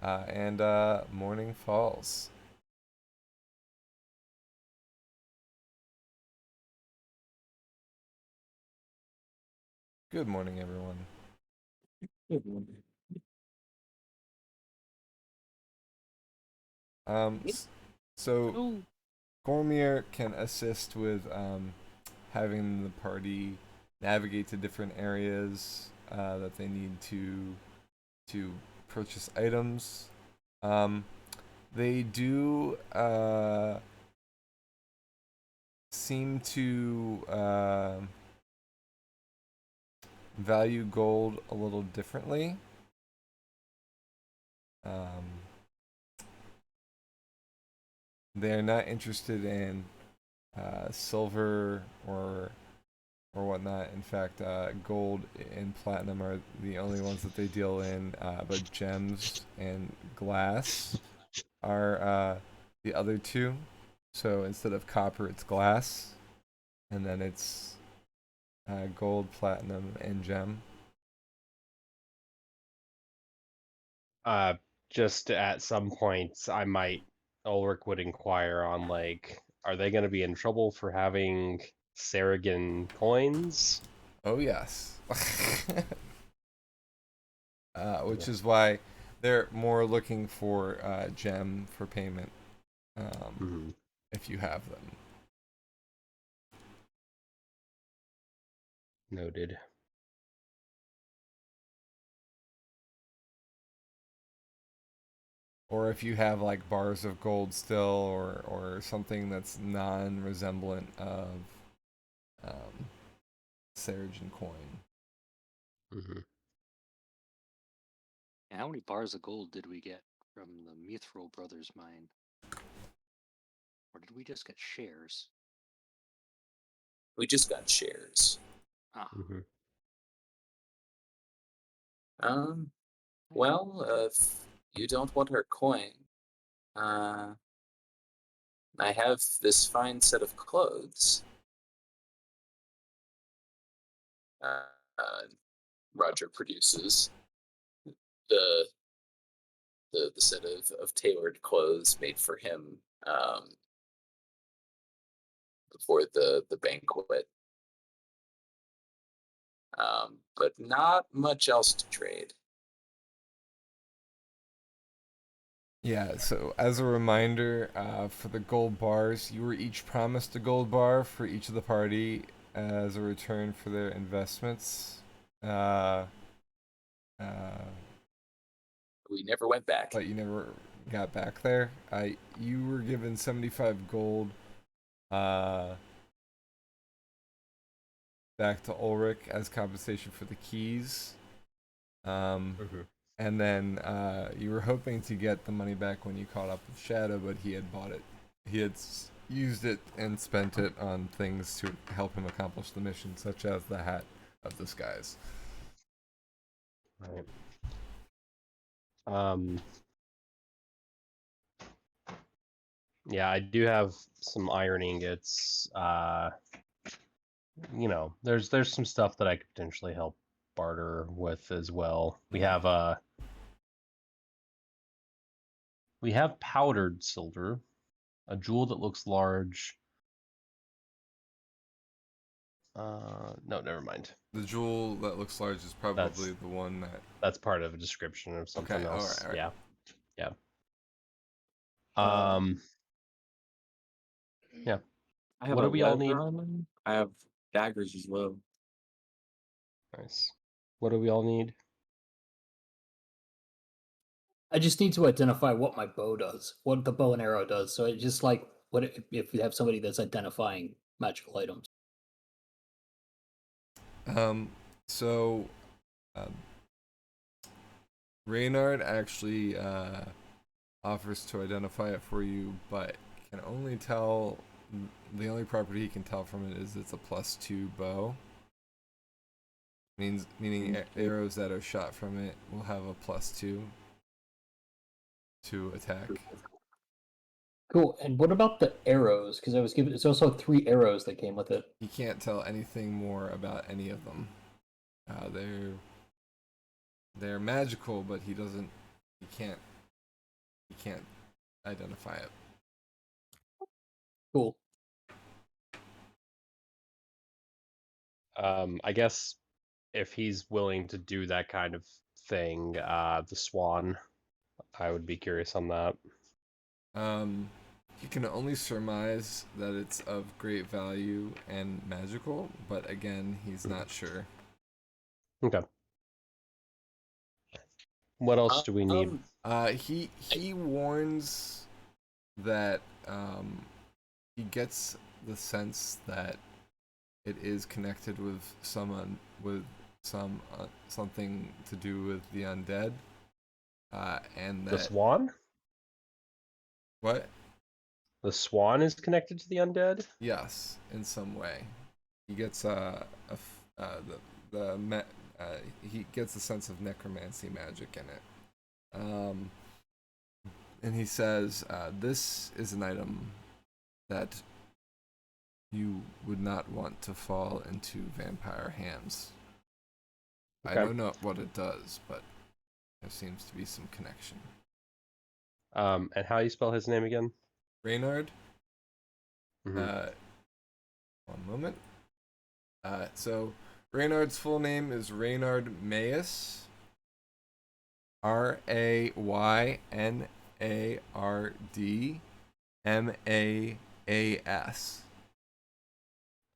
And morning falls. Good morning, everyone. So Oh, Gormier can assist with having the party navigate to different areas that they need to purchase items. They do seem to value gold a little differently. They're not interested in silver or whatnot. In fact, gold and platinum are the only ones that they deal in. But gems and glass are the other two. So instead of copper, it's glass, and then it's gold, platinum, and gem. Just at some points, Ulrich would inquire on, like, are they going to be in trouble for having Seregen coins? Oh yes. Which is why they're more looking for gem for payment, if you have them. Noted. Or if you have like bars of gold still, or something that's non-resemblant of Seregen coin. and how many bars of gold did we get from the Mithril brothers' mine? Or did we just get shares? We just got shares. Ah, Well, if you don't want her coin, I have this fine set of clothes. Roger produces the the set of tailored clothes made for him for the banquet. But not much else to trade. Yeah, so as a reminder, for the gold bars, you were each promised a gold bar for each of the party as a return for their investments. Uh, We never went back. but you never got back there. You were given 75 gold back to Ulrich as compensation for the keys. And then you were hoping to get the money back when you caught up with Shadow, but he had bought it. He had used it and spent it on things to help him accomplish the mission, such as the Hat of the Skies. Right. Yeah, I do have some iron ingots. You know, there's some stuff that I could potentially help barter with as well. We have powdered silver, a jewel that looks large. No, never mind. The jewel that looks large is probably the one that. That's part of a description of something Okay, else. all right. Yeah, yeah. Yeah. I have What a do we all need? leather. I have daggers as well. Nice. What do we all need? I just need to identify what my bow does, what the bow and arrow does. So it just like what if you have somebody that's identifying magical items. So, Reynard actually offers to identify it for you, but can only tell. The only property he can tell from it is it's a +2 bow. Meaning arrows that are shot from it will have a +2 to attack. Cool. And what about the arrows? Because I was given it's also 3 arrows that came with it. He can't tell anything more about any of them. They're magical, but he can't identify it. Cool. I guess if he's willing to do that kind of thing, the swan, I would be curious on that. You can only surmise that it's of great value and magical, but again, he's not sure. Okay. What else do we need? He warns that he gets the sense that it is connected with something to do with the undead, and that The swan? What? The swan is connected to the undead? Yes, in some way. He gets he gets a sense of necromancy magic in it. And he says, this is an item that you would not want to fall into vampire hands. Okay. I don't know what it does, but there seems to be some connection. And how you spell his name again? Reynard? Mhm. One moment. So Reynard's full name is Reynard Mayas. RAYNARDMAAS.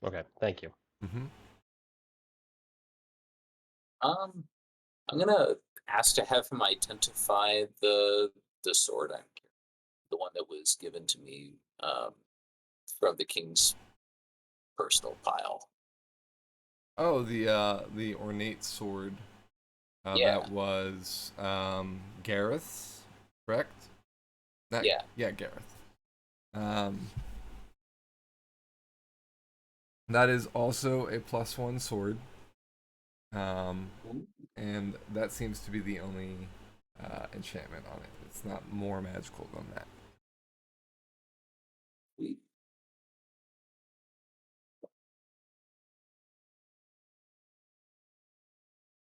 Okay, thank you. I'm gonna ask to have him identify the sword I'm carrying, the one that was given to me from the king's personal pile. Oh, the ornate sword. Yeah. That was Gareth's, correct? Yeah. Yeah, Gareth. That is also a +1 sword. And that seems to be the only enchantment on it. It's not more magical than that. Sweet.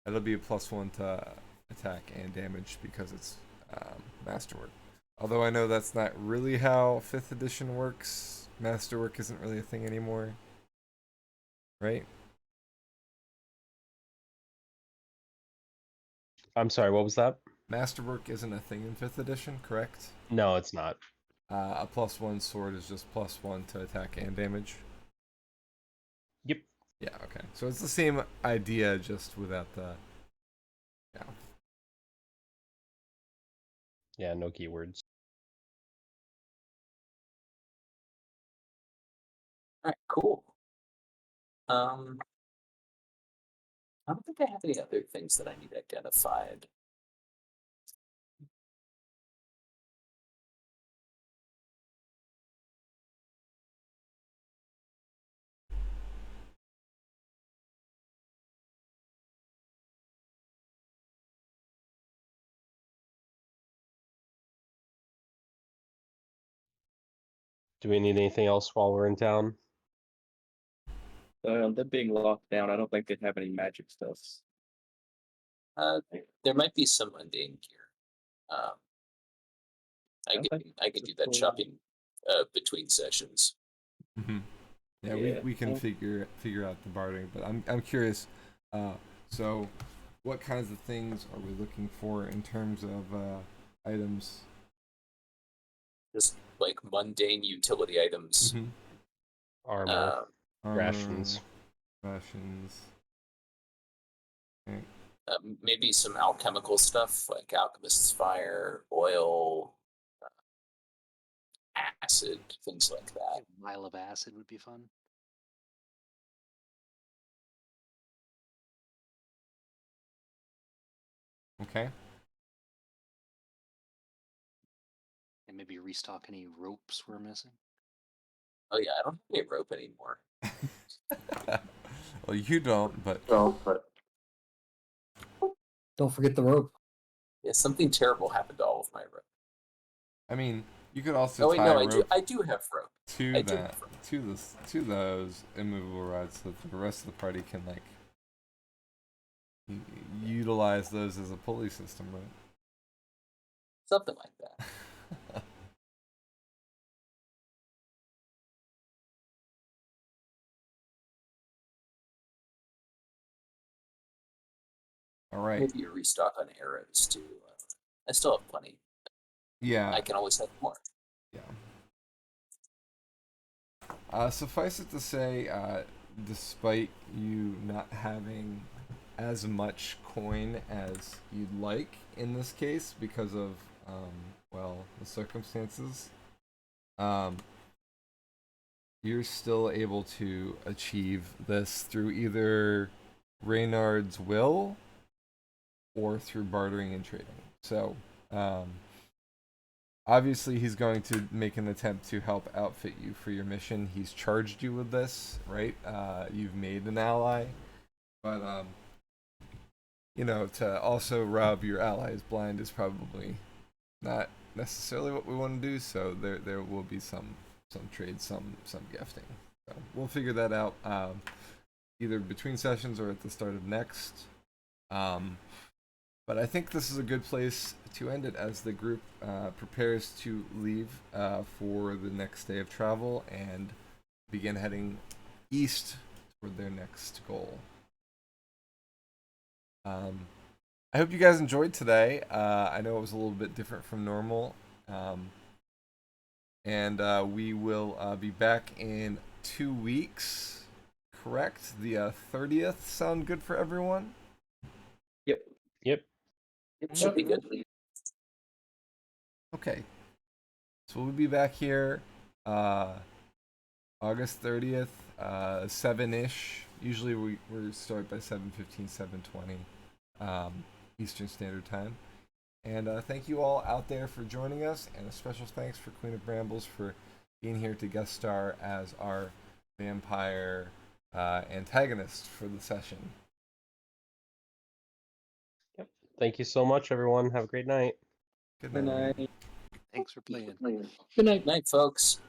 It'll be a +1 to attack and damage because it's masterwork. Although I know that's not really how 5th edition works. Masterwork isn't really a thing anymore, right? I'm sorry, what was that? Masterwork isn't a thing in 5th edition, correct? No, it's not. A +1 sword is just +1 to attack and damage. Yep. Yeah, okay. So it's the same idea, just without the... Yeah. Yeah, no keywords. Alright, cool. I don't think I have any other things that I need identified. Do we need anything else while we're in town? Them being locked down, I don't think they'd have any magic stuff. There might be some mundane gear. I could do that shopping between sessions. Mm-hmm. Yeah, Yeah. we can figure out the bartering, but I'm curious. So, what kinds of things are we looking for in terms of items? Just like mundane utility items. Mm-hmm. Armor, Armor, rations. rations. Okay. Maybe some alchemical stuff like alchemist's fire, oil, acid, things like that. A vial of acid would be fun. Okay. And maybe restock any ropes we're missing. Oh yeah, I don't have any rope anymore. Well, you don't, but Don't forget the rope. Yeah, something terrible happened to all of my rope. I mean, you could also Oh wait, tie no, a rope I do have rope. to I do that have rope. to those immovable rods, so that the rest of the party can like utilize those as a pulley system, right? Something like that. All right. Maybe a restock on arrows too. I still have plenty. Yeah. I can always have more. Yeah. Suffice it to say, despite you not having as much coin as you'd like in this case because of, well, the circumstances, you're still able to achieve this through either Reynard's will or through bartering and trading. So, obviously, he's going to make an attempt to help outfit you for your mission. He's charged you with this, right? You've made an ally, but you know, to also rob your allies blind is probably not necessarily what we want to do. So there will be some trade, some gifting. So we'll figure that out either between sessions or at the start of next. But I think this is a good place to end it as the group prepares to leave for the next day of travel and begin heading east toward their next goal. I hope you guys enjoyed today. I know it was a little bit different from normal. And we will be back in 2 weeks, correct? The 30th sound good for everyone? Yep. Yep. It should be good. Okay. So we'll be back here August 30th, 7-ish. Usually we start by 7:15, 7:20 Eastern Standard Time. And thank you all out there for joining us, and a special thanks for Queen of Brambles for being here to guest star as our vampire antagonist for the session. Yep. Thank you so much, everyone. Have a great night. Good Good night. night. Thanks for playing. Good night. Night, folks.